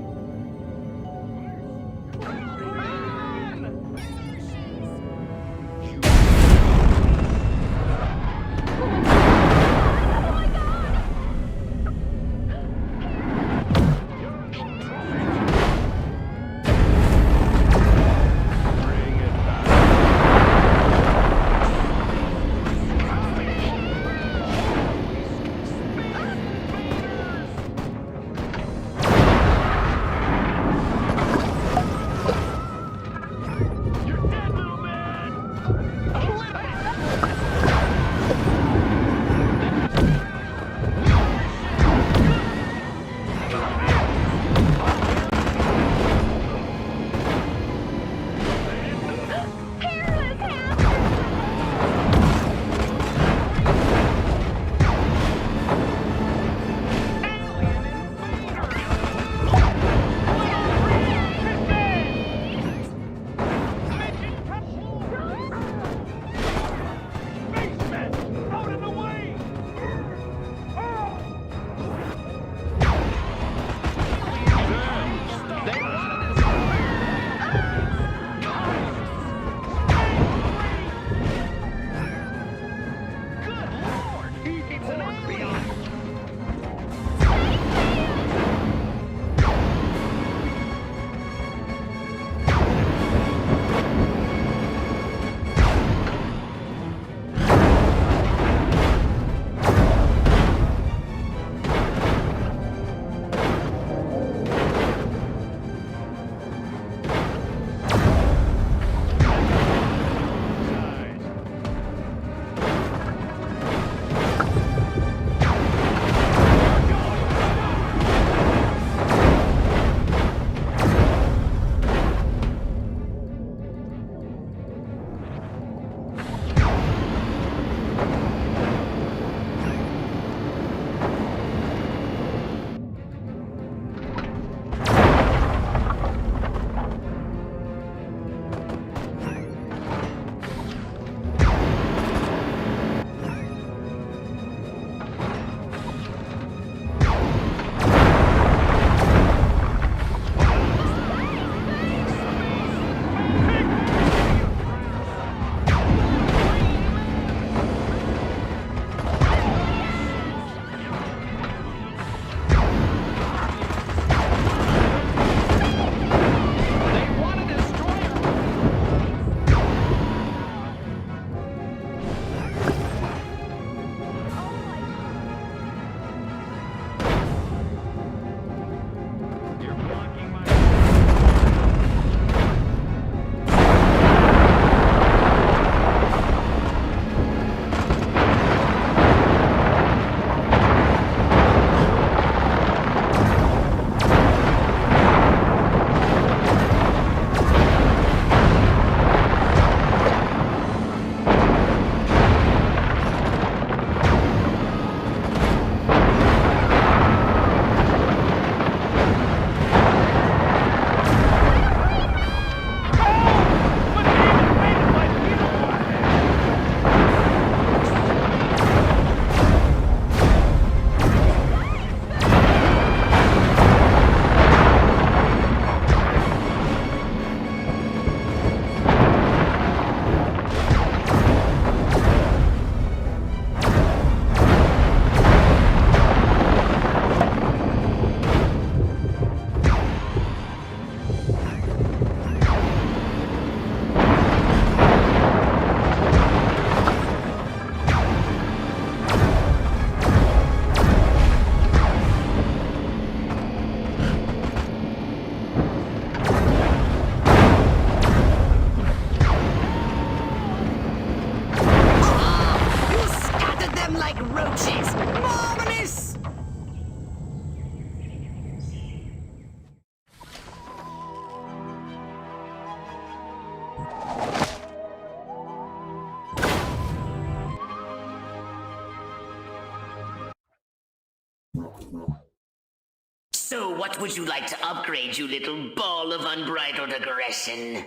So what would you like to upgrade, you little ball of unbridled aggression?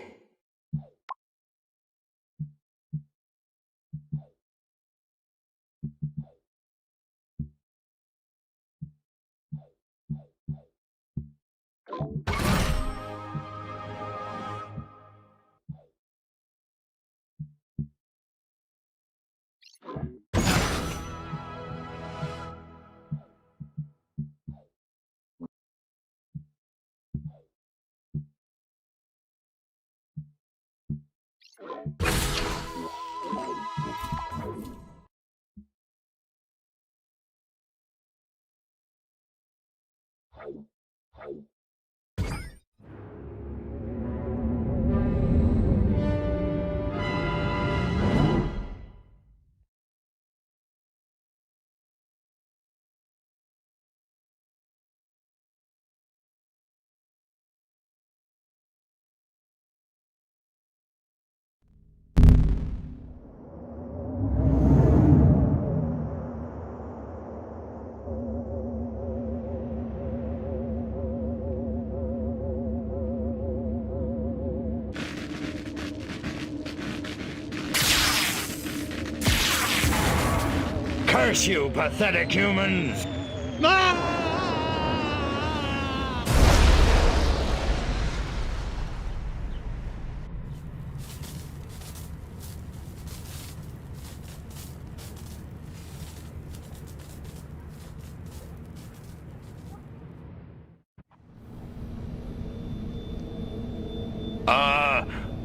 Curse you, pathetic humans!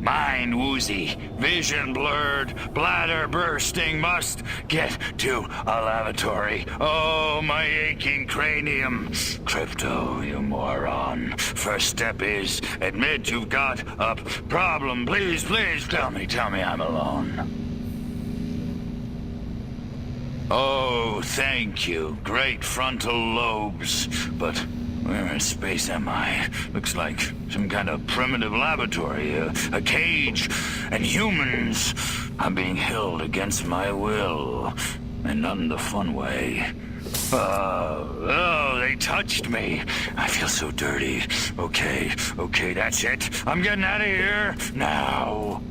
Mind woozy, vision blurred, bladder bursting, must get to a lavatory. Oh, my aching cranium. Crypto, you moron. First step is admit you've got a problem. Please, please, tell me I'm alone. Oh, thank you. Great frontal lobes. But where in space am I? Looks like some kind of primitive laboratory, a cage, and humans. I'm being held against my will, and not in the fun way. Oh, they touched me. I feel so dirty. Okay, that's it. I'm getting out of here now.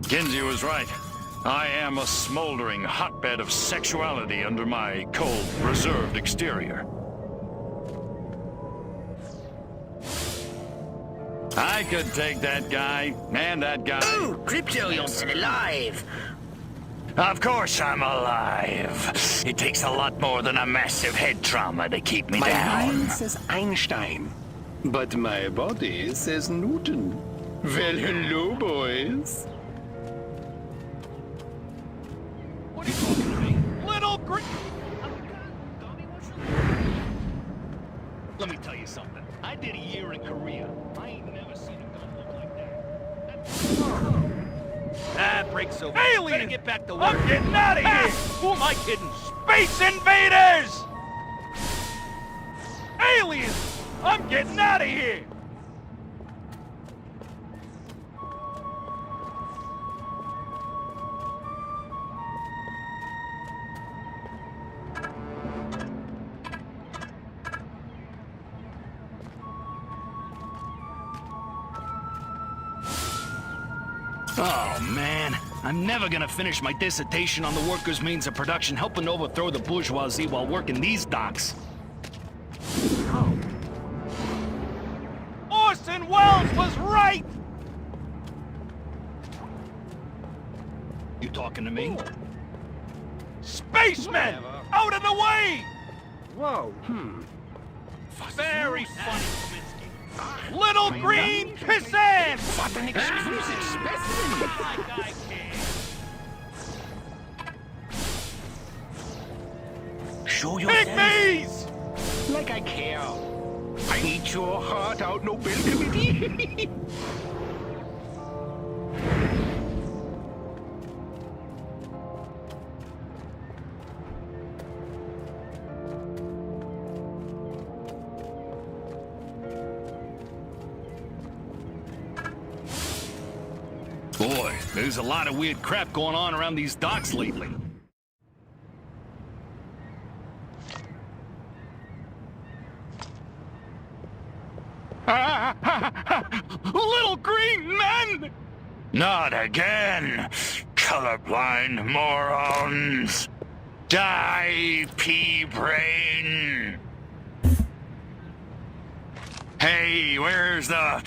Kinsey was right. I am a smoldering hotbed of sexuality under my cold, reserved exterior. I could take that guy, and that guy. Oh, Crypto, you're still alive. Of course I'm alive. It takes a lot more than a massive head trauma to keep me My down. mind says Einstein, but my body says Newton. Well, hello, boys. What are you talking to me? Little green... Let me tell you something. I did a year in Korea. I ain't never seen a gun look like that. That breaks over. Aliens! Better get back to work. I'm getting out of here! Who am I kidding? Space invaders! Aliens! I'm getting out of here! Oh, man. I'm never gonna finish my dissertation on the workers' means of production helping overthrow the bourgeoisie while working these docks. Orson Welles was right! You talking to me? Spacemen! Out of the way! Whoa. Very funny, Kaminsky. Little Little green pissant! What an exquisite specimen! Show yourself. Pygmies! Like I care. I eat your heart out, no bill committee. Boy, there's a lot of weird crap going on around these docks lately. Little green men! Not again, colorblind morons. Die, pea brain. Hey, where's the...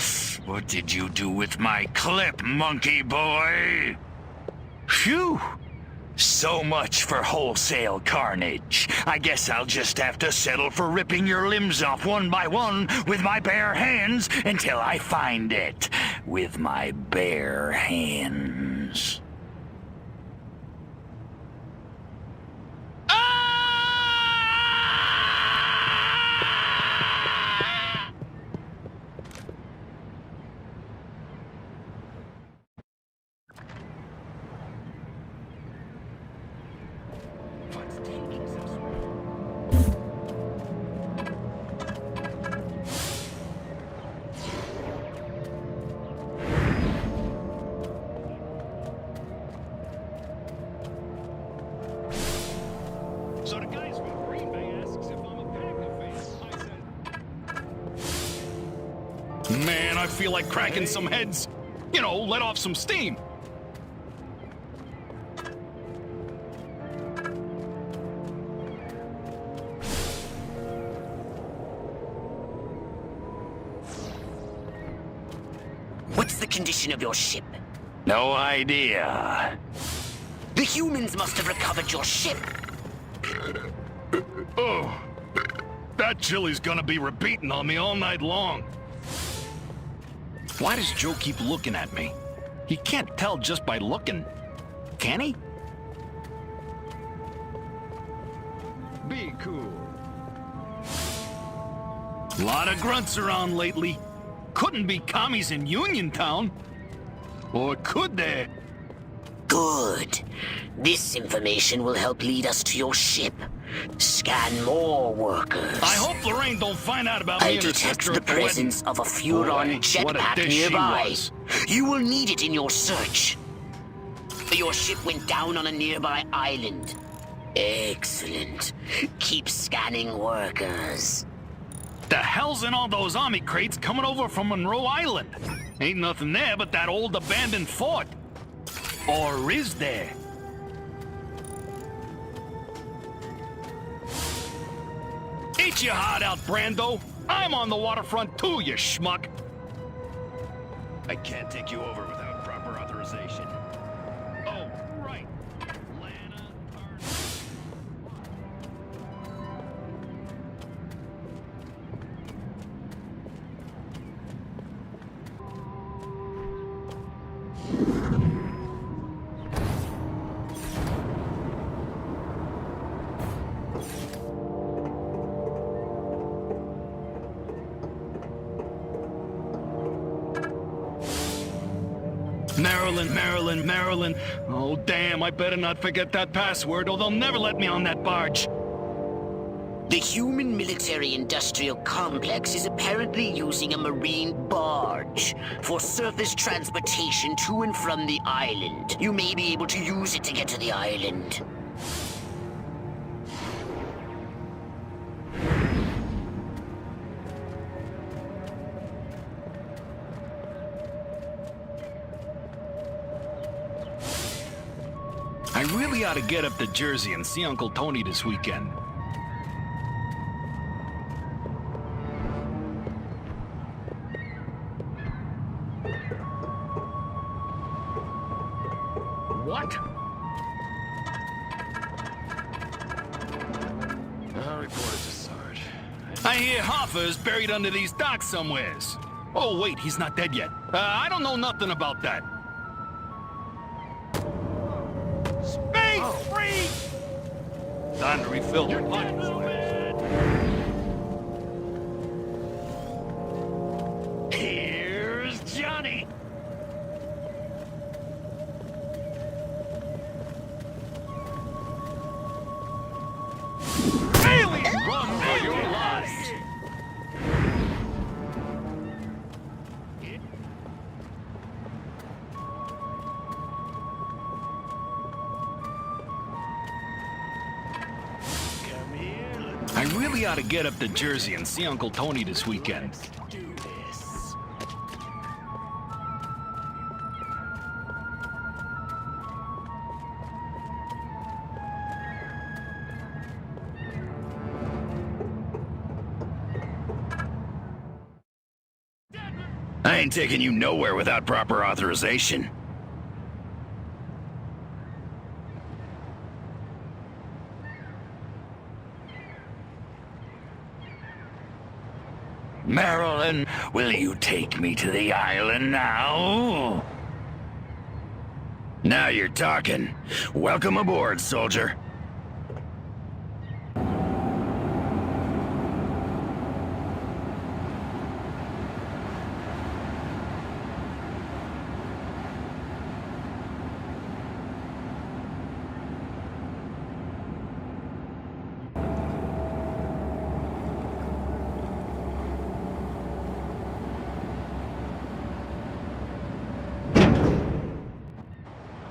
What did you do with my clip, monkey boy? Phew. So much for wholesale carnage. I guess I'll just have to settle for ripping your limbs off one by one with my bare hands until I find it. With my bare hands. So the guys from Green Bay asks if I'm a Packer fan. I said, man, I feel like cracking some heads. You know, let off some steam. What's the condition of your ship? No idea. The humans must have recovered your ship. Oh, that chili's gonna be repeating on me all night long. Why does Joe keep looking at me? He can't tell just by looking, can he? Be cool. Lot of grunts around lately. Couldn't be commies in Uniontown. Or could they? Good. This information will help lead us to your ship. Scan more workers. I hope Lorraine don't find out about me I and her detect sister the at the wedding. presence of a Furon Boy, what a jetpack dish she nearby. was. You will need it in your search. Your ship went down on a nearby island. Excellent. Keep scanning workers. The hell's in all those army crates coming over from Monroe Island? Ain't nothing there but that old abandoned fort. Or is there? Eat your heart out, Brando. I'm on the waterfront too, you schmuck. I can't take you over without proper authorization. Oh, right. Maryland, Maryland, Maryland. Oh, damn, I better not forget that password or they'll never let me on that barge. The human military-industrial complex is apparently using a marine barge for surface transportation to and from the island. You may be able to use it to get to the island. I really ought to get up to Jersey and see Uncle Tony this weekend. What? I'll report it to Sarge. I hear Hoffa is buried under these docks somewheres. Oh, wait, he's not dead yet. I don't know nothing about that. Space freak! Time to refill the pockets. Here's Johnny. Alien, run for your lives! I really ought to get up to Jersey and see Uncle Tony this weekend. I ain't taking you nowhere without proper authorization. Marilyn, will you take me to the island now? Now you're talking. Welcome aboard, soldier.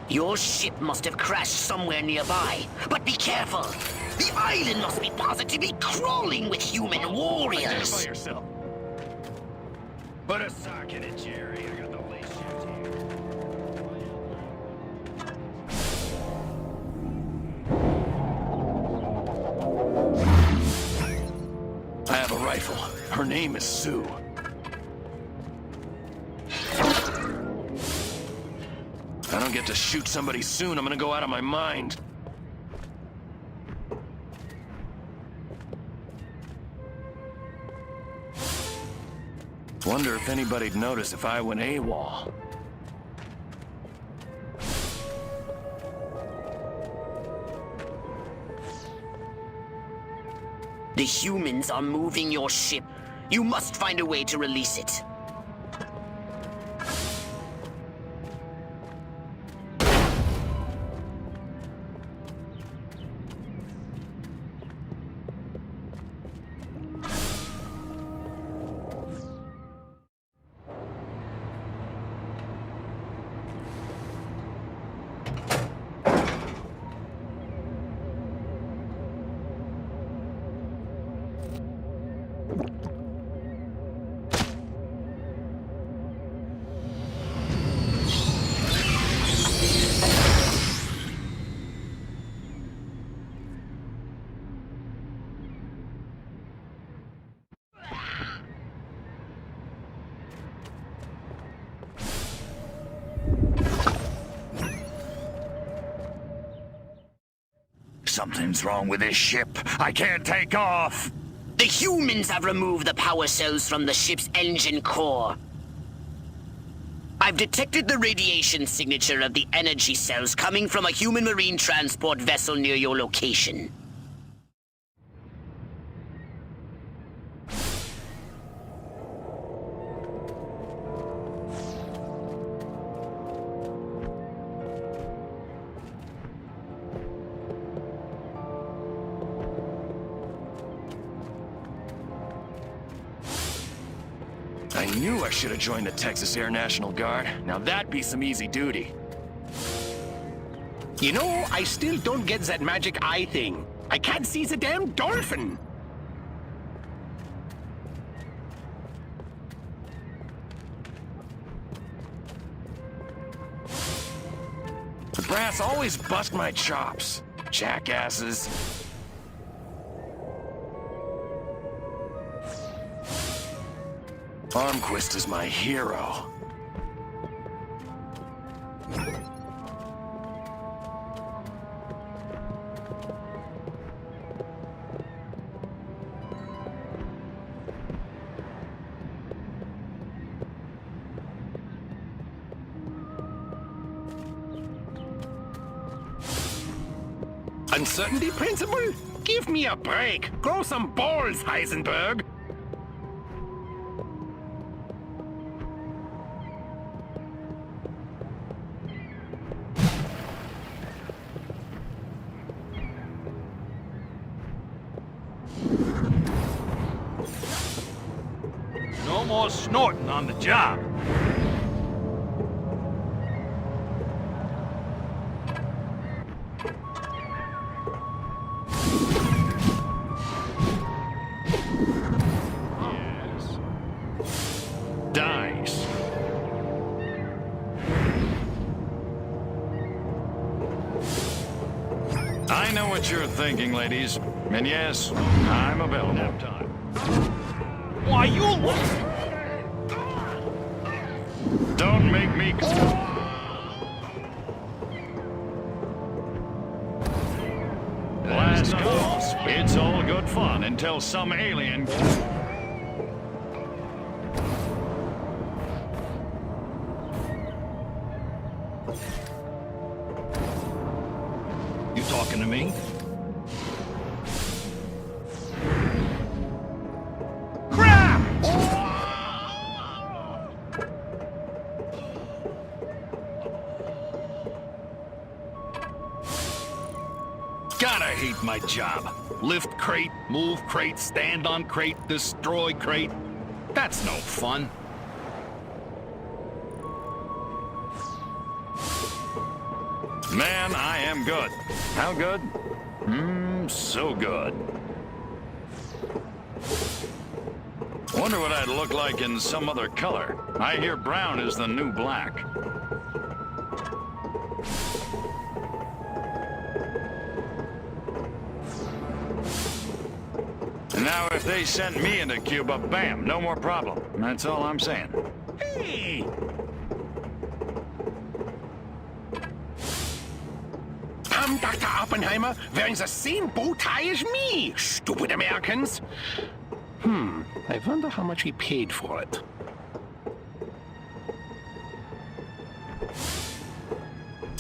Your ship must have crashed somewhere nearby. But be careful. The island must be positively crawling with human warriors. Identify yourself. Put a sock in it, Jerry. I got the lace shift here. I have a rifle. Her name is Sue. If I don't get to shoot somebody soon, I'm gonna go out of my mind. Wonder if anybody'd notice if I went AWOL. The humans are moving your ship. You must find a way to release it. Something's wrong with this ship. I can't take off. The humans have removed the power cells from the ship's engine core. I've detected the radiation signature of the energy cells coming from a human marine transport vessel near your location. I knew I should have joined the Texas Air National Guard. Now that'd be some easy duty. You know, I still don't get that magic eye thing. I can't see the damn dolphin. The brass always bust my chops. Jackasses. Armquist is my hero. Uncertainty principle? Give me a break. Grow some balls, Heisenberg. No more snorting on the job. Dice. I know what you're thinking, ladies. And yes, I'm available. Time. Why, you... Don't make me... Last call. It's all good fun until some alien... You talking to me? Gotta hate my job. Lift crate, move crate, stand on crate, destroy crate. That's no fun. Man, I am good. How good? So good. Wonder what I'd look like in some other color. I hear brown is the new black. Now, if they sent me into Cuba, bam, no more problem. That's all I'm saying. Hey! I'm Dr. Oppenheimer, wearing the same bow tie as me, stupid Americans. I wonder how much he paid for it.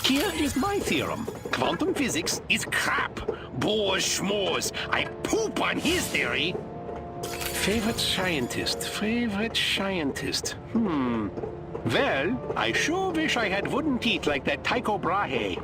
Here is my theorem. Quantum physics is crap. Bohr's schmores. I poop on his theory. Favorite scientist. Well, I sure wish I had wooden teeth like that Tycho Brahe.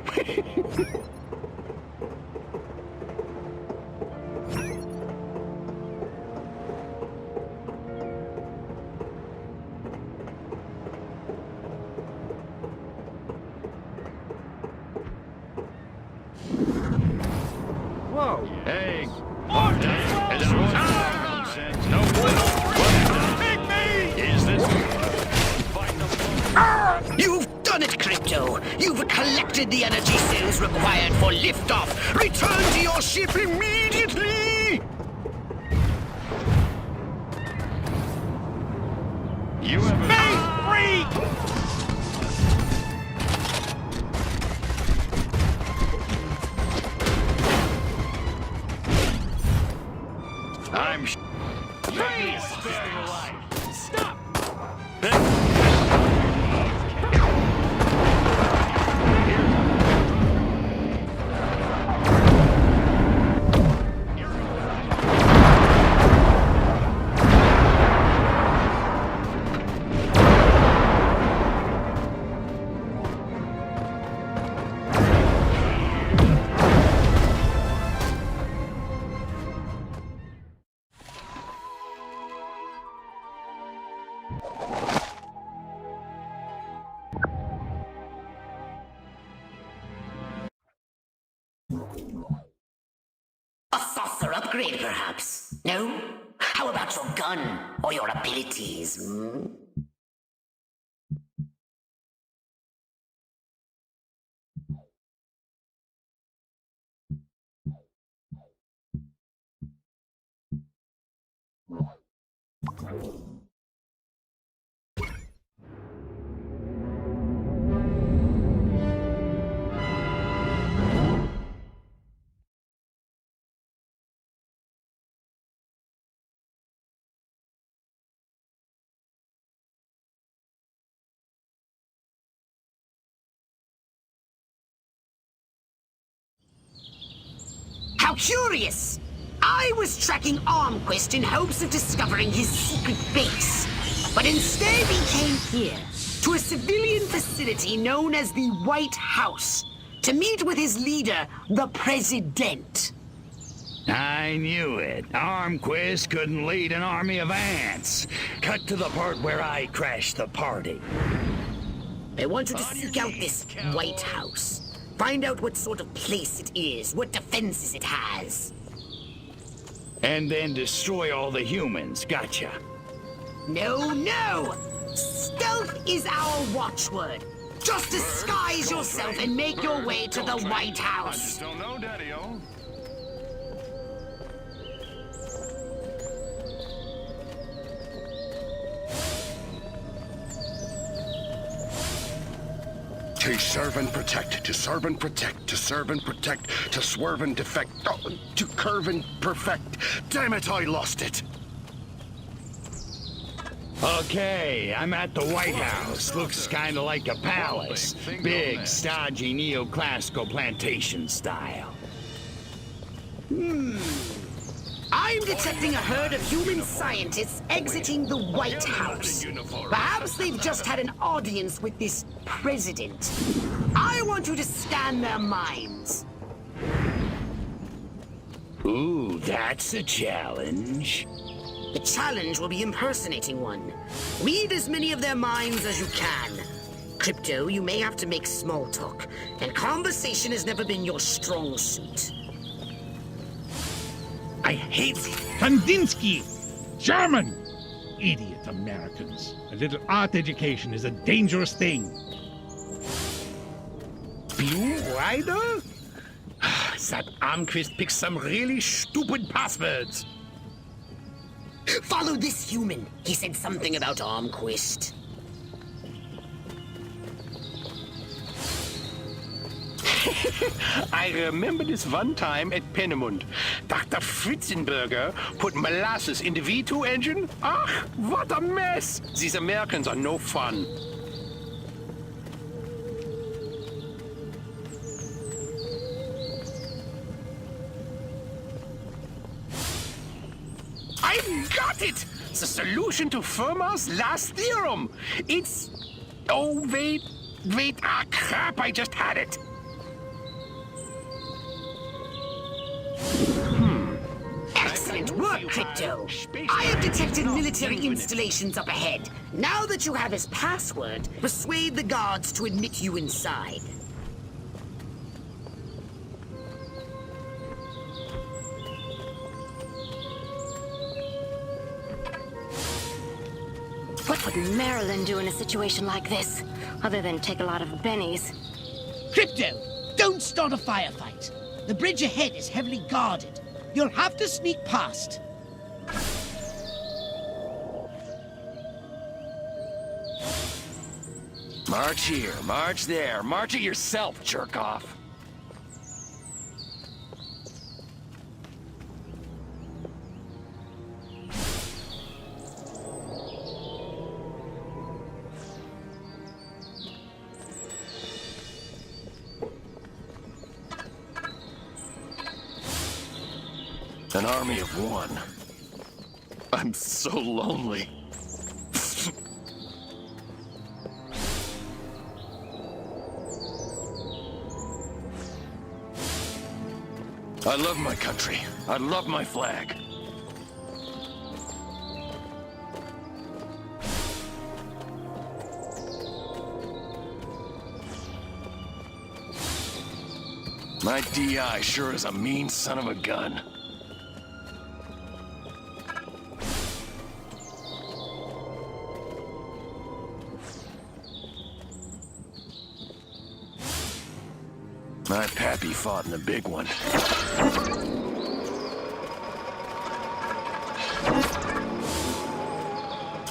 Whoa. Hey. Nonsense. No. Is this... You've done it, Crypto! You've collected the energy cells required for liftoff! Return to your ship immediately! You have... I'm... Please spare your life. Stop! A saucer upgrade, perhaps? No? How about your gun or your abilities? How curious! I was tracking Armquist in hopes of discovering his secret base. But instead he came here, to a civilian facility known as the White House, to meet with his leader, the President. I knew it. Armquist couldn't lead an army of ants. Cut to the part where I crashed the party. I want you to seek out this White House. Find out what sort of place it is, what defenses it has. And then destroy all the humans. Gotcha. No, no! Stealth is our watchword. Just disguise yourself and make your way to the White House. Don't know, Daddy-o. To serve and protect, to serve and protect, to serve and protect, to swerve and defect, to curve and perfect. Damn it, I lost it. Okay, I'm at the White House. Looks kind of like a palace. Big, stodgy, neoclassical plantation style. I'm detecting a herd of human scientists exiting the White House. Perhaps they've just had an audience with this president. I want you to scan their minds. Ooh, that's a challenge. The challenge will be impersonating one. Read as many of their minds as you can. Crypto, you may have to make small talk, and conversation has never been your strong suit. I hate Kandinsky! German! Idiot Americans. A little art education is a dangerous thing. Blue Rider? That Armquist picks some really stupid passwords. Follow this human. He said something about Armquist. I remember this one time at Pennemund. Dr. Fritzenberger put molasses in the V2 engine. Ach, what a mess! These Americans are no fun. I've got it! The solution to Fermat's last theorem! It's... Oh, wait, ah, crap, I just had it! Excellent work, Crypto! I have detected military installations up ahead. Now that you have his password, persuade the guards to admit you inside. What would Marilyn do in a situation like this, other than take a lot of bennies? Crypto, don't start a firefight. The bridge ahead is heavily guarded. You'll have to sneak past. March here, march there, march it yourself, jerk off. An army of one. I'm so lonely. I love my country. I love my flag. My DI sure is a mean son of a gun. My pappy fought in the big one.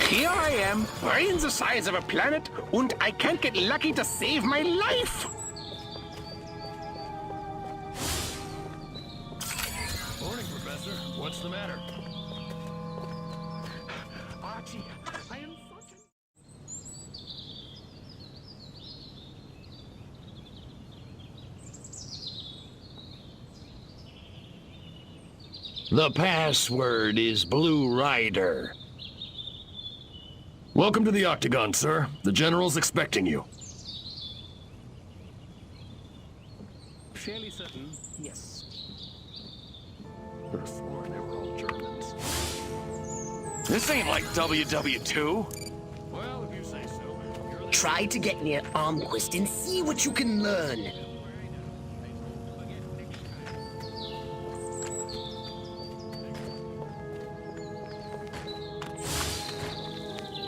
Here I am, brain the size of a planet, and I can't get lucky to save my life! Morning, Professor. What's the matter? Archie, I am fucking... The password is Blue Rider. Welcome to the Octagon, sir. The General's expecting you. Fairly certain, yes. Could have sworn they were all Germans. This ain't like WW2. Well, if you say so. Try to get near Armquist and see what you can learn.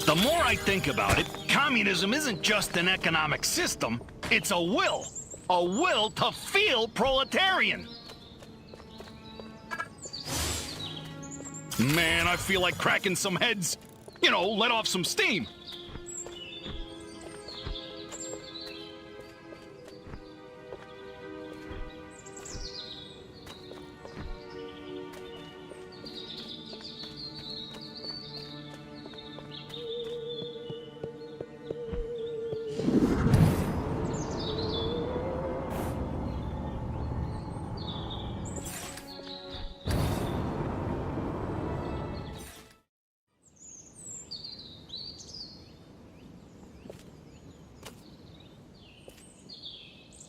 The more I think about it, communism isn't just an economic system, it's a will. A will to feel proletarian. Man, I feel like cracking some heads. You know, let off some steam.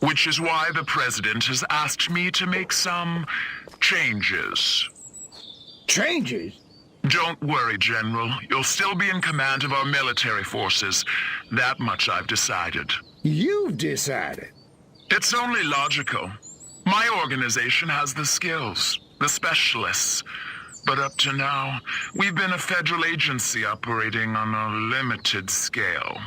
Which is why the President has asked me to make some changes. Changes? Don't worry, General. You'll still be in command of our military forces. That much I've decided. You've decided? It's only logical. My organization has the skills, the specialists. But up to now, we've been a federal agency operating on a limited scale.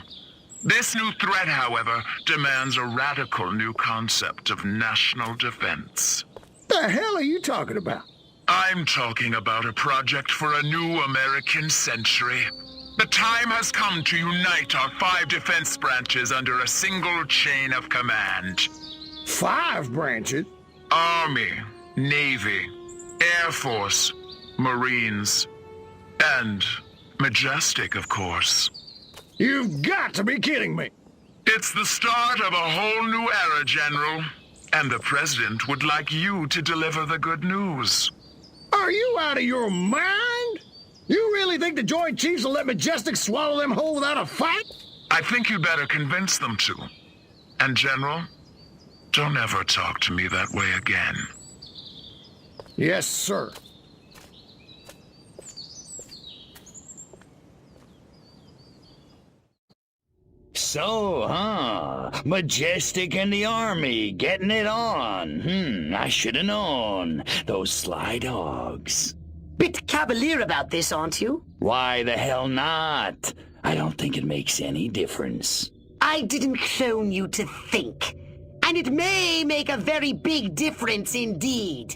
This new threat, however, demands a radical new concept of national defense. The hell are you talking about? I'm talking about a project for a new American century. The time has come to unite our 5 defense branches under a single chain of command. 5 branches? Army, Navy, Air Force, Marines, and Majestic, of course. You've got to be kidding me! It's the start of a whole new era, General. And the President would like you to deliver the good news. Are you out of your mind? You really think the Joint Chiefs will let Majestic swallow them whole without a fight? I think you better convince them to. And General, don't ever talk to me that way again. Yes, sir. So, Majestic and the Army, getting it on. I should have known. Those sly dogs. Bit cavalier about this, aren't you? Why the hell not? I don't think it makes any difference. I didn't clone you to think. And it may make a very big difference indeed.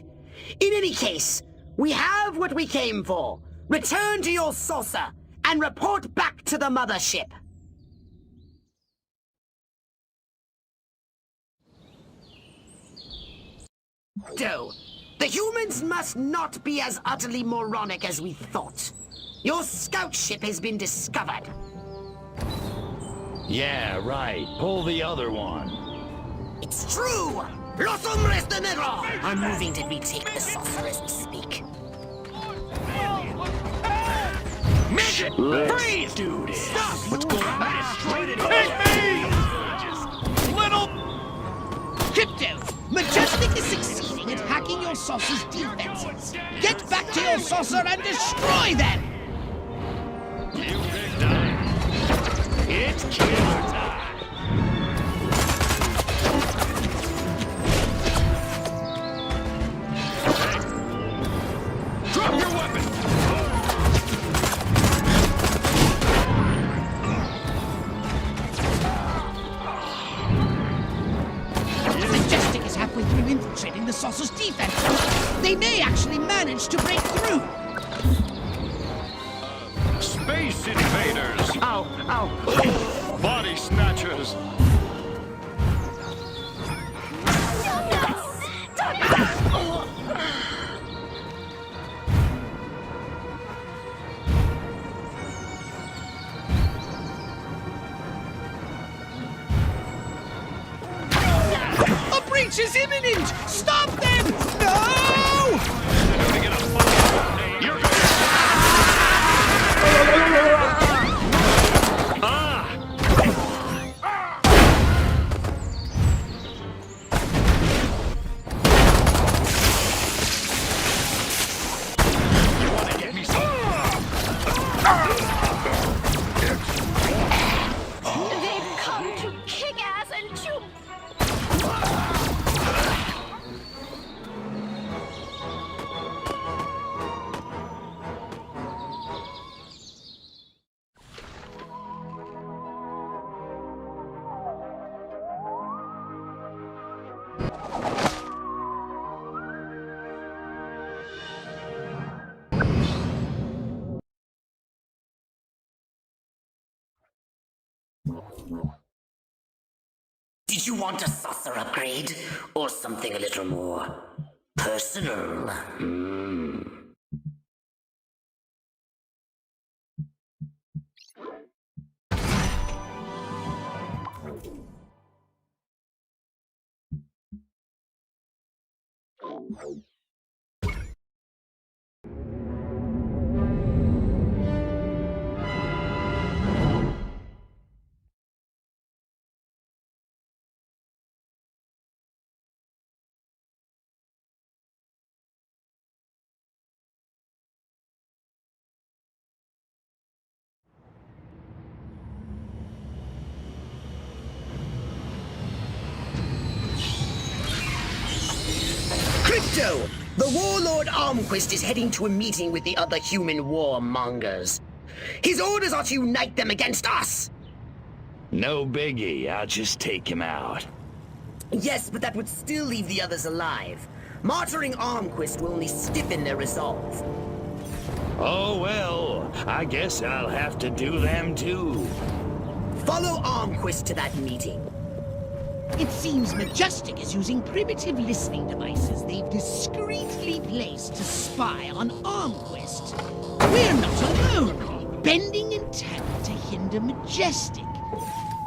In any case, we have what we came for. Return to your saucer and report back to the mothership. So, the humans must not be as utterly moronic as we thought. Your scout ship has been discovered. Yeah, right. Pull the other one. It's true! Los hombres de negro! I'm moving to retake the saucer as we speak. Midget! Freeze! Dude, stop! What's going on? Take me! Little... Crypto! Majestic is succeeding at hacking your saucer's defenses. Get back to your saucer and destroy them! You big time. It's killer time. Hey. Drop your weapon! Majestic is halfway through infiltrating the saucer's defense. They may actually manage to break through. Space invaders! Ow, ow. Body snatchers! A breach is imminent! Stop them! No! They're gonna get a Did you want a saucer upgrade? Or something a little more personal? Crypto! The warlord Armquist is heading to a meeting with the other human warmongers. His orders are to unite them against us! No biggie, I'll just take him out. Yes, but that would still leave the others alive. Martyring Armquist will only stiffen their resolve. Oh well, I guess I'll have to do them too. Follow Armquist to that meeting. It seems Majestic is using primitive listening devices they've discreetly placed to spy on Armquist. We're not alone, bending intent to hinder Majestic.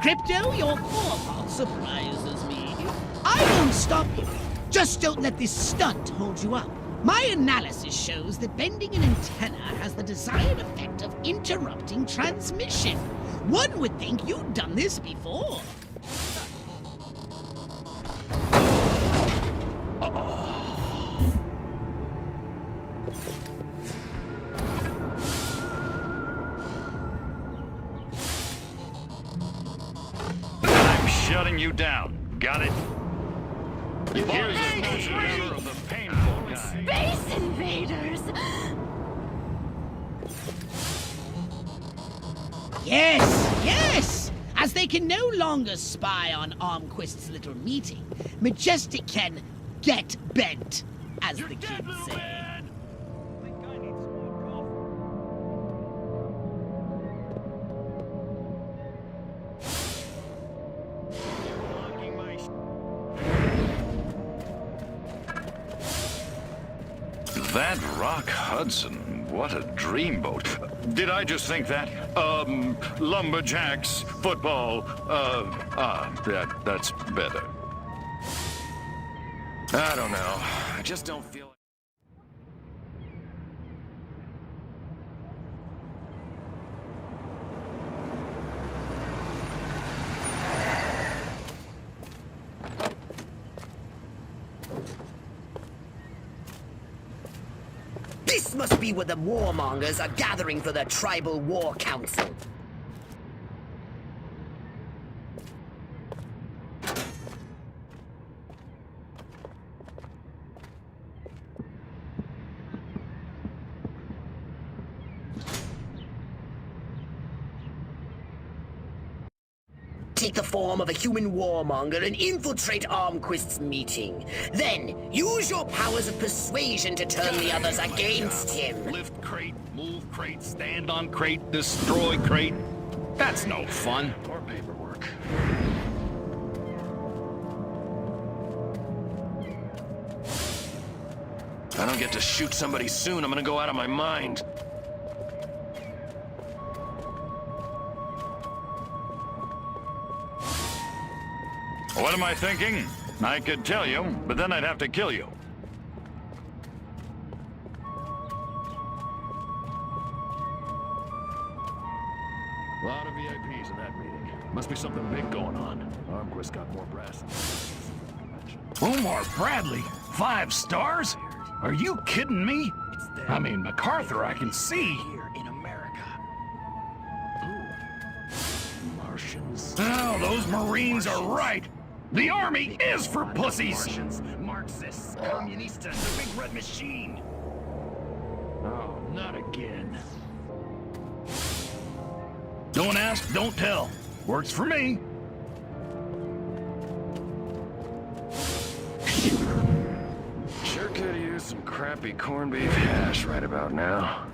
Crypto, your forethought surprises me. I won't stop you. Just don't let this stunt hold you up. My analysis shows that bending an antenna has the desired effect of interrupting transmission. One would think you'd done this before. I'm shutting you down. Got it? Here's a measure of the painful guy. Space invaders! Yes, yes! As they can no longer spy on Armquist's little meeting, Majestic can get bent, as the kids say. That Rock Hudson, what a dreamboat. Did I just think that? Lumberjacks, football, that's better. I don't know. I just don't feel... This must be where the warmongers are gathering for their tribal war council. Take the form of a human warmonger and infiltrate Armquist's meeting. Then, use your powers of persuasion to turn the others against him. Lift crate, move crate, stand on crate, destroy crate. That's no fun. More paperwork. If I don't get to shoot somebody soon, I'm gonna go out of my mind. What am I thinking? I could tell you, but then I'd have to kill you. A lot of VIPs in that meeting. Must be something big going on. Armquist got more brass. Omar Bradley? 5 stars? Are you kidding me? I mean, MacArthur, I can see. Here in America. Martians. Oh, those Marines are right. The Army is for pussies. Martians, Marxists, Communistas, the big red machine. Oh, not again. Don't ask, don't tell. Works for me. Sure could use some crappy corned beef hash right about now.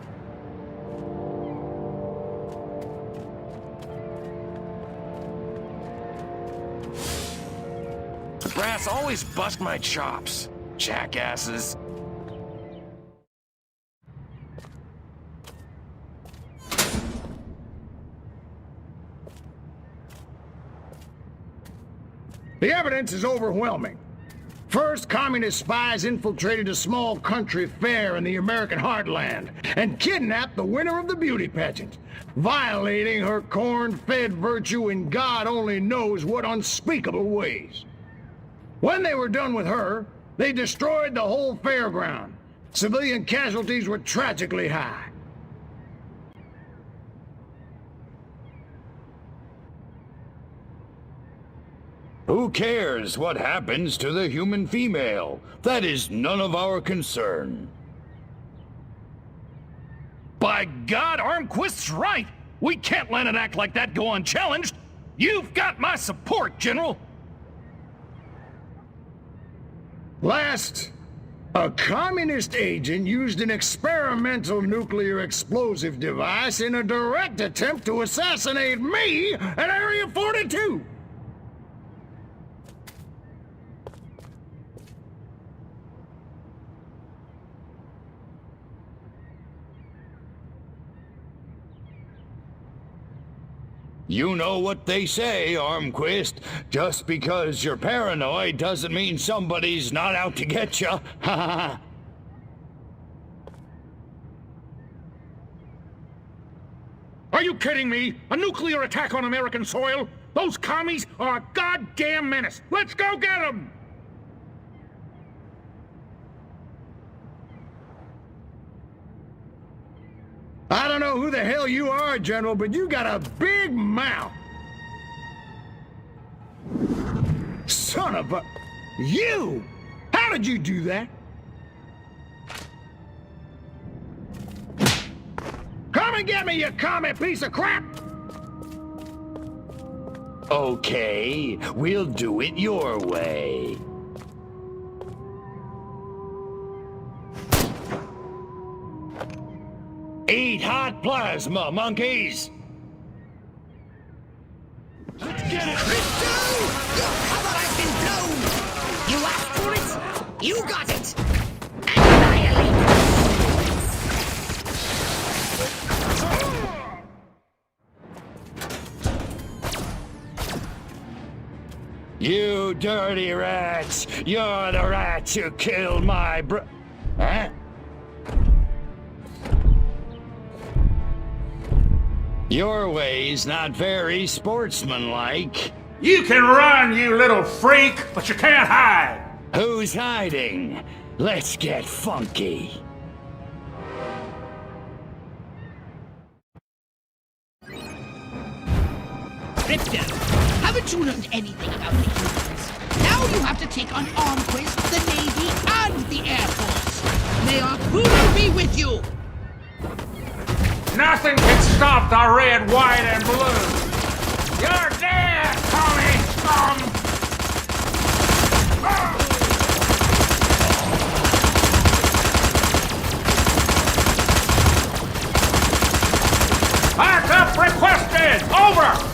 The brass always bust my chops, jackasses. The evidence is overwhelming. First, communist spies infiltrated a small country fair in the American heartland and kidnapped the winner of the beauty pageant, violating her corn-fed virtue in God only knows what unspeakable ways. When they were done with her, they destroyed the whole fairground. Civilian casualties were tragically high. Who cares what happens to the human female? That is none of our concern. By God, Armquist's right! We can't let an act like that go unchallenged! You've got my support, General! Last, a communist agent used an experimental nuclear explosive device in a direct attempt to assassinate me at Area 42! You know what they say, Armquist. Just because you're paranoid doesn't mean somebody's not out to get you. Ha ha. Are you kidding me? A nuclear attack on American soil? Those commies are a goddamn menace. Let's go get them! I don't know who the hell you are, General, but you got a big mouth. Son of a... You! How did you do that? Come and get me, you commie piece of crap! Okay, we'll do it your way. Eat hot plasma, monkeys! Let's get it! Crypto! Your cover has been blown! You asked for it! You got it! Annihilate! You dirty rats! You're the rats who killed my Huh? Your way's not very sportsmanlike. You can run, you little freak, but you can't hide! Who's hiding? Let's get funky. Crypto, haven't you learned anything about the humans? Now you have to take on Armquist, the Navy, and the Air Force. May our crew be with you! Nothing can stop the red, white, and blue! You're dead, commie scum! Backup requested! Over!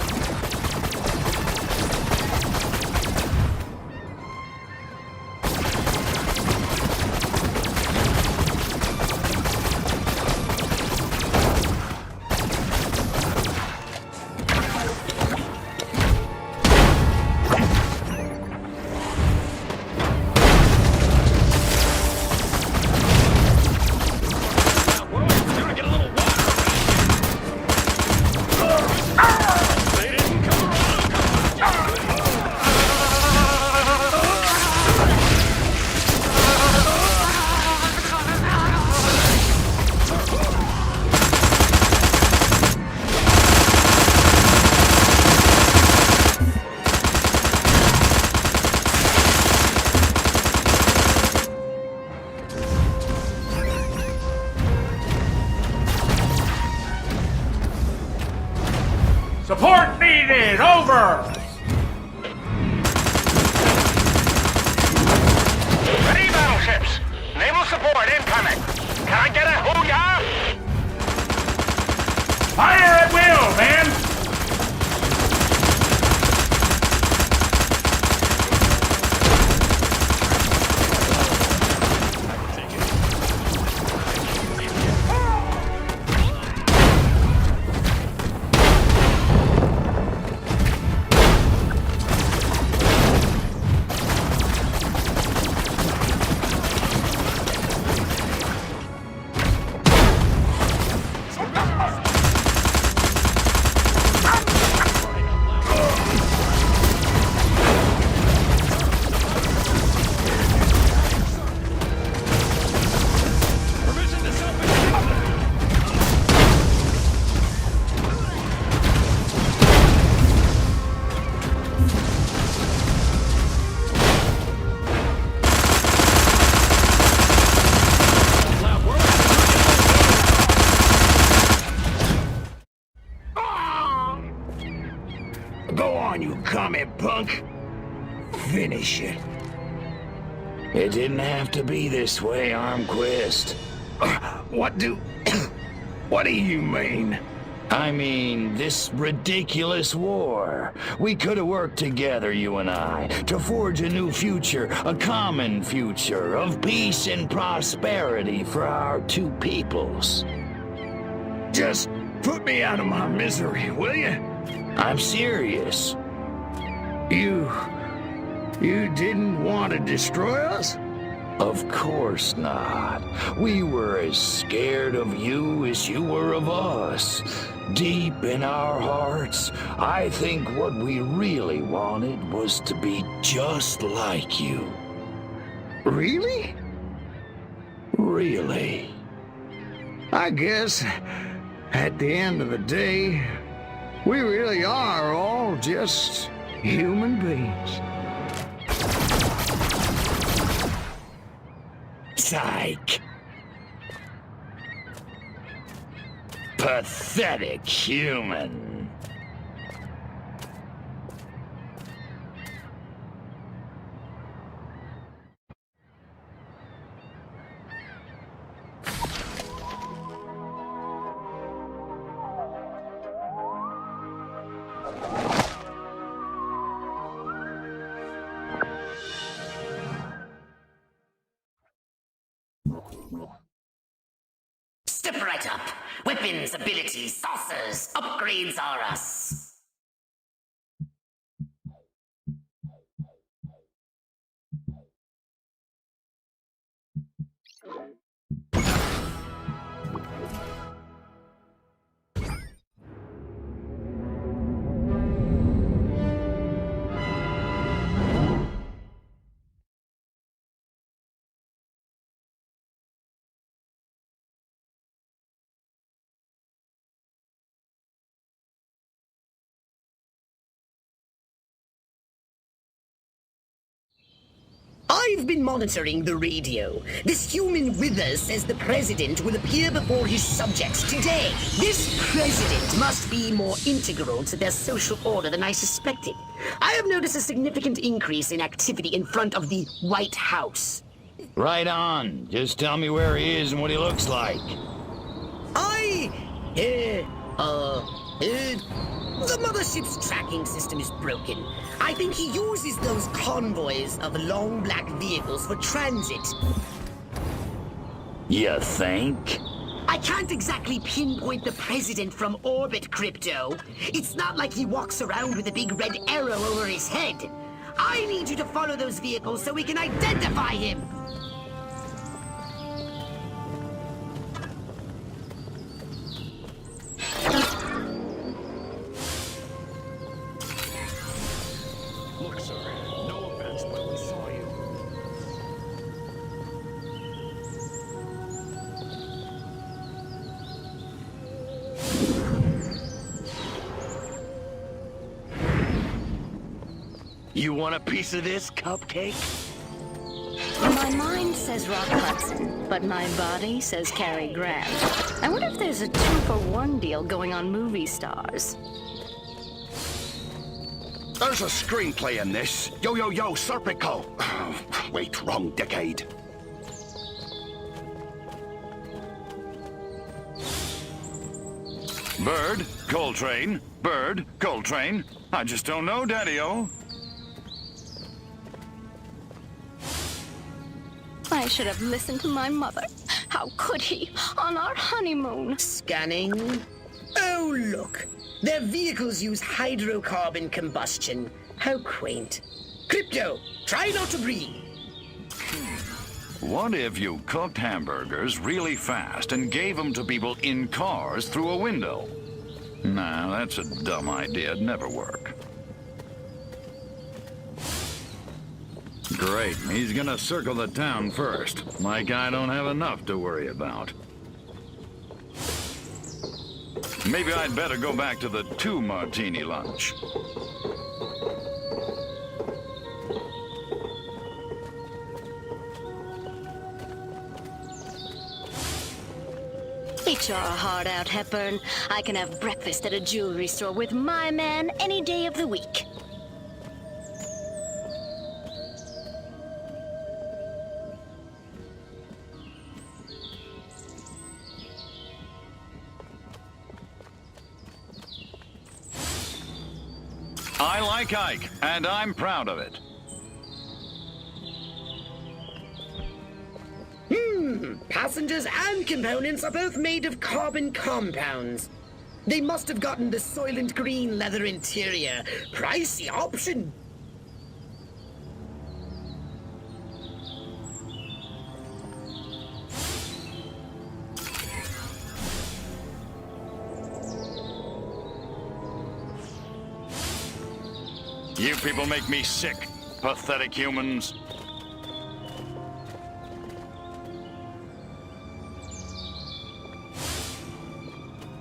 Transport incoming! Can I get a hoo-yah? Fire at will, man! Go on, you commie punk. Finish it. It didn't have to be this way, Armquist. What do you mean? I mean, this ridiculous war. We could have worked together, you and I, to forge a new future, a common future of peace and prosperity for our two peoples. Just put me out of my misery, will you? I'm serious. You didn't want to destroy us? Of course not. We were as scared of you as you were of us. Deep in our hearts, I think what we really wanted was to be just like you. Really? Really. I guess, at the end of the day, we really are all just human beings. Psych. Pathetic human. Step right up. Weapons, abilities, saucers, upgrades are us. I've been monitoring the radio. This human wither says the president will appear before his subjects today. This president must be more integral to their social order than I suspected. I have noticed a significant increase in activity in front of the White House. Right on. Just tell me where he is and what he looks like. The mothership's tracking system is broken. I think he uses those convoys of long black vehicles for transit. You think? I can't exactly pinpoint the president from orbit, Crypto. It's not like he walks around with a big red arrow over his head. I need you to follow those vehicles so we can identify him. Look, sir, no offense, but we saw you. You want a piece of this, Cupcake? My mind says Rock Hudson, but my body says Cary Grant. I wonder if there's a 2-for-1 deal going on movie stars. There's a screenplay in this. Yo, Serpico. Wait, wrong decade. Bird, Coltrane, Bird, Coltrane. I just don't know, Daddy-O. I should have listened to my mother. How could he, on our honeymoon? Scanning. Oh, look. Their vehicles use hydrocarbon combustion. How quaint. Crypto, try not to breathe. What if you cooked hamburgers really fast and gave them to people in cars through a window? Nah, that's a dumb idea. It'd never work. Great. He's gonna circle the town first. Like I don't have enough to worry about. Maybe I'd better go back to the 2-martini lunch. Eat your heart out, Hepburn. I can have breakfast at a jewelry store with my man any day of the week. I like Ike, and I'm proud of it. Passengers and components are both made of carbon compounds. They must have gotten the Soylent Green leather interior. Pricey option. You people make me sick, pathetic humans.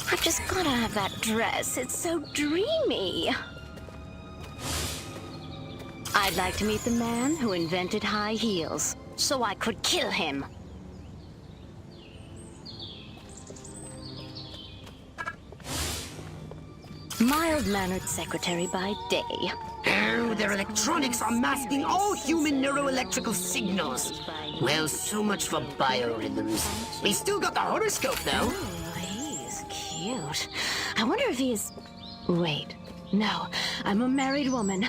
I've just gotta have that dress. It's so dreamy. I'd like to meet the man who invented high heels, so I could kill him. Mild-mannered secretary by day. Oh, their electronics are masking all human neuroelectrical signals. Well, so much for biorhythms. We still got the horoscope, though. He's cute. I wonder if he's... Wait. No, I'm a married woman.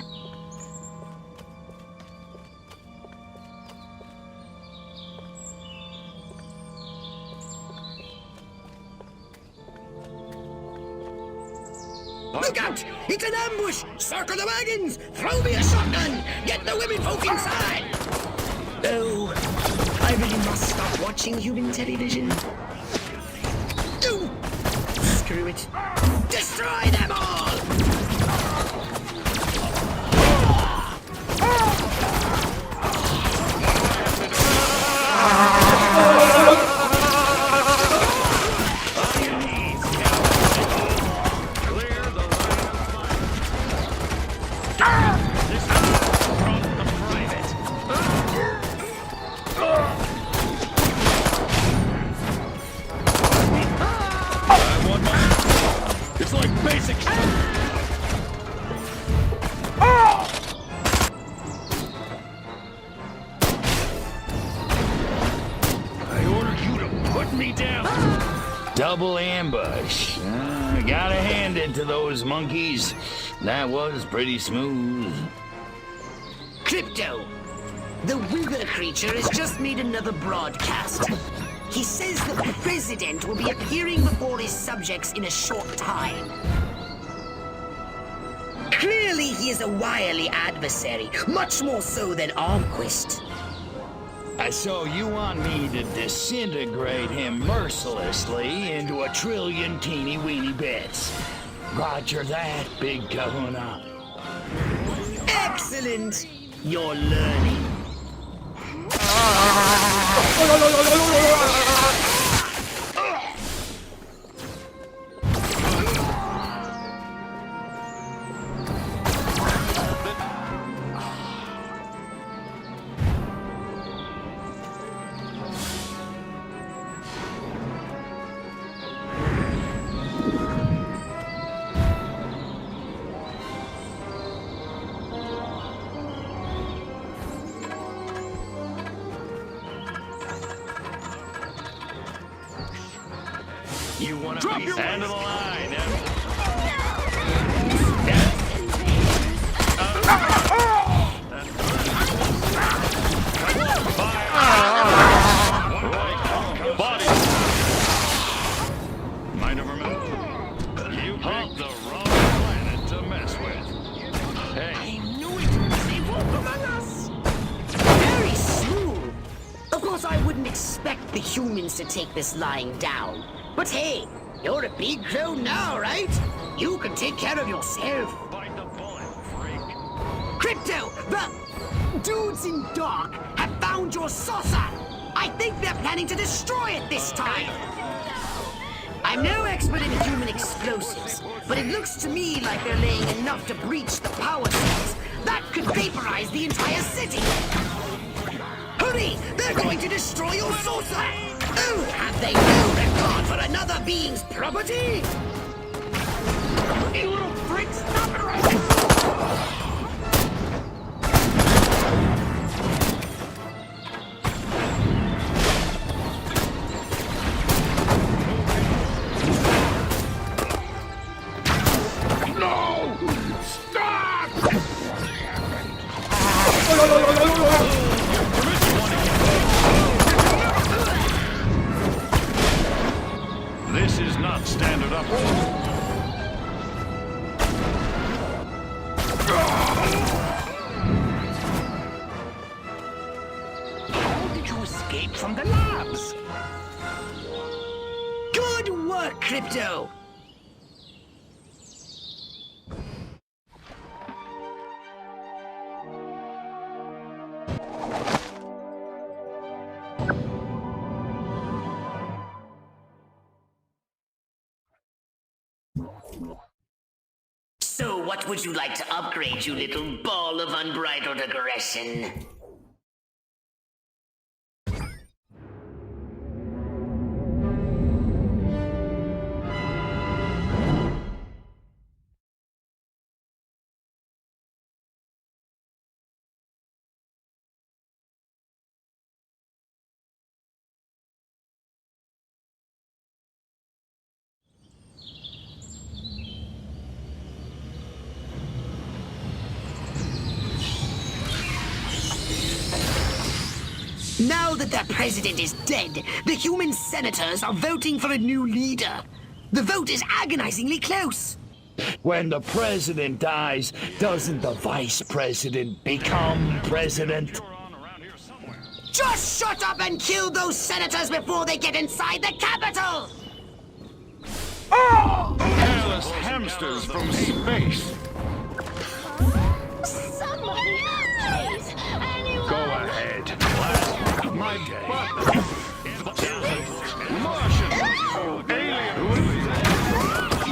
Look out! It's an ambush! Circle the wagons! Throw me a shotgun! Get the women folk inside! Oh, I really must stop watching human television. Screw it. Destroy them all! It's like basic. I order you to put me down. Double ambush. Gotta hand it to those monkeys. That was pretty smooth. Crypto! The Wither creature has just made another broadcast. He says that the president will be appearing before his subjects in a short time. Clearly he is a wily adversary, much more so than Armquist. So you want me to disintegrate him mercilessly into a trillion teeny-weeny bits. Roger that, big kahuna. Excellent! You're learning. You want to Drop be your end of the line? Mind over matter. You picked the wrong planet to mess with. Hey. I knew it! They won't among us! Very smooth. Of course, I wouldn't expect the humans to take this lying down. But hey, you're a big crow now, right? You can take care of yourself. Bite the bullet, freak. Crypto, the dudes in dark have found your saucer. I think they're planning to destroy it this time. I'm no expert in human explosives, but it looks to me like they're laying enough to breach the power cells. That could vaporize the entire city. Hurry! They're going to destroy your saucer! Oh, have they no regard for another being's property? You little freak, stop it right now! This is not standard operating. How did you escape from the labs? Good work, Crypto! So what would you like to upgrade, you little ball of unbridled aggression? Now that their president is dead, the human senators are voting for a new leader. The vote is agonizingly close. When the president dies, doesn't the vice president become president? Just shut up and kill those senators before they get inside the Capitol! Hairless hamsters from space. Somebody, please! Anyone! Go ahead. Blast my butt. Martian. Alien.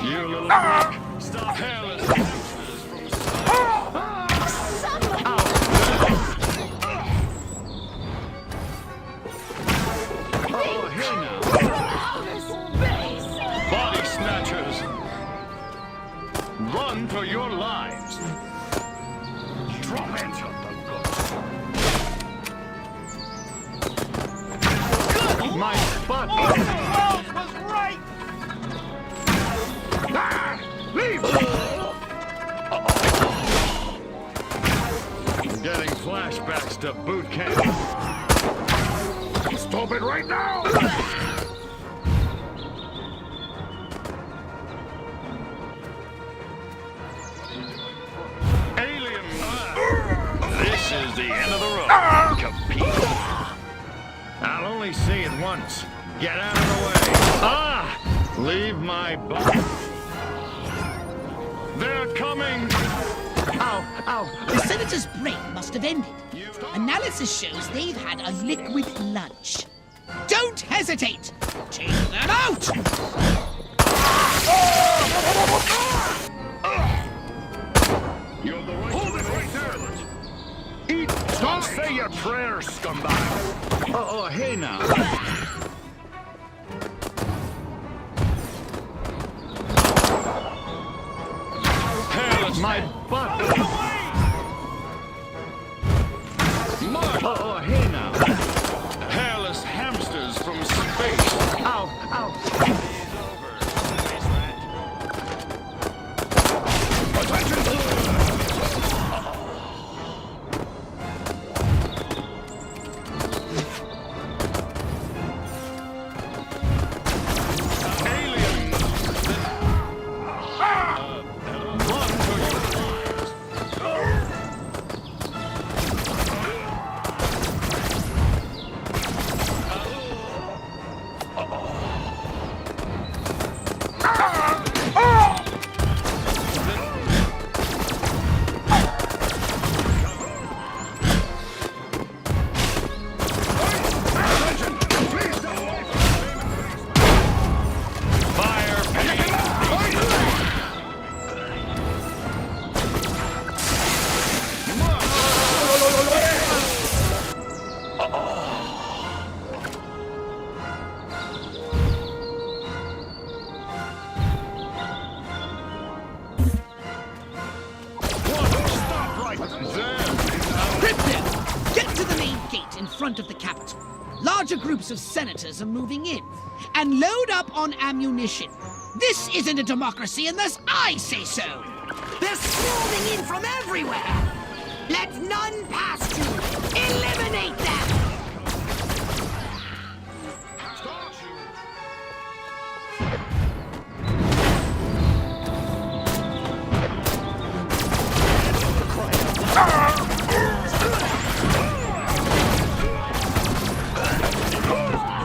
You little freak. Stop hairless hamsters from space. Oh, here now. Body snatchers. Run for your lives. Drop it. My butt! Oh, was right! Ah, leave! Getting flashbacks to boot camp. Stop it right now! Alien! This is the end of the road. Compete. I'll only see it once. Get out of the way. Ah! Leave my butt. They're coming! Ow, ow. The senator's break must have ended. Analysis shows they've had a liquid lunch. Don't hesitate! Take them out! You're the right. Hold it right there! Eat! Don't say your prayers, scumbag! Oh, hey now. Hairless my butt! Oh, hey now. Hairless hamsters from space. Ow, ow. front of the Capitol. Larger groups of senators are moving in. And load up on ammunition. This isn't a democracy unless I say so. They're swarming in from everywhere! Let none pass you! Eliminate them!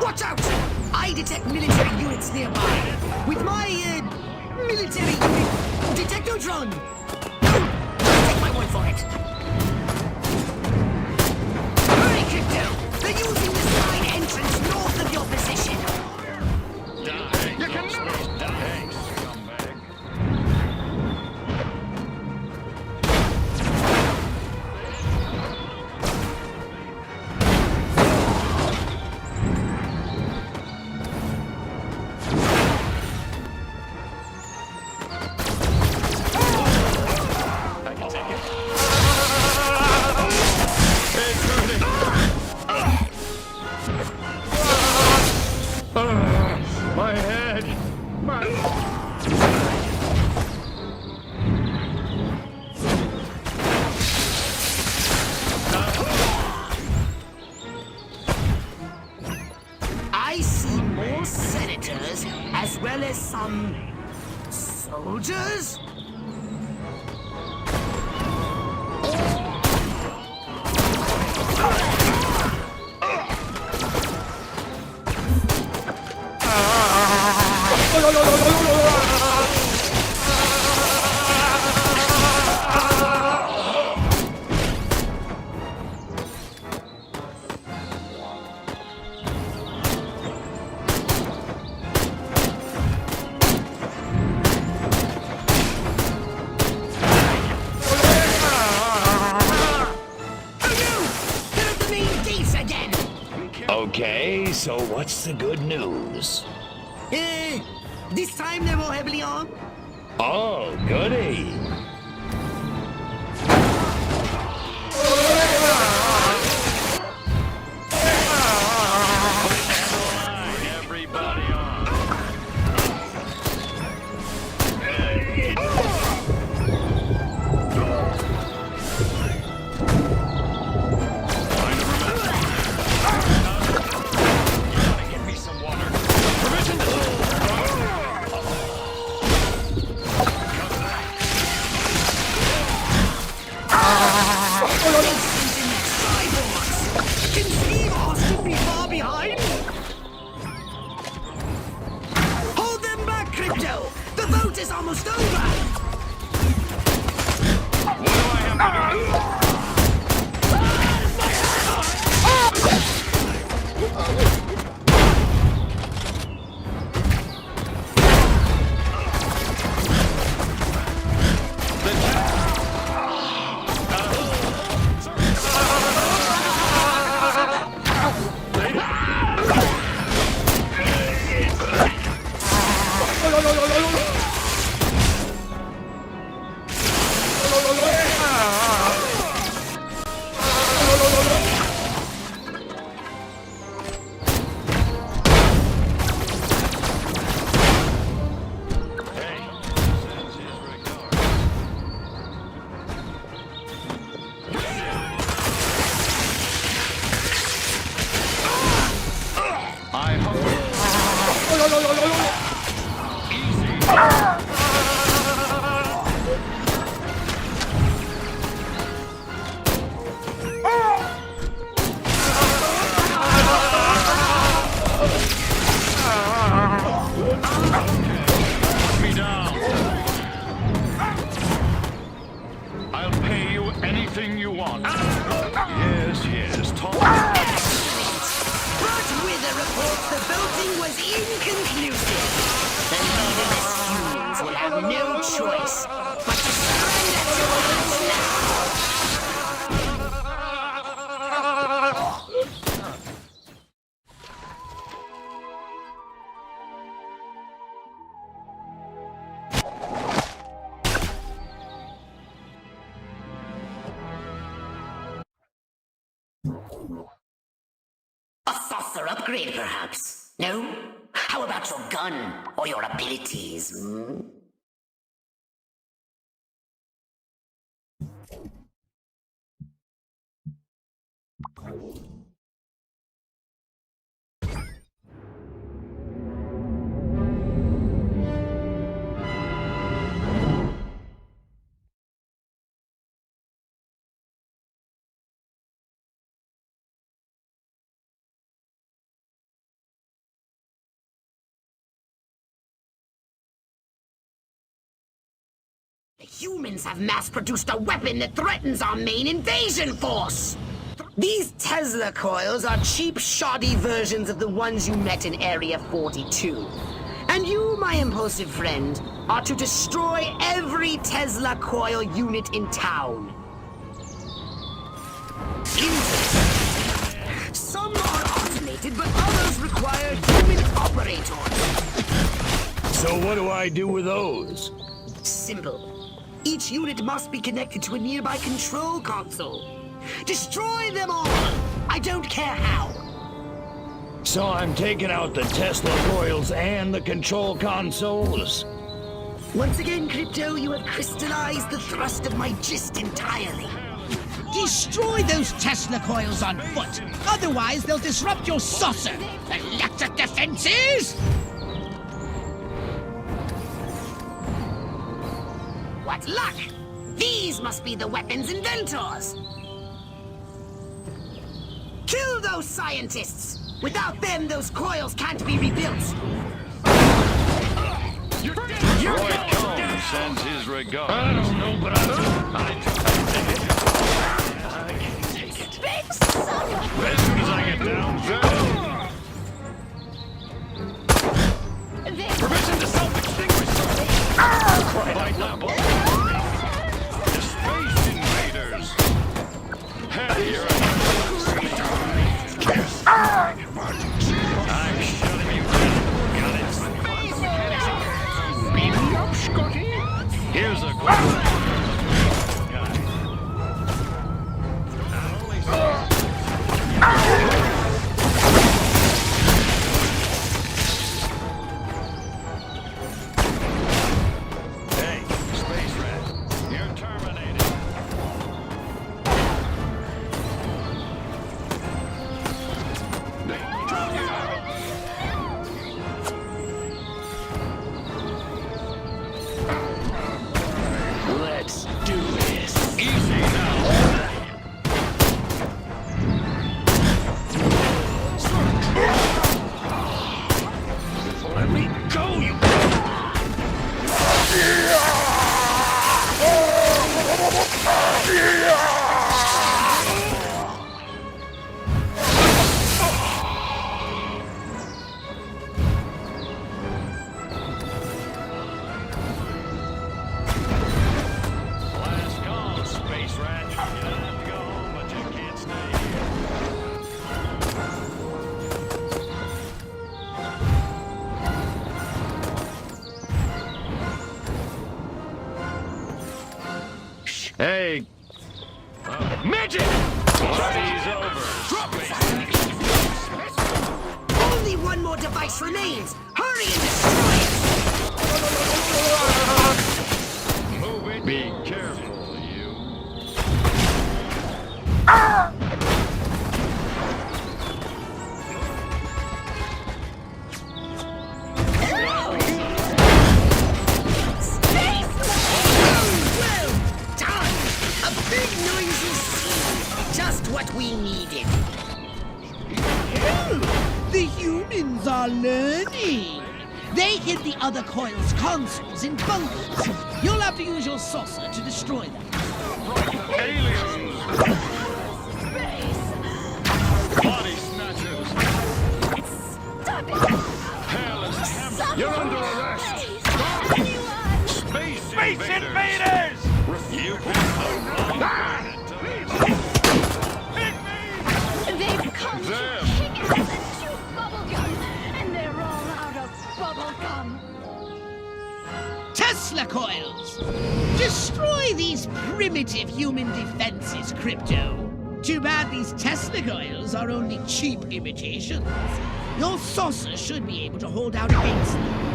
Watch out! I detect military units nearby. With my, military unit detectotron. Take my word for it. Hurry, Crypto! They're using the side entrance north of your position. You can never die, scumbag. My head! I see more senators as well as some soldiers. Okay, so what's the good news? This time they're more heavily armed. Oh, goody. Everybody on. Get me some water. Can Steve Austin be far behind? Hold them back, Crypto! The vote is almost over! What do I have to do? Anything you want. Yes, yes, talk. But Wither reports the voting was inconclusive. The leaderless humans will have no choice but to surrender to us now. saucer upgrade, perhaps? No? How about your gun or your abilities? The humans have mass-produced a weapon that threatens our main invasion force! These Tesla coils are cheap, shoddy versions of the ones you met in Area 42. And you, my impulsive friend, are to destroy every Tesla coil unit in town. Some are automated, but others require human operators. So what do I do with those? Simple. Each unit must be connected to a nearby control console. Destroy them all! I don't care how. So I'm taking out the Tesla coils and the control consoles? Once again, Crypto, you have crystallized the thrust of my gist entirely. Destroy those Tesla coils on foot. Otherwise, they'll disrupt your saucer. Electric defenses! What luck! These must be the weapons inventors! Kill those scientists! Without them, those coils can't be rebuilt! Roy Cohn sends his regards. I don't know, but I can't take it. Big son! As soon as I get down there. Permission to self-extinguish. Fight the ball. The Space Invaders. Heavier and I'm shutting you down. Got it. Beam me up, Scotty. Here's a question. Hey, Space Rat, you're terminated. Let's do this. Easy now. Let me go, you... Last call, Space Rat. You're gonna have to go home, but you can't stay here. Hey. Midget! Party's over. Only one more device remains! Hurry and destroy it! Move it. Be careful, you. Well done! A big noisy scene! Just what we needed. The humans are learning. They hid the other coil's consoles in bunkers. You'll have to use your saucer to destroy them. Aliens! Body snatchers! Stop it! Hell is hammered! You're under arrest! Space invaders! You picked the wrong planet. They've come to Them. kick us and chew bubblegum, and they're all out of bubblegum. Tesla coils! Destroy these primitive human defenses, Crypto. Too bad these Tesla coils are only cheap imitations. Your saucer should be able to hold out against them.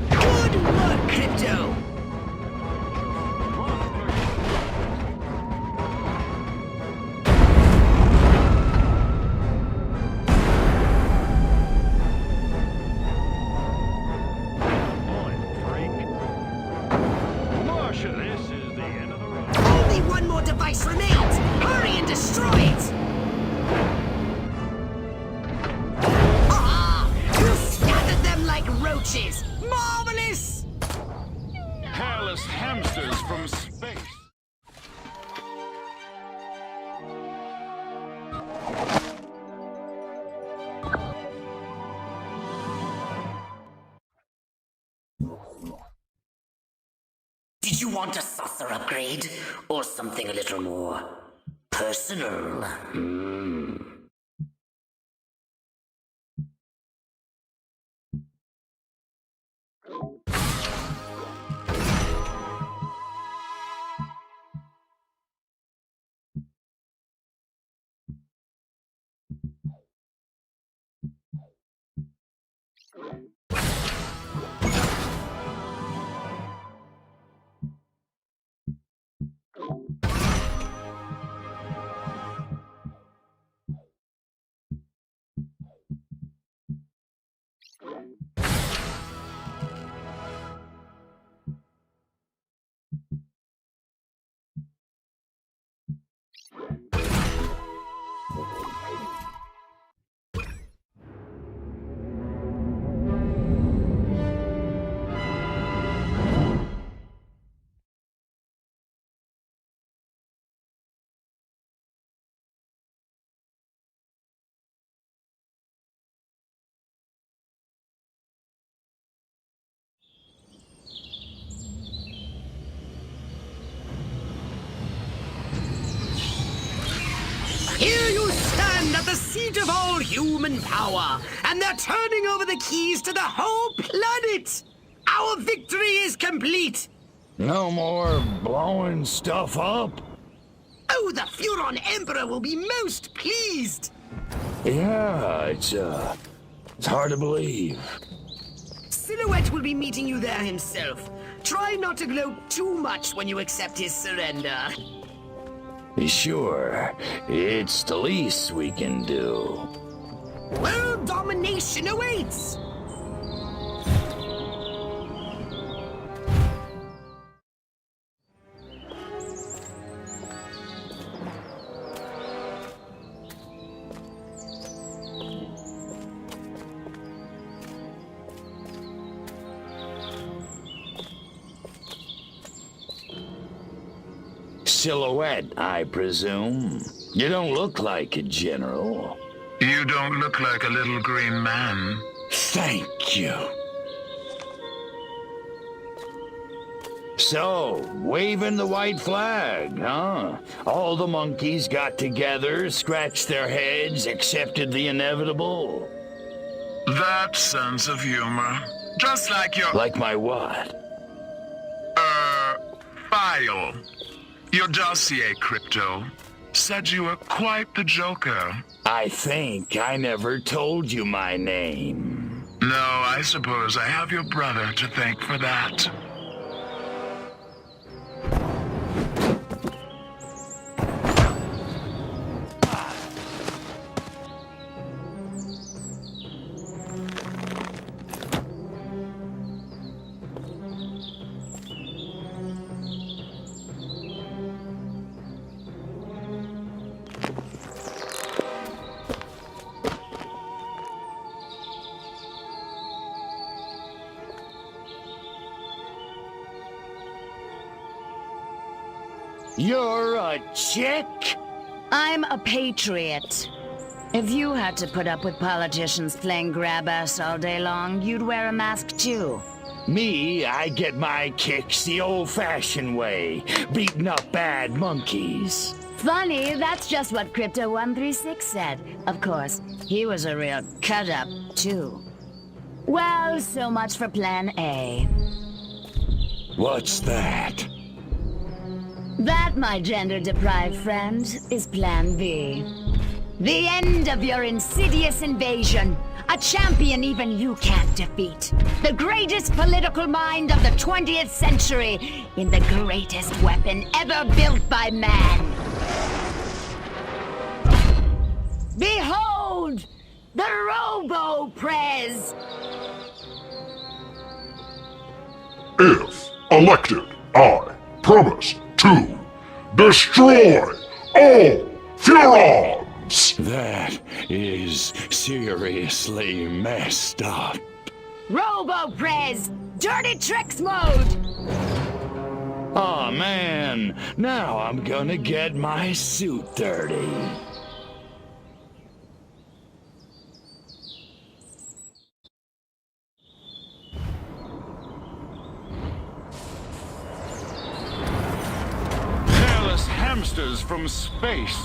Good work, Crypto! Only one more device remains! Hurry and destroy it! Ah! You scattered them like roaches! Marvelous! Hairless hamsters from space. Did you want a saucer upgrade? Or something a little more personal? Here you stand at the seat of all human power, and they're turning over the keys to the whole planet! Our victory is complete! No more blowing stuff up? Oh, the Furon Emperor will be most pleased! Yeah, it's hard to believe. Silhouette will be meeting you there himself. Try not to glow too much when you accept his surrender. Sure, it's the least we can do. World domination awaits! Silhouette, I presume. You don't look like a general. You don't look like a little green man. Thank you. So, waving the white flag, huh? All the monkeys got together, scratched their heads, accepted the inevitable. That sense of humor. Just like your... Like my what? File. Your dossier, Crypto, said you were quite the joker. I think I never told you my name. No, I suppose I have your brother to thank for that. You're a chick? I'm a patriot. If you had to put up with politicians playing grab-ass all day long, you'd wear a mask too. Me, I get my kicks the old-fashioned way, beating up bad monkeys. Funny, that's just what Crypto136 said. Of course, he was a real cut-up, too. Well, so much for Plan A. What's that? That, my gender-deprived friend, is Plan B. The end of your insidious invasion. A champion even you can't defeat. The greatest political mind of the 20th century in the greatest weapon ever built by man. Behold! The Robo-Prez! If elected, I promise to destroy all Furons! That is seriously messed up. Robo-Prez! Dirty Tricks mode! Aw, man. Now I'm gonna get my suit dirty. Hairless hamsters from space.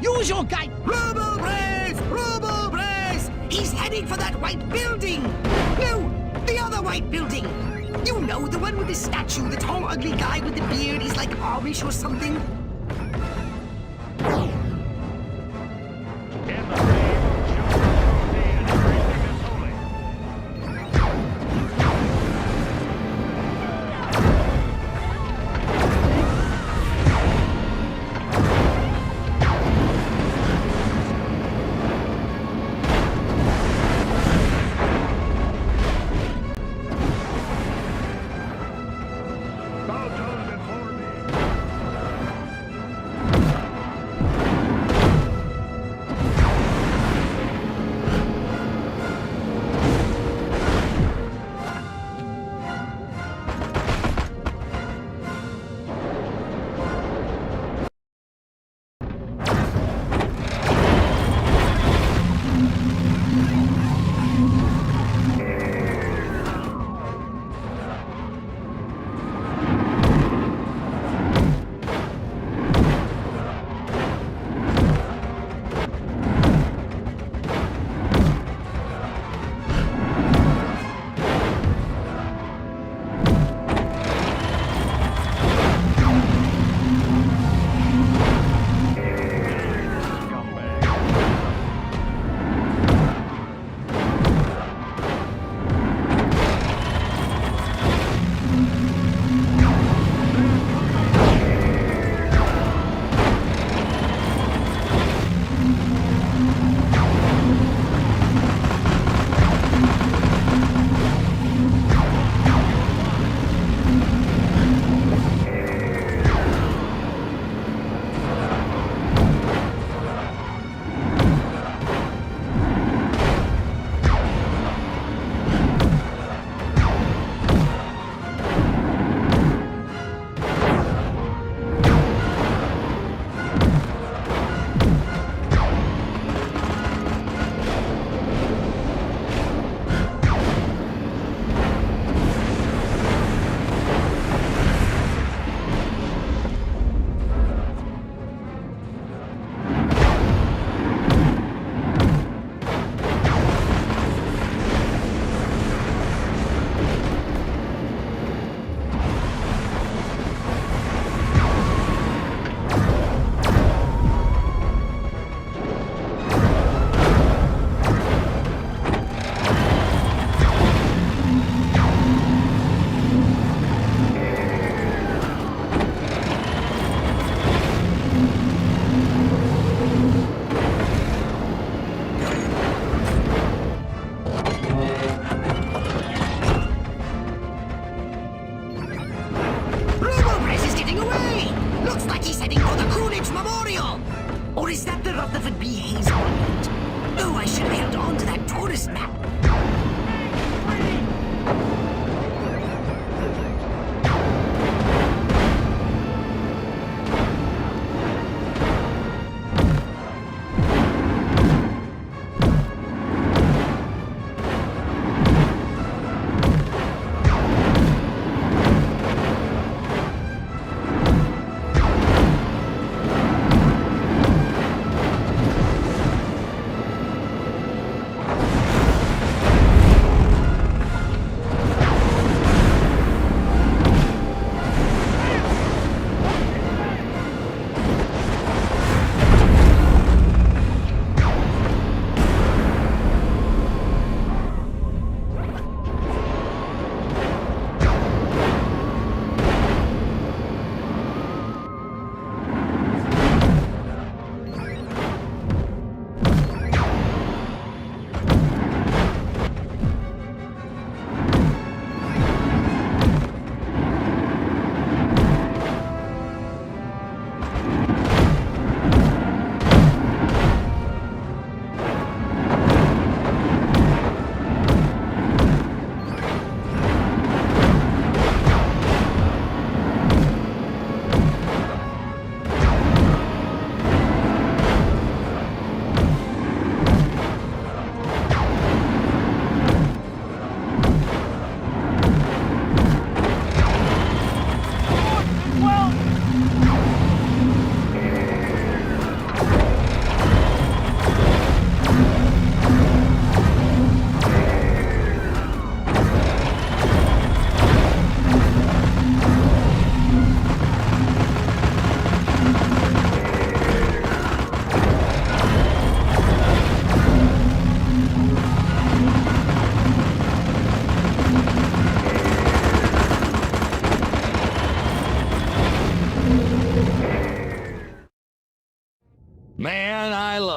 Use your guide! Robo-Prez! Robo-Prez! He's heading for that white building! No, the other white building! You know, the one with the statue, the tall, ugly guy with the beard. He's like Amish or something.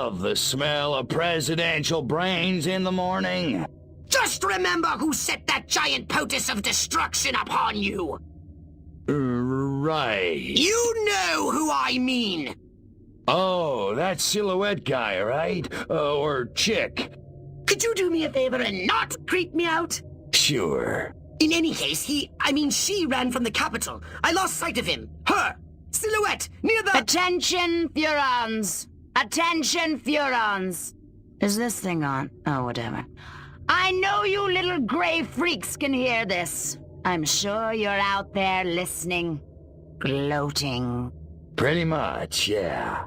love the smell of presidential brains in the morning. Just remember who set that giant potus of destruction upon you. Right. You know who I mean. Oh, that silhouette guy, right? Or chick. Could you do me a favor and not creep me out? Sure. In any case, she ran from the capital. I lost sight of him. Her. Silhouette, near the— Attention, Furons. Attention, Furons. Is this thing on? Oh, whatever. I know you little gray freaks can hear this. I'm sure you're out there listening. Gloating. Pretty much, yeah.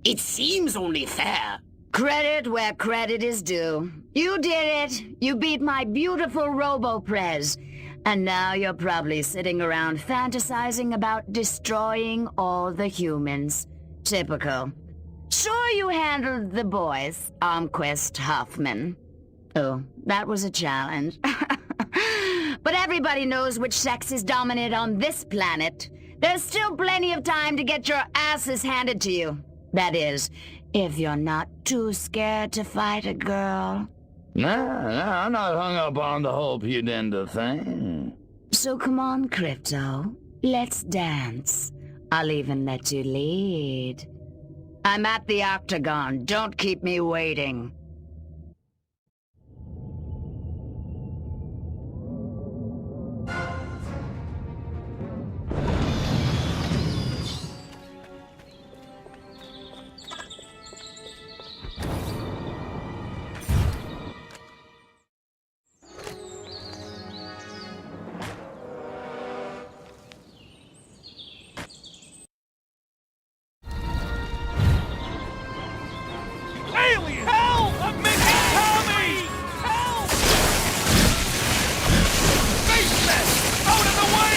It seems only fair. Credit where credit is due. You did it. You beat my beautiful Robo-Prez. And now you're probably sitting around fantasizing about destroying all the humans. Typical. Sure you handled the boys, Armquist, Hoffman. Oh, that was a challenge. But everybody knows which sex is dominant on this planet. There's still plenty of time to get your asses handed to you. That is, if you're not too scared to fight a girl. Nah, I'm not hung up on the whole pudenda thing. So come on, Crypto. Let's dance. I'll even let you lead. I'm at the Octagon. Don't keep me waiting. Alien! Help! I'm making Tommy! Help! Face that! Out of the way!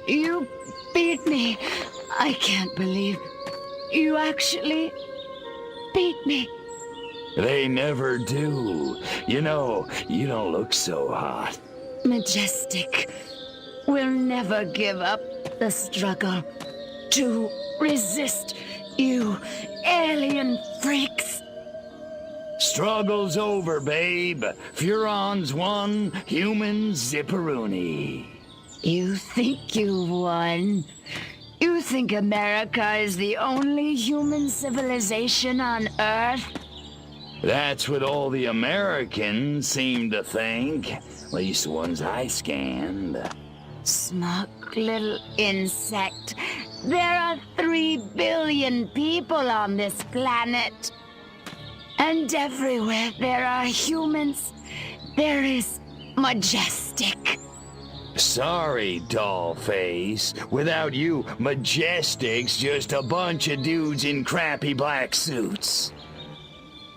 You beat me. I can't believe you actually beat me. They never do. You know, you don't look so hot. Majestic will never give up the struggle to resist you alien freaks. Struggle's over, babe. Furons won, humans zipperoonie. You think you won? You think America is the only human civilization on Earth? That's what all the Americans seem to think. At least the ones I scanned. Smug little insect. There are 3 billion people on this planet. And everywhere there are humans, there is Majestic. Sorry, dollface. Without you, Majestic's just a bunch of dudes in crappy black suits.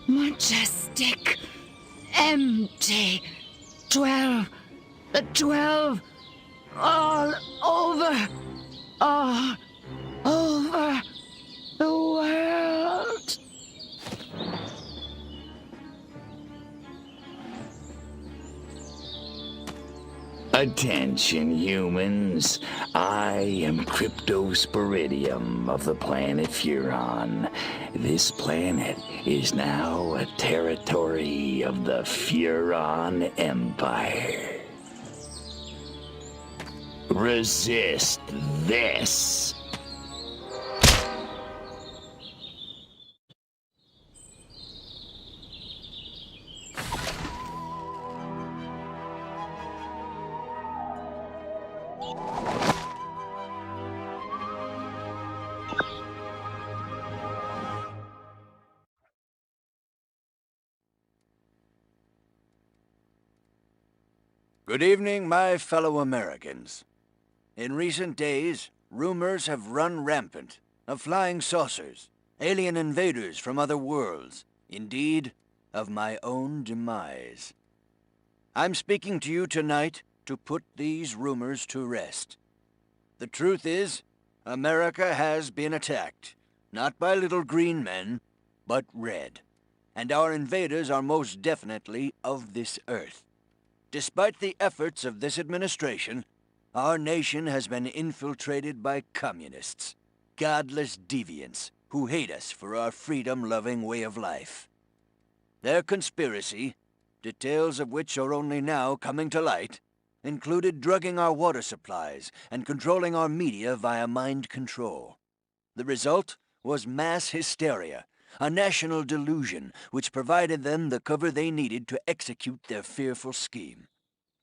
Majestic. Empty. 12. The 12. All over. All over the world. Attention, humans. I am Cryptosporidium of the planet Furon. This planet is now a territory of the Furon Empire. Resist this. Good evening, my fellow Americans. In recent days, rumors have run rampant of flying saucers, alien invaders from other worlds, indeed, of my own demise. I'm speaking to you tonight to put these rumors to rest. The truth is, America has been attacked, not by little green men, but red. And our invaders are most definitely of this earth. Despite the efforts of this administration, our nation has been infiltrated by communists, godless deviants who hate us for our freedom-loving way of life. Their conspiracy, details of which are only now coming to light, included drugging our water supplies and controlling our media via mind control. The result was mass hysteria, a national delusion which provided them the cover they needed to execute their fearful scheme.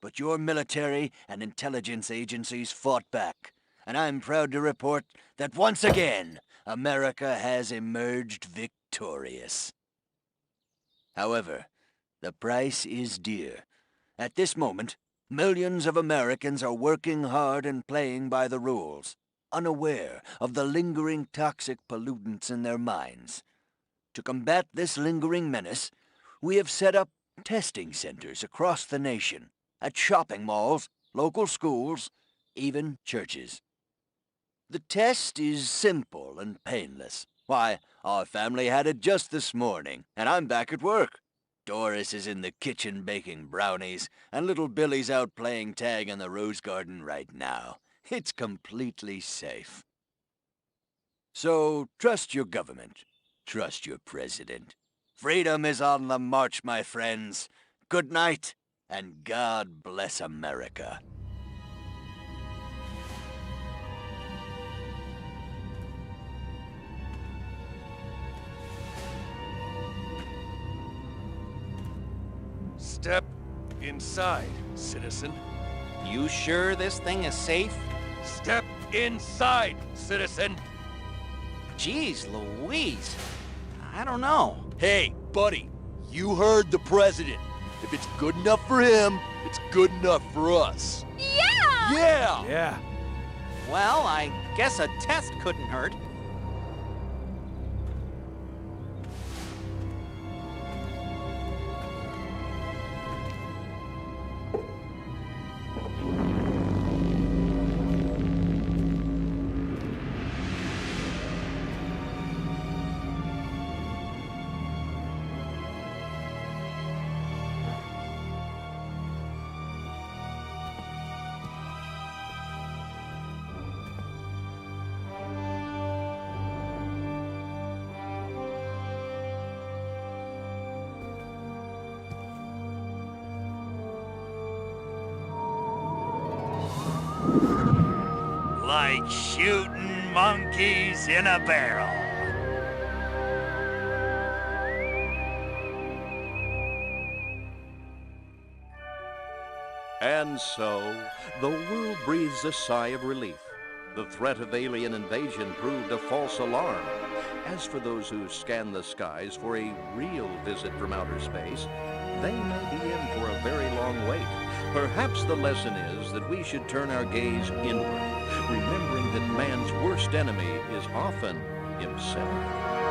But your military and intelligence agencies fought back, and I'm proud to report that once again, America has emerged victorious. However, the price is dear. At this moment, millions of Americans are working hard and playing by the rules, unaware of the lingering toxic pollutants in their minds. To combat this lingering menace, we have set up testing centers across the nation, at shopping malls, local schools, even churches. The test is simple and painless. Why, our family had it just this morning, and I'm back at work. Doris is in the kitchen baking brownies, and little Billy's out playing tag in the rose garden right now. It's completely safe. So, trust your government. Trust your president. Freedom is on the march, my friends. Good night, and God bless America. Step inside, citizen. You sure this thing is safe? Step inside, citizen. Jeez Louise. I don't know. Hey, buddy, you heard the president. If it's good enough for him, it's good enough for us. Yeah! Yeah! Yeah. Well, I guess a test couldn't hurt. Like shooting monkeys in a barrel. And so, the world breathes a sigh of relief. The threat of alien invasion proved a false alarm. As for those who scan the skies for a real visit from outer space, they may be in for a very long wait. Perhaps the lesson is that we should turn our gaze inward, remembering that man's worst enemy is often himself.